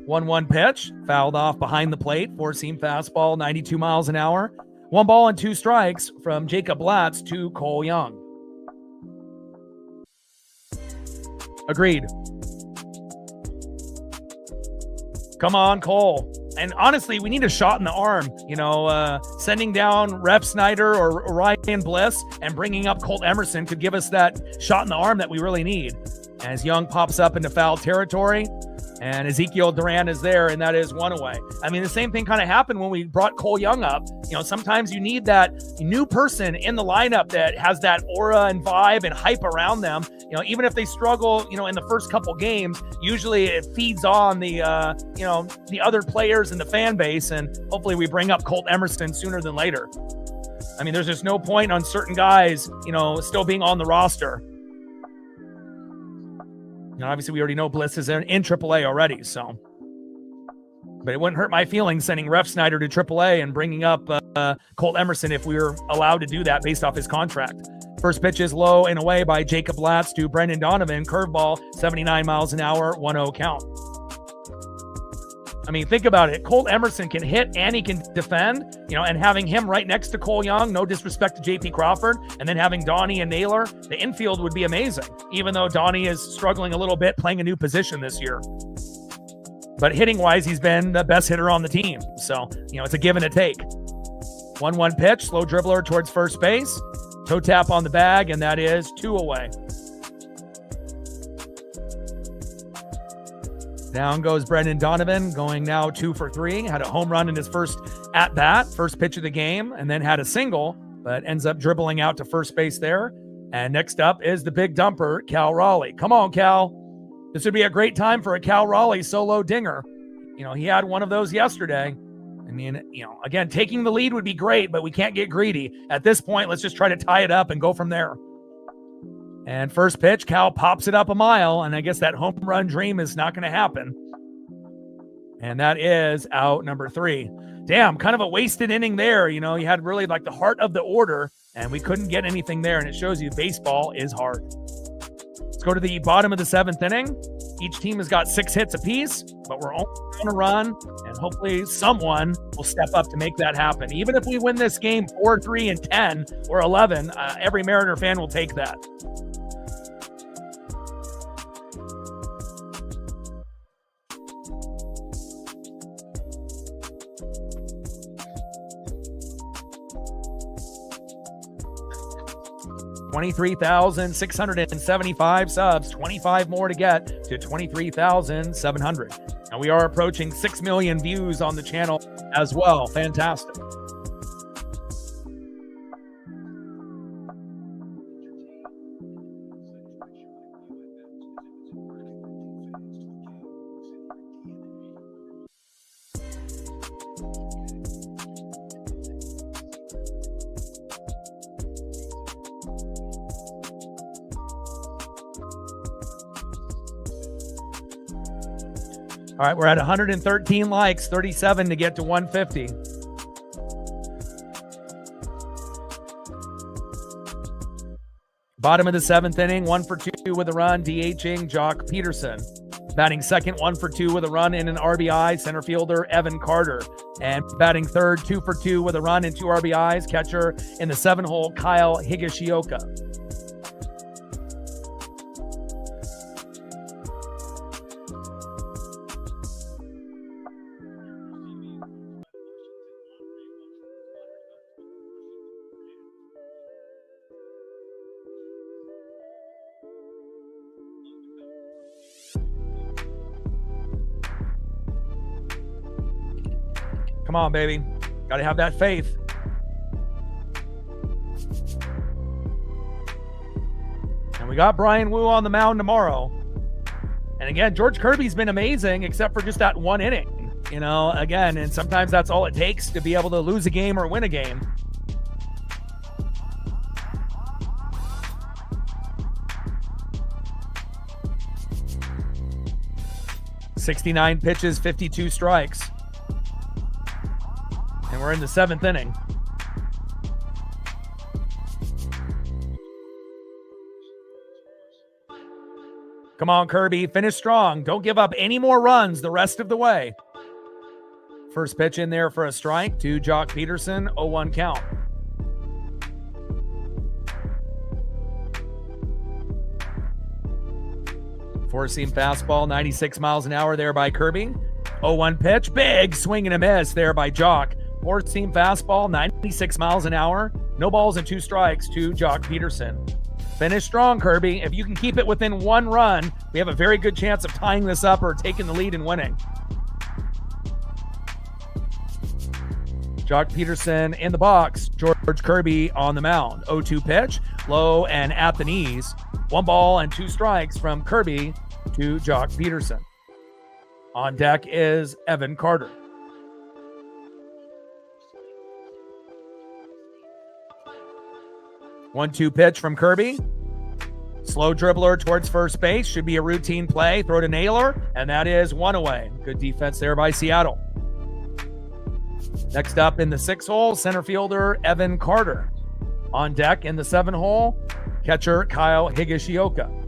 1-1 pitch, fouled off behind the plate. 4-seam fastball, 92 miles an hour. 1 ball and 2 strikes from Jacob Latz to Cole Young. Agreed. Come on, Cole. And honestly, we need a shot in the arm. Sending down Ref Snyder or Ryan Bliss and bringing up Colt Emerson could give us that shot in the arm that we really need. As Young pops up into foul territory, and Ezekiel Duran is there, and that is one away. I mean, the same thing kind of happened when we brought Cole Young up. Sometimes you need that new person in the lineup that has that aura and vibe and hype around them. Even if they struggle, in the first couple games, usually it feeds on the other players and the fan base, and hopefully we bring up Colt Emerson sooner than later. I mean, there's just no point on certain guys, still being on the roster. Obviously, we already know Bliss is in AAA already, so. But it wouldn't hurt my feelings sending Ref Snyder to AAA and bringing up Colt Emerson if we were allowed to do that based off his contract. First pitch is low and away by Jacob Latz to Brendan Donovan. Curveball, 79 miles an hour, 1-0 count. I mean, think about it. Colt Emerson can hit and he can defend, and having him right next to Cole Young, no disrespect to JP Crawford, and then having Donnie and Naylor, the infield would be amazing, even though Donnie is struggling a little bit playing a new position this year. But hitting-wise, he's been the best hitter on the team. So, it's a give and a take. 1-1 pitch, slow dribbler towards first base. Toe tap on the bag, and that is 2 away. Down goes Brendan Donovan, going now 2 for 3. Had a home run in his first at-bat, first pitch of the game, and then had a single, but ends up dribbling out to first base there. And next up is the big dumper, Cal Raleigh. Come on, Cal. This would be a great time for a Cal Raleigh solo dinger. He had one of those yesterday. I mean, again, taking the lead would be great, but we can't get greedy. At this point, let's just try to tie it up and go from there. And first pitch, Cal pops it up a mile, and I guess that home run dream is not going to happen. And that is out number 3. Damn, kind of a wasted inning there. You had really like the heart of the order, and we couldn't get anything there, and it shows you baseball is hard. Let's go to the bottom of the 7th inning. Each team has got 6 hits apiece, but we're only on a run, and hopefully someone will step up to make that happen. Even if we win this game 4-3 and 10 or 11, every Mariner fan will take that. $23,675 subs, 25 more to get to 23,700. And we are approaching 6 million views on the channel as well. Fantastic. All right, we're at 113 likes, 37 to get to 150. Bottom of the 7th inning, 1 for 2 with a run, DHing Jock Peterson. Batting second, 1 for 2 with a run and an RBI, center fielder Evan Carter. And batting third, 2 for 2 with a run and 2 RBIs, catcher in the 7-hole, Kyle Higashioka. Come on, baby. Got to have that faith. And we got Brian Wu on the mound tomorrow. And again, George Kirby's been amazing, except for just that 1 inning. Again, and sometimes that's all it takes to be able to lose a game or win a game. "69 pitches, 52 strikes. And we're in the 7th inning. Come on, Kirby. Finish strong. Don't give up any more runs the rest of the way. First pitch in there for a strike to Jock Peterson. 0-1 count. Four-seam fastball, 96 miles an hour there by Kirby. 0-1 pitch. Big swing and a miss there by Jock. Four-seam fastball, 96 miles an hour. No balls and 2 strikes to Jock Peterson. Finish strong, Kirby. If you can keep it within 1 run, we have a very good chance of tying this up or taking the lead and winning. Jock Peterson in the box. George Kirby on the mound. 0-2 pitch, low and at the knees. 1 ball and 2 strikes from Kirby to Jock Peterson. On deck is Evan Carter. One-two pitch from Kirby. Slow dribbler towards first base. Should be a routine play. Throw to Naylor, and that is 1 away. Good defense there by Seattle. Next up in the 6 hole, center fielder Evan Carter. On deck in the 7 hole, catcher Kyle Higashioka.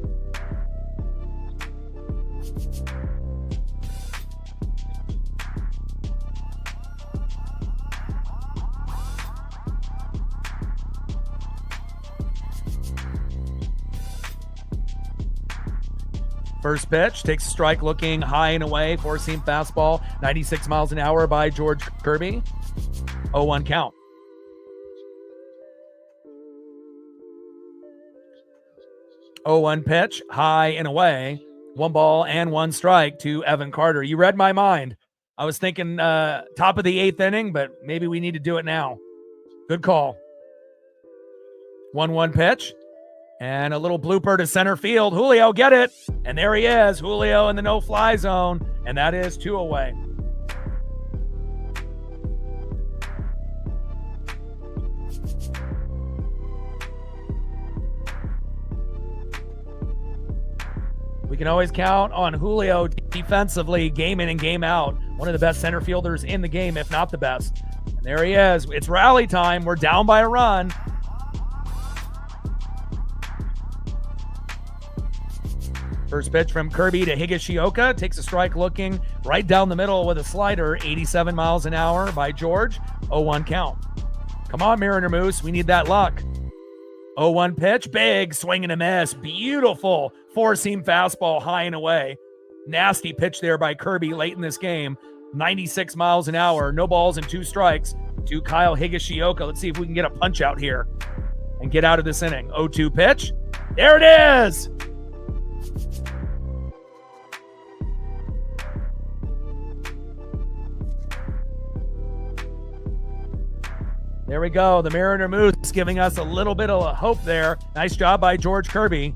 First pitch, takes a strike looking high and away. Four-seam fastball, 96 miles an hour by George Kirby. 0-1 count. Oh, 0-1 pitch, high and away. 1 ball and 1 strike to Evan Carter. You read my mind. I was thinking top of the 8th inning, but maybe we need to do it now. Good call. 1-1 pitch. And a little blooper to center field. Julio, get it. And there he is. Julio in the no-fly zone. And that is 2 away. We can always count on Julio defensively, game in and game out. One of the best center fielders in the game, if not the best. And there he is. It's rally time. We're down by a run. First pitch from Kirby to Higashioka. Takes a strike looking right down the middle with a slider. 87 miles an hour by George. 0-1 count. Come on, Mariner Moose. We need that luck. 0-1 pitch. Big swing and a miss. Beautiful four-seam fastball high and away. Nasty pitch there by Kirby late in this game. 96 miles an hour. No balls and 2 strikes to Kyle Higashioka. Let's see if we can get a punch out here and get out of this inning. 0-2 pitch. There it is. There we go. The Mariner Moose giving us a little bit of hope there. Nice job by George Kirby.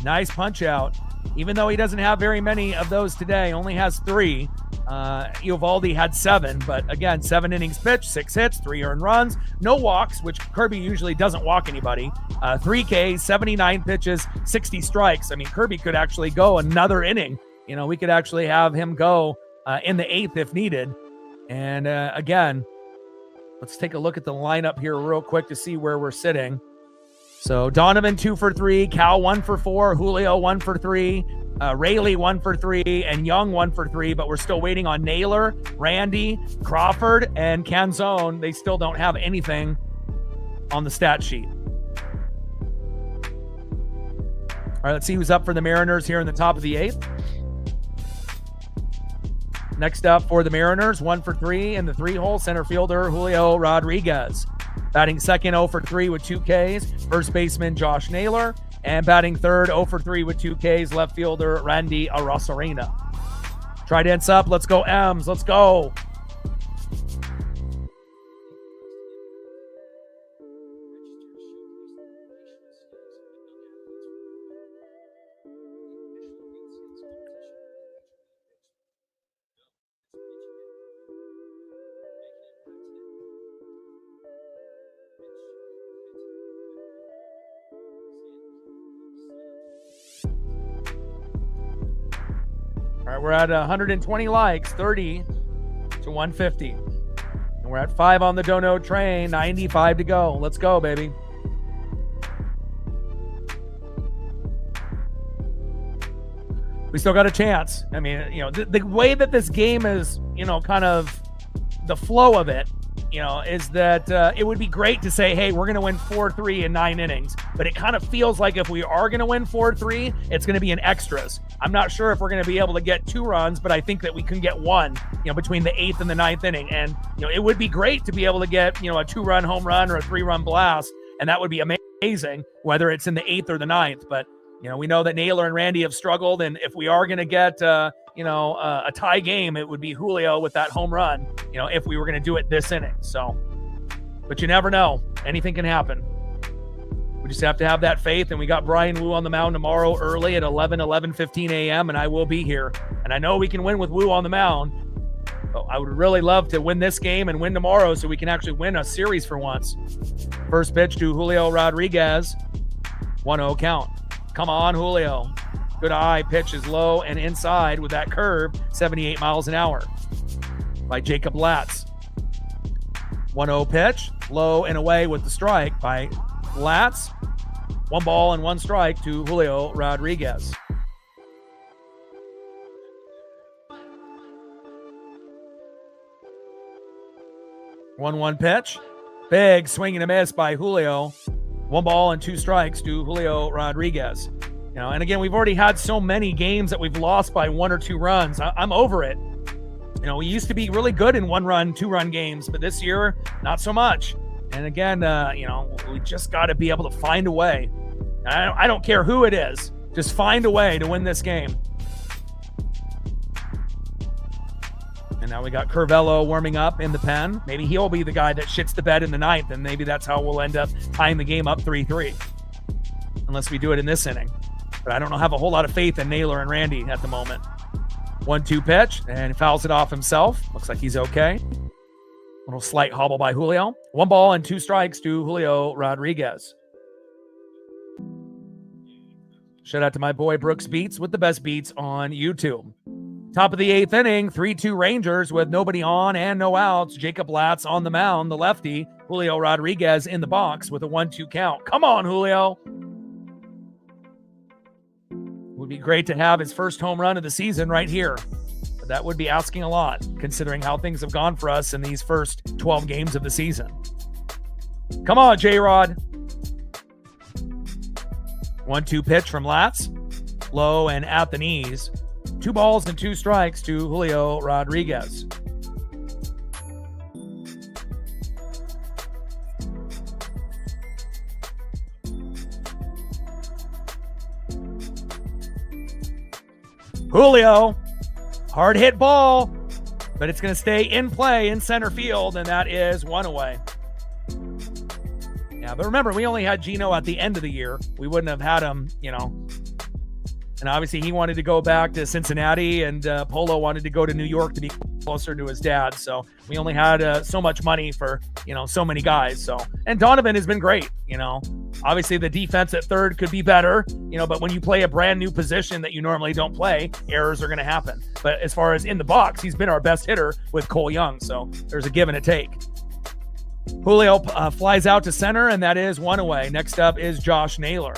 Nice punch out. Even though he doesn't have very many of those today, only has 3. Eovaldi had 7, but again, 7 innings pitched, 6 hits, 3 earned runs, no walks, which Kirby usually doesn't walk anybody. 3 Ks, 79 pitches, 60 strikes. I mean, Kirby could actually go another inning. You know, we could actually have him go in the 8th if needed. And again, let's take a look at the lineup here real quick to see where we're sitting. So Donovan 2 for 3, Cal 1 for 4, Julio 1 for 3, Rayleigh 1 for 3, and Young 1 for 3, but we're still waiting on Naylor, Randy, Crawford, and Canzone. They still don't have anything on the stat sheet. All right, let's see who's up for the Mariners here in the top of the 8th. Next up for the Mariners, 1 for 3 in the 3-hole, center fielder Julio Rodriguez. Batting second, 0 for 3 with 2 Ks, first baseman Josh Naylor. And batting third, 0 for 3 with 2 Ks, left fielder Randy Arozarena. Trident's up. Let's go, M's. Let's go. All right, we're at 120 likes, 30 to 150. And we're at 5 on the Dono train, 95 to go. Let's go, baby. We still got a chance. I mean, you know, the way that this game is, you know, kind of the flow of it, is that it would be great to say, hey, we're going to win 4-3 in 9 innings. But it kind of feels like if we are going to win 4-3, it's going to be in extras. I'm not sure if we're going to be able to get 2 runs, but I think that we can get 1, between the 8th and the 9th inning. And, it would be great to be able to get, a 2-run home run or a 3-run blast. And that would be amazing, whether it's in the 8th or the 9th. But, we know that Naylor and Randy have struggled. And if we are going to get, a tie game, it would be Julio with that home run, if we were going to do it this inning. So, but you never know. Anything can happen. We just have to have that faith. And we got Brian Wu on the mound tomorrow early at 11:15 a.m. And I will be here. And I know we can win with Wu on the mound. But I would really love to win this game and win tomorrow so we can actually win a series for once. First pitch to Julio Rodriguez. 1-0 count. Come on, Julio. Good eye. Pitch is low and inside with that curve, 78 miles an hour by Jacob Latz. 1-0 pitch, low and away with the strike by Latz. 1 ball and 1 strike to Julio Rodriguez. One pitch, big swing and a miss by Julio. 1 ball and 2 strikes to Julio Rodriguez. And again, we've already had so many games that we've lost by 1 or 2 runs. I'm over it. We used to be really good in 1-run, 2-run games, but this year, not so much. And again, we just got to be able to find a way. I don't care who it is. Just find a way to win this game. And now we got Curvello warming up in the pen. Maybe he'll be the guy that shits the bed in the 9th, and maybe that's how we'll end up tying the game up 3-3. Unless we do it in this inning. But I don't have a whole lot of faith in Naylor and Randy at the moment. 1-2 pitch, and he fouls it off himself. Looks like he's okay. Little slight hobble by Julio. 1 ball and 2 strikes to Julio Rodriguez. Shout out to my boy Brooks Beats with the best beats on YouTube. Top of the 8th inning, 3-2 Rangers with nobody on and no outs. Jacob Latz on the mound, the lefty. Julio Rodriguez in the box with a 1-2 count. Come on, Julio. Would be great to have his first home run of the season right here. But that would be asking a lot, considering how things have gone for us in these first 12 games of the season. Come on, J-Rod. 1-2 pitch from Latz. Low and at the knees. 2 balls and 2 strikes to Julio Rodriguez. Julio, hard hit ball, but it's going to stay in play in center field, and that is 1 away. Yeah, but remember, we only had Gino at the end of the year. We wouldn't have had him, And obviously he wanted to go back to Cincinnati, and Polo wanted to go to New York to be closer to his dad. So we only had so much money for, so many guys. So, and Donovan has been great, Obviously the defense at third could be better, but when you play a brand new position that you normally don't play, errors are going to happen. But as far as in the box, he's been our best hitter with Cole Young. So there's a give and a take. Julio flies out to center, and that is 1 away. Next up is Josh Naylor.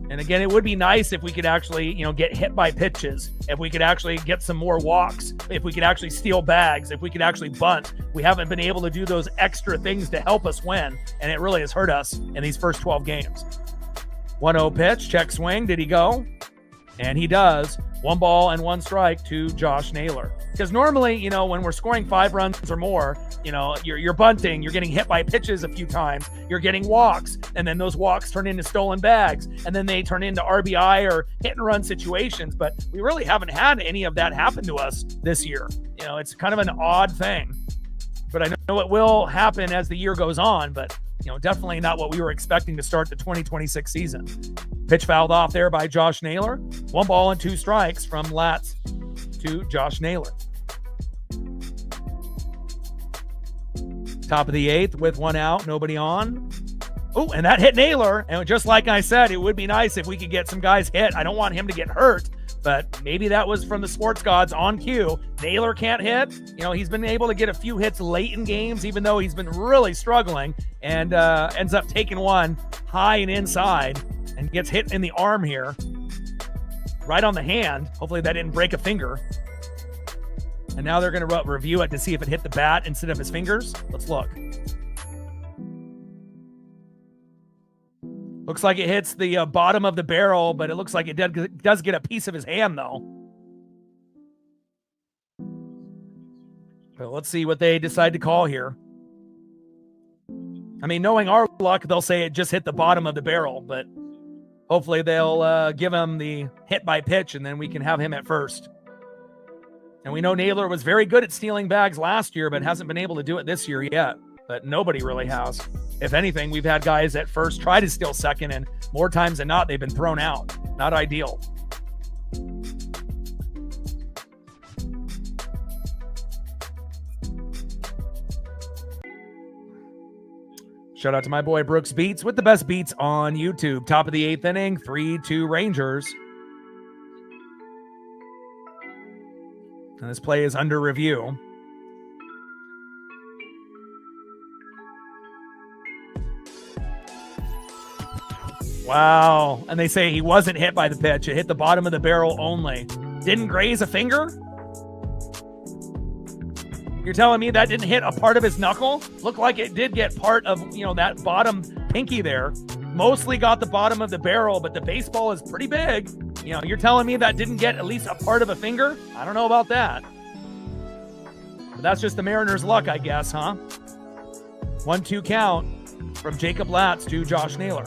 And again, it would be nice if we could actually, get hit by pitches, if we could actually get some more walks, if we could actually steal bags, if we could actually bunt. We haven't been able to do those extra things to help us win, and it really has hurt us in these first 12 games. 1-0 pitch, check swing. Did he go? And he does. 1 ball and 1 strike to Josh Naylor. Because normally, when we're scoring 5 runs or more, you're bunting, you're getting hit by pitches a few times, you're getting walks, and then those walks turn into stolen bags, and then they turn into RBI or hit and run situations. But we really haven't had any of that happen to us this year. It's kind of an odd thing. But I know it will happen as the year goes on, but definitely not what we were expecting to start the 2026 season. Pitch fouled off there by Josh Naylor. 1 ball and 2 strikes from Latz to Josh Naylor. Top of the 8th with 1 out, nobody on. Oh, and that hit Naylor. And just like I said, it would be nice if we could get some guys hit. I don't want him to get hurt, but maybe that was from the sports gods on cue. Naylor can't hit. He's been able to get a few hits late in games, even though he's been really struggling, and ends up taking one high and inside and gets hit in the arm here. Right on the hand. Hopefully that didn't break a finger. And now they're going to review it to see if it hit the bat instead of his fingers. Let's look. Looks like it hits the bottom of the barrel, but it looks like it does get a piece of his hand, though. So let's see what they decide to call here. I mean, knowing our luck, they'll say it just hit the bottom of the barrel, but hopefully they'll give him the hit by pitch, and then we can have him at first. And we know Naylor was very good at stealing bags last year, but hasn't been able to do it this year yet. But nobody really has. If anything, we've had guys at first try to steal second, and more times than not, they've been thrown out. Not ideal. Shout out to my boy Brooks Beats with the best beats on YouTube. Top of the 8th inning, 3-2 Rangers. And this play is under review. Wow. And they say he wasn't hit by the pitch. It hit the bottom of the barrel only. Didn't graze a finger? You're telling me that didn't hit a part of his knuckle? Looked like it did get part of, that bottom pinky there. Mostly got the bottom of the barrel, but the baseball is pretty big. You're telling me that didn't get at least a part of a finger? I don't know about that. But that's just the Mariners' luck, I guess, huh? 1-2 count from Jacob Latz to Josh Naylor.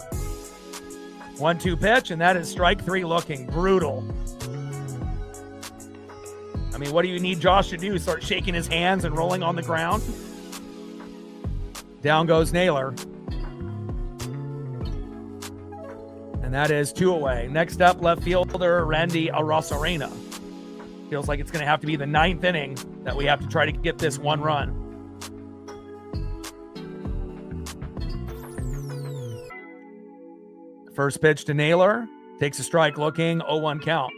1-2 pitch, and that is strike 3 looking brutal. I mean, what do you need Josh to do? Start shaking his hands and rolling on the ground? Down goes Naylor. And that is 2 away. Next up, left fielder Randy Arozarena. Feels like it's going to have to be the 9th inning that we have to try to get this 1 run. First pitch to Naylor. Takes a strike looking, 0-1 count.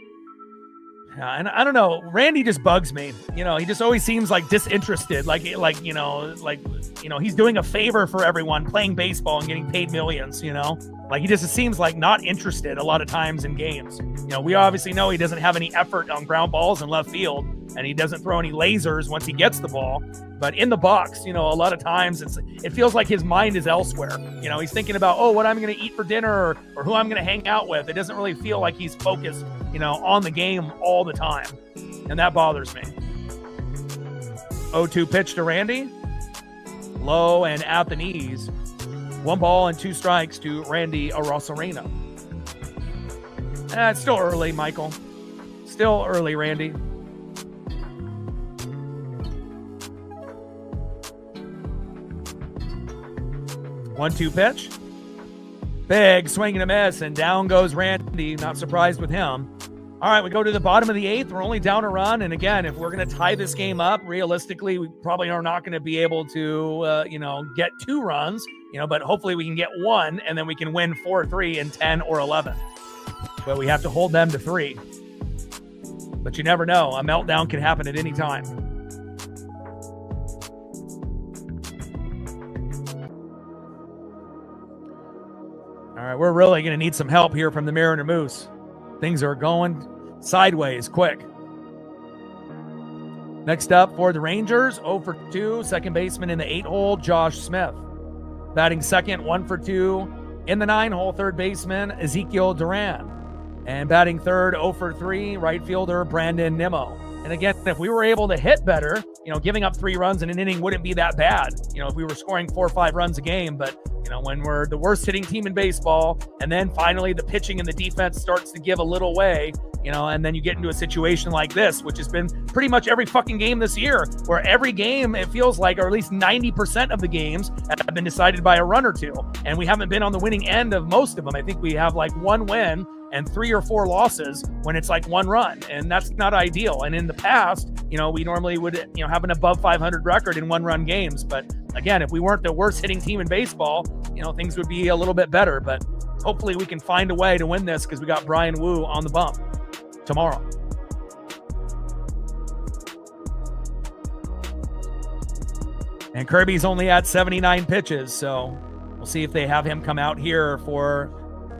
And I don't know, Randy just bugs me. He just always seems like disinterested, like he's doing a favor for everyone playing baseball and getting paid millions, Like he just seems like not interested a lot of times in games. We obviously know he doesn't have any effort on ground balls in left field, and he doesn't throw any lasers once he gets the ball. But in the box, a lot of times it feels like his mind is elsewhere. He's thinking about, what I'm going to eat for dinner or who I'm going to hang out with. It doesn't really feel like he's focused, on the game all the time. And that bothers me. 0-2 pitch to Randy. Low and at the knees. 1 ball and 2 strikes to Randy Arozarena. It's still early, Michael. Still early, Randy. 1-2 pitch. Big swing and a miss, and down goes Randy. Not surprised with him. All right, we go to the bottom of the 8th. We're only down a run. And again, if we're going to tie this game up, realistically, we probably are not going to be able to, get 2 runs, but hopefully we can get 1, and then we can win 4-3 in 10 or 11. But we have to hold them to 3. But you never know. A meltdown can happen at any time. All right, we're really going to need some help here from the Mariner Moose. Things are going sideways quick. Next up for the Rangers, 0 for 2, second baseman in the 8-hole, Josh Smith. Batting second, 1 for 2 in the 9-hole, third baseman, Ezekiel Duran. And batting third, 0 for 3, right fielder, Brandon Nimmo. And again, if we were able to hit better, giving up 3 runs in an inning wouldn't be that bad. If we were scoring 4 or 5 runs a game, but when we're the worst hitting team in baseball, and then finally the pitching and the defense starts to give a little way, and then you get into a situation like this, which has been pretty much every fucking game this year, where every game, it feels like, or at least 90% of the games have been decided by a run or 2. And we haven't been on the winning end of most of them. I think we have like 1 win and 3 or 4 losses when it's like 1 run, and that's not ideal. And in the past, we normally would, have an above 500 record in 1-run games. But again, if we weren't the worst hitting team in baseball, things would be a little bit better. But hopefully we can find a way to win this, because we got Brian Wu on the bump tomorrow. And Kirby's only at 79 pitches, so we'll see if they have him come out here for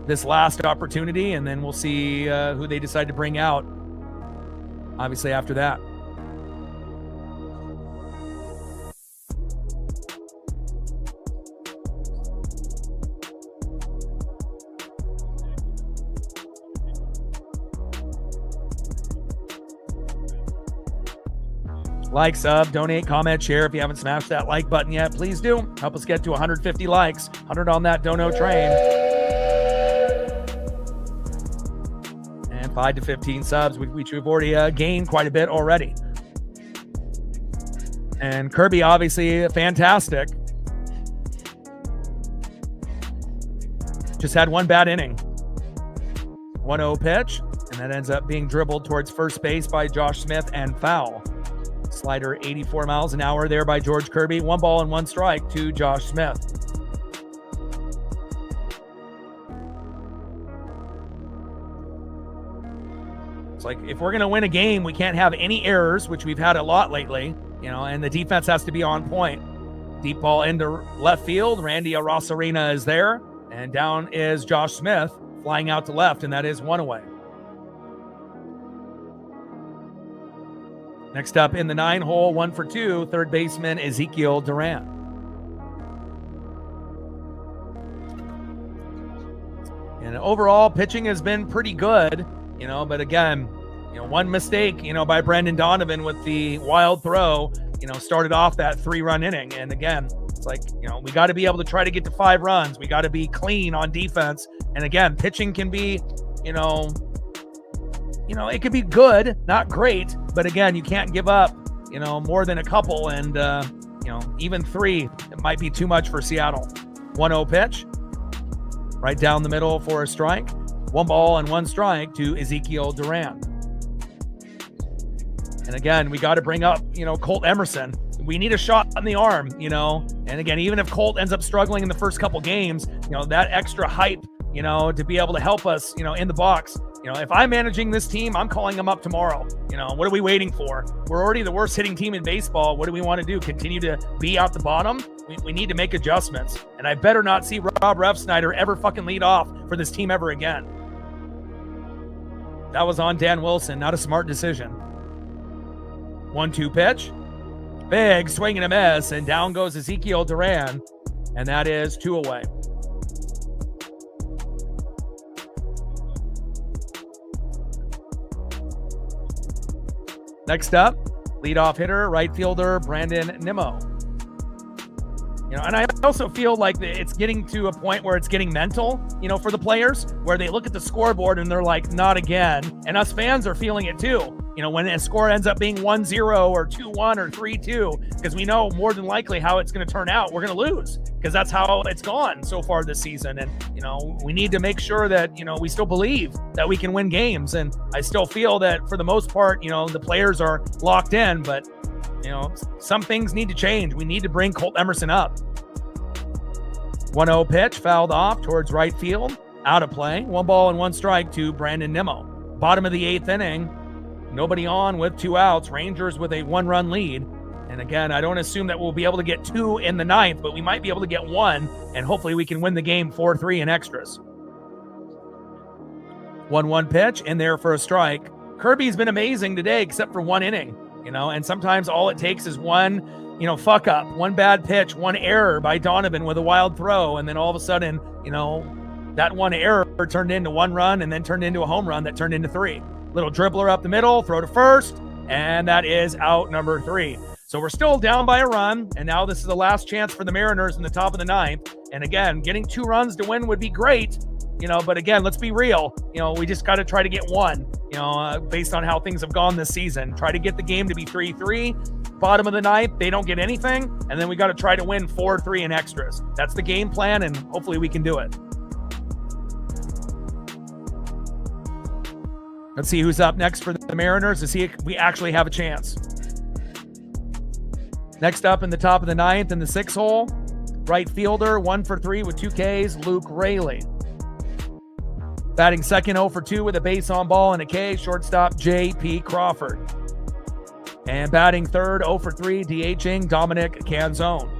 this last opportunity, and then we'll see who they decide to bring out, obviously, after that. Like, sub, donate, comment, share. If you haven't smashed that like button yet, please do. Help us get to 150 likes, 100 on that dono train. And 5 to 15 subs, which we've already gained quite a bit already. And Kirby, obviously, fantastic. Just had one bad inning. 1-0 pitch, and that ends up being dribbled towards first base by Josh Smith and foul. Slider 84 miles an hour there by George Kirby. 1 ball and 1 strike to Josh Smith. It's like, if we're going to win a game, we can't have any errors, which we've had a lot lately, and the defense has to be on point. Deep ball into left field. Randy Arosarena is there, and down is Josh Smith flying out to left, and that is 1 away. Next up in the 9 hole, 1 for 2, third baseman Ezekiel Duran. And overall, pitching has been pretty good, but again, one mistake, by Brendan Donovan with the wild throw, started off that 3-run inning. And again, it's like, we got to be able to try to get to 5 runs. We got to be clean on defense. And again, pitching can be, it could be good, not great, but again, you can't give up, more than a couple. And, even 3, it might be too much for Seattle. 1-0 pitch, right down the middle for a strike. 1 ball and 1 strike to Ezekiel Duran. And again, we got to bring up, Colt Emerson. We need a shot on the arm, and again, even if Colt ends up struggling in the first couple games, that extra hype, to be able to help us, in the box. If I'm managing this team, I'm calling them up tomorrow. What are we waiting for? We're already the worst hitting team in baseball. What do we want to do? Continue to be out the bottom? We need to make adjustments. And I better not see Rob Refsnyder ever fucking lead off for this team ever again. That was on Dan Wilson. Not a smart decision. 1-2 pitch. Big swing and a miss. And down goes Ezekiel Duran. And that is 2 away. Next up, leadoff hitter, right fielder, Brandon Nimmo. And I also feel like it's getting to a point where it's getting mental, for the players, where they look at the scoreboard and they're like, not again. And us fans are feeling it too. When a score ends up being 1-0 or 2-1 or 3-2, because we know more than likely how it's going to turn out. We're going to lose because that's how it's gone so far this season. And, we need to make sure that, we still believe that we can win games. And I still feel that for the most part, the players are locked in, but, some things need to change. We need to bring Colt Emerson up. 1-0 pitch, fouled off towards right field, out of play. 1 ball and 1 strike to Brandon Nimmo. Bottom of the 8th inning. Nobody on with 2 outs. Rangers with a 1-run lead. And again, I don't assume that we'll be able to get 2 in the 9th, but we might be able to get 1, and hopefully we can win the game 4-3 in extras. 1-1 pitch in there for a strike. Kirby's been amazing today, except for 1 inning, and sometimes all it takes is 1, fuck up, 1 bad pitch, 1 error by Donovan with a wild throw, and then all of a sudden, that 1 error turned into 1 run and then turned into a home run that turned into 3. Little dribbler up the middle, throw to first, and that is out number 3. So we're still down by a run, and now this is the last chance for the Mariners in the top of the 9th. And again, getting 2 runs to win would be great, but again, let's be real. We just got to try to get 1, based on how things have gone this season. Try to get the game to be 3-3. Bottom of the 9th, they don't get anything, and then we got to try to win 4-3 in extras. That's the game plan, and hopefully we can do it. Let's see who's up next for the Mariners to see if we actually have a chance. Next up in the top of the 9th in the 6th hole, right fielder, 1 for 3 with 2 Ks, Luke Raley. Batting second, 0 for 2 with a base on ball and a K, shortstop J.P. Crawford. And batting third, 0 for 3, DHing Dominic Canzone.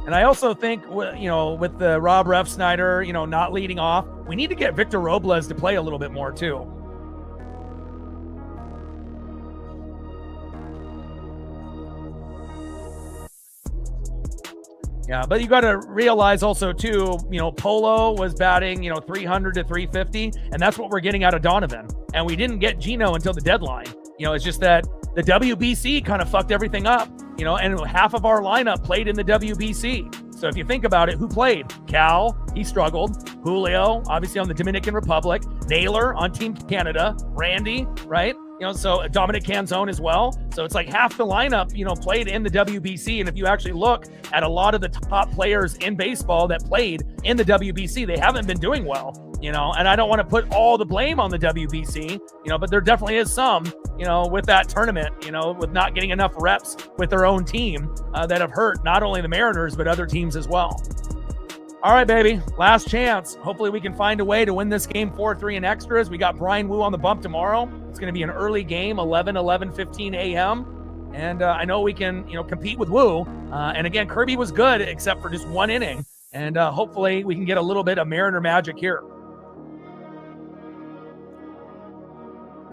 And I also think, with the Rob Refsnyder, not leading off, we need to get Victor Robles to play a little bit more too. Yeah, but you got to realize also too, Polo was batting, 300 to 350, and that's what we're getting out of Donovan. And we didn't get Gino until the deadline. It's just that the WBC kind of fucked everything up, and half of our lineup played in the WBC. So if you think about it, who played? Cal, he struggled. Julio, obviously on the Dominican Republic. Naylor on Team Canada. Randy, right? So Dominic Canzone as well. So it's like half the lineup, played in the WBC. And if you actually look at a lot of the top players in baseball that played in the WBC, they haven't been doing well, and I don't want to put all the blame on the WBC, but there definitely is some, with that tournament, with not getting enough reps with their own team that have hurt not only the Mariners, but other teams as well. All right, baby. Last chance. Hopefully we can find a way to win this game 4-3 in extras. We got Brian Wu on the bump tomorrow. It's going to be an early game, 11:15 a.m. And I know we can, compete with Wu. And again, Kirby was good except for just one inning. And hopefully we can get a little bit of Mariner magic here.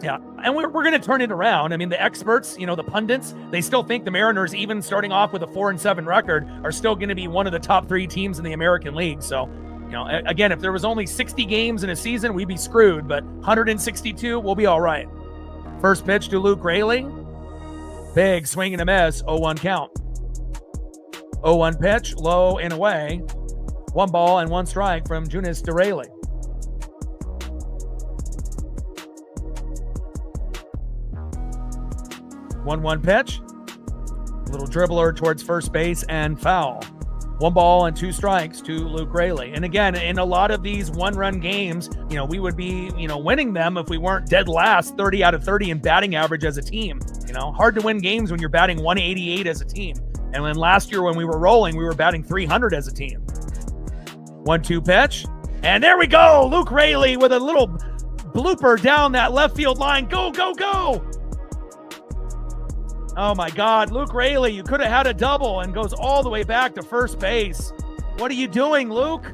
Yeah, and we're going to turn it around. I mean, the experts, the pundits, they still think the Mariners, even starting off with a 4-7 record, are still going to be one of the top 3 teams in the American League. So, again, if there was only 60 games in a season, we'd be screwed. But 162, we'll be all right. First pitch to Luke Raley. Big swing and a miss, 0-1 count. 0-1 pitch, low and away. 1 ball and 1 strike from Junis to Raley. 1-1 pitch. Little dribbler towards first base and foul. 1 ball and 2 strikes to Luke Raley. And again, in a lot of these one-run games, we would be, winning them if we weren't dead last 30 out of 30 in batting average as a team. Hard to win games when you're batting 188 as a team. And then last year when we were rolling, we were batting 300 as a team. 1-2 pitch. And there we go. Luke Raley with a little blooper down that left field line. Go, go, go. Oh my God, Luke Raley, you could have had a double, and goes all the way back to first base. What are you doing, Luke?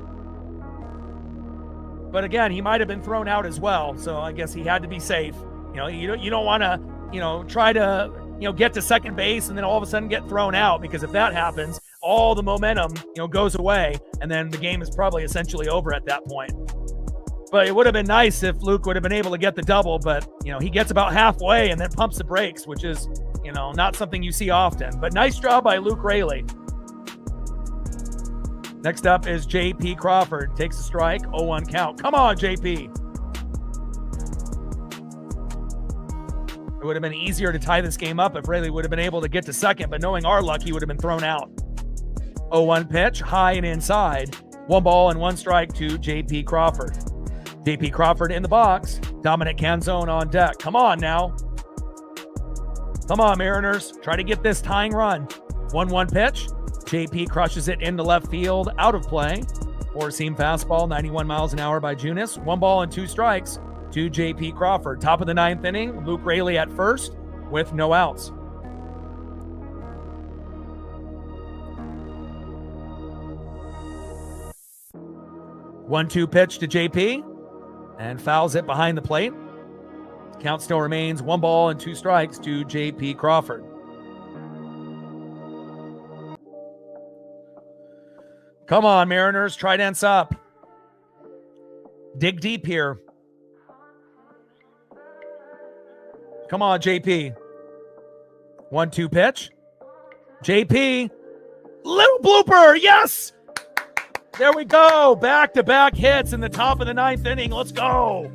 But again, he might have been thrown out as well, so I guess he had to be safe. You don't want to, try to, get to second base and then all of a sudden get thrown out, because if that happens, all the momentum, goes away, and then the game is probably essentially over at that point. But it would have been nice if Luke would have been able to get the double, but, he gets about halfway and then pumps the brakes, which is, not something you see often. But nice job by Luke Raley. Next up is J.P. Crawford. Takes a strike, 0-1 count. Come on, J.P. It would have been easier to tie this game up if Raley would have been able to get to second, but knowing our luck, he would have been thrown out. 0-1 pitch, high and inside. 1 ball and 1 strike to J.P. Crawford. J.P. Crawford in the box. Dominic Canzone on deck. Come on now. Come on, Mariners. Try to get this tying run. 1-1 pitch. J.P. crushes it into left field. Out of play. 4-seam fastball, 91 miles an hour by Junis. 1 ball and 2 strikes to J.P. Crawford. Top of the 9th inning. Luke Raley at first with no outs. One-two pitch to J.P. and fouls it behind the plate. Count still remains 1 ball and 2 strikes to J.P. Crawford. Come on, Mariners. Trident's up. Dig deep here. Come on, J.P. 1-2 pitch. J.P. Little blooper. Yes. There we go. Back-to-back hits in the top of the 9th inning. Let's go.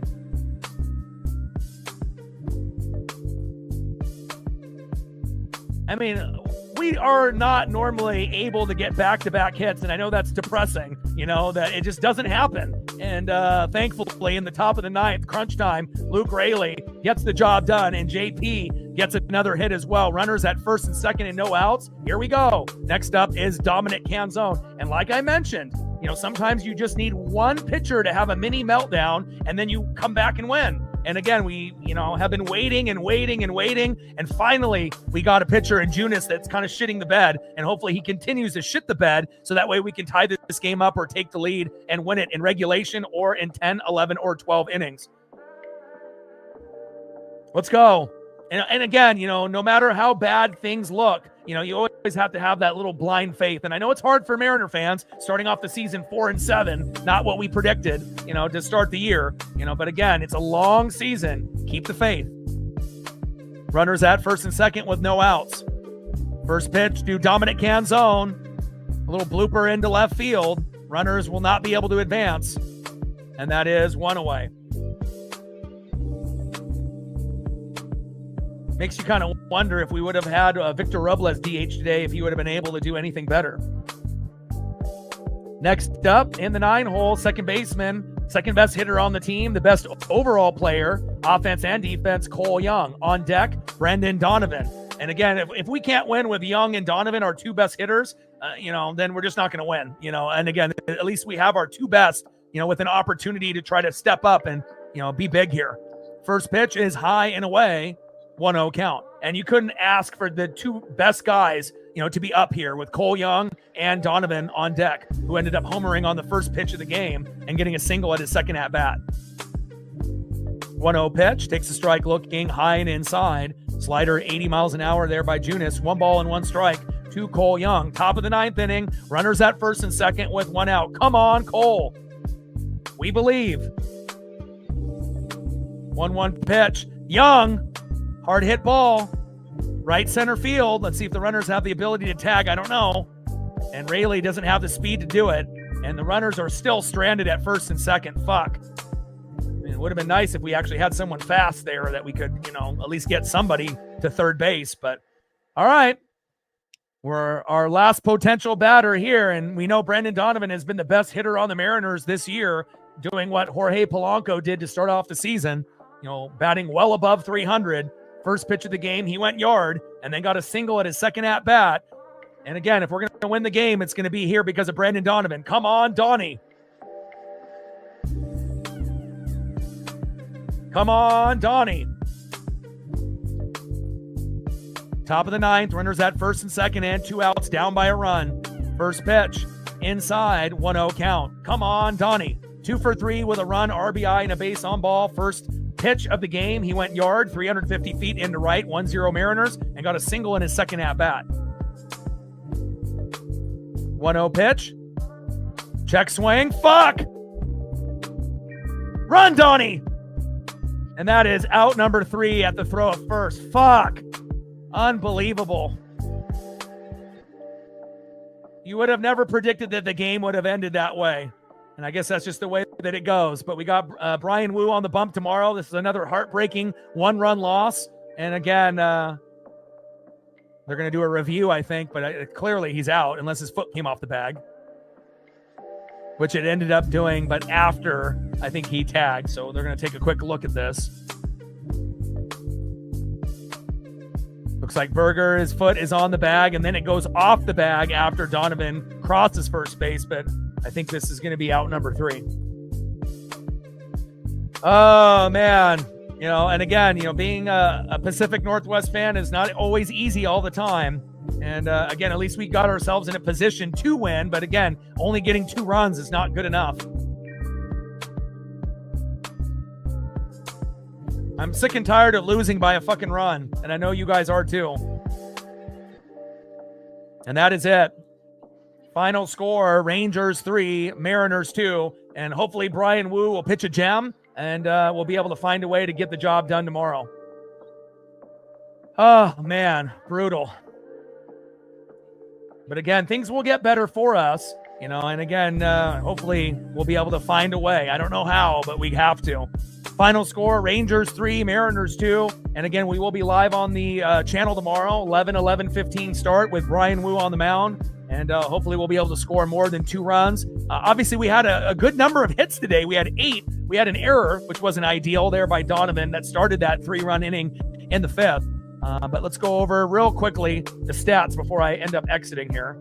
I mean, we are not normally able to get back-to-back hits, and I know that's depressing, that it just doesn't happen. And thankfully, in the top of the 9th, crunch time, Luke Raley gets the job done, and JP gets another hit as well. Runners at first and second and no outs. Here we go. Next up is Dominic Canzone. And like I mentioned, sometimes you just need one pitcher to have a mini meltdown, and then you come back and win. And again, we, have been waiting, and finally we got a pitcher in Junis that's kind of shitting the bed, and hopefully he continues to shit the bed so that way we can tie this game up or take the lead and win it in regulation or in 10, 11, or 12 innings. Let's go. And again, no matter how bad things look, you always have to have that little blind faith. And I know it's hard for Mariner fans starting off the season 4-7, not what we predicted, to start the year, but again, it's a long season. Keep the faith. Runners at first and second with no outs. First pitch to Dominic Canzone. A little blooper into left field. Runners will not be able to advance. And that is one away. Makes you kind of wonder if we would have had Victor Robles DH today, if he would have been able to do anything better. Next up in the 9-hole, second baseman, second best hitter on the team, the best overall player, offense and defense, Cole Young. On deck, Brendan Donovan. And again, if we can't win with Young and Donovan, our two best hitters, then we're just not going to win. And again, at least we have our two best, with an opportunity to try to step up and, be big here. First pitch is high and away, 1-0 count. And you couldn't ask for the two best guys, to be up here with Cole Young and Donovan on deck, who ended up homering on the first pitch of the game and getting a single at his second at-bat. 1-0 pitch, takes a strike looking high and inside. Slider 80 miles an hour there by Junis. 1 ball and 1 strike to Cole Young. Top of the 9th inning, runners at first and second with 1 out. Come on, Cole. We believe. 1-1 pitch. Young, hard hit ball. Right center field. Let's see if the runners have the ability to tag. I don't know. And Rayleigh doesn't have the speed to do it. And the runners are still stranded at first and second. Fuck. It would have been nice if we actually had someone fast there that we could, at least get somebody to third base. But all right. We're our last potential batter here. And we know Brendan Donovan has been the best hitter on the Mariners this year, doing what Jorge Polanco did to start off the season, batting well above 300. First pitch of the game, he went yard and then got a single at his second at-bat. And again, if we're going to win the game, it's going to be here because of Brendan Donovan. Come on, Donnie. Come on, Donnie. Top of the 9th, runners at first and second and 2 outs, down by a run. First pitch, inside, 1-0 count. Come on, Donnie. 2 for 3 with a run, RBI, and a base on ball. First pitch of the game, he went yard, 350 feet into right, 1-0 Mariners, and got a single in his second at-bat. 1-0 pitch. Check swing. Fuck! Run, Donnie! And that is out number 3 at the throw of first. Fuck! Unbelievable. You would have never predicted that the game would have ended that way. And I guess that's just the way that it goes. But we got Brian Wu on the bump tomorrow. This is another heartbreaking 1-run loss. And again, they're going to do a review, I think. But clearly he's out unless his foot came off the bag, which it ended up doing. But after, I think he tagged. So they're going to take a quick look at this. Looks like Berger, his foot is on the bag. And then it goes off the bag after Donovan crosses first base. But I think this is going to be out number 3. Oh, man. And again, being a Pacific Northwest fan is not always easy all the time. And again, at least we got ourselves in a position to win. But again, only getting 2 runs is not good enough. I'm sick and tired of losing by a fucking run. And I know you guys are too. And that is it. Final score, Rangers 3, Mariners 2, and hopefully Brian Wu will pitch a gem, and we'll be able to find a way to get the job done tomorrow. Oh, man, brutal. But again, things will get better for us, and again, hopefully we'll be able to find a way. I don't know how, but we have to. Final score, Rangers 3, Mariners 2, and again, we will be live on the channel tomorrow, 11:15 start with Brian Wu on the mound. And hopefully we'll be able to score more than 2 runs. Obviously, we had a good number of hits today. We had 8. We had an error, which wasn't ideal there by Donovan that started that 3-run inning in the 5th. But let's go over real quickly the stats before I end up exiting here,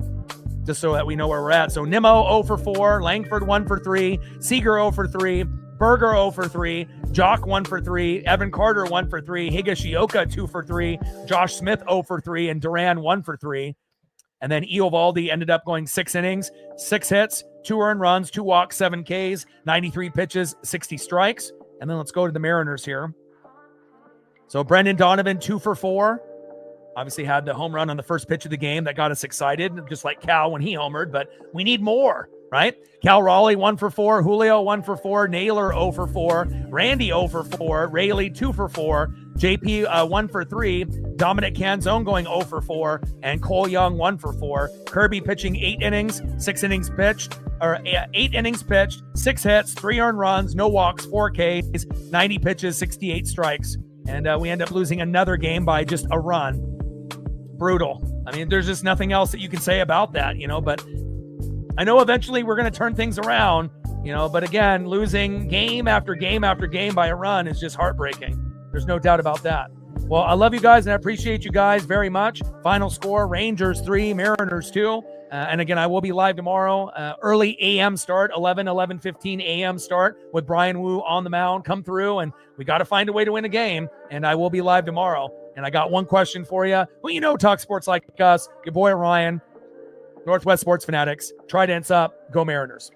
just so that we know where we're at. So Nimmo 0 for 4, Langford 1 for 3, Seager 0 for 3, Berger 0 for 3, Jock 1 for 3, Evan Carter 1 for 3, Higashioka 2 for 3, Josh Smith 0 for 3, and Duran 1 for 3. And then Eovaldi ended up going 6 innings, 6 hits, 2 earned runs, 2 walks, 7 Ks, 93 pitches, 60 strikes. And then let's go to the Mariners here. So Brendan Donovan, 2 for 4. Obviously had the home run on the first pitch of the game that got us excited, just like Cal when he homered, but we need more. right? Cal Raleigh 1 for 4, Julio 1 for 4, Naylor 0 for 4, Randy 0 for 4, Rayleigh 2 for 4, JP 1 for 3, Dominic Canzone going 0 for 4, and Cole Young 1 for 4. Kirby pitching 8 innings, 6 innings pitched, or 8 innings pitched, 6 hits, 3 earned runs, no walks, 4 Ks, 90 pitches, 68 strikes. And we end up losing another game by just a run. Brutal. I mean, there's just nothing else that you can say about that, but I know eventually we're going to turn things around, but again, losing game after game after game by a run is just heartbreaking. There's no doubt about that. Well, I love you guys and I appreciate you guys very much. Final score, Rangers 3, Mariners 2. And again, I will be live tomorrow. Early a.m. start, 11:15 a.m. start with Brian Wu on the mound. Come through and we got to find a way to win a game. And I will be live tomorrow. And I got one question for you. Well, talk sports like us. Your boy Ryan. Northwest Sports Fanatics. Tridents up. Go Mariners.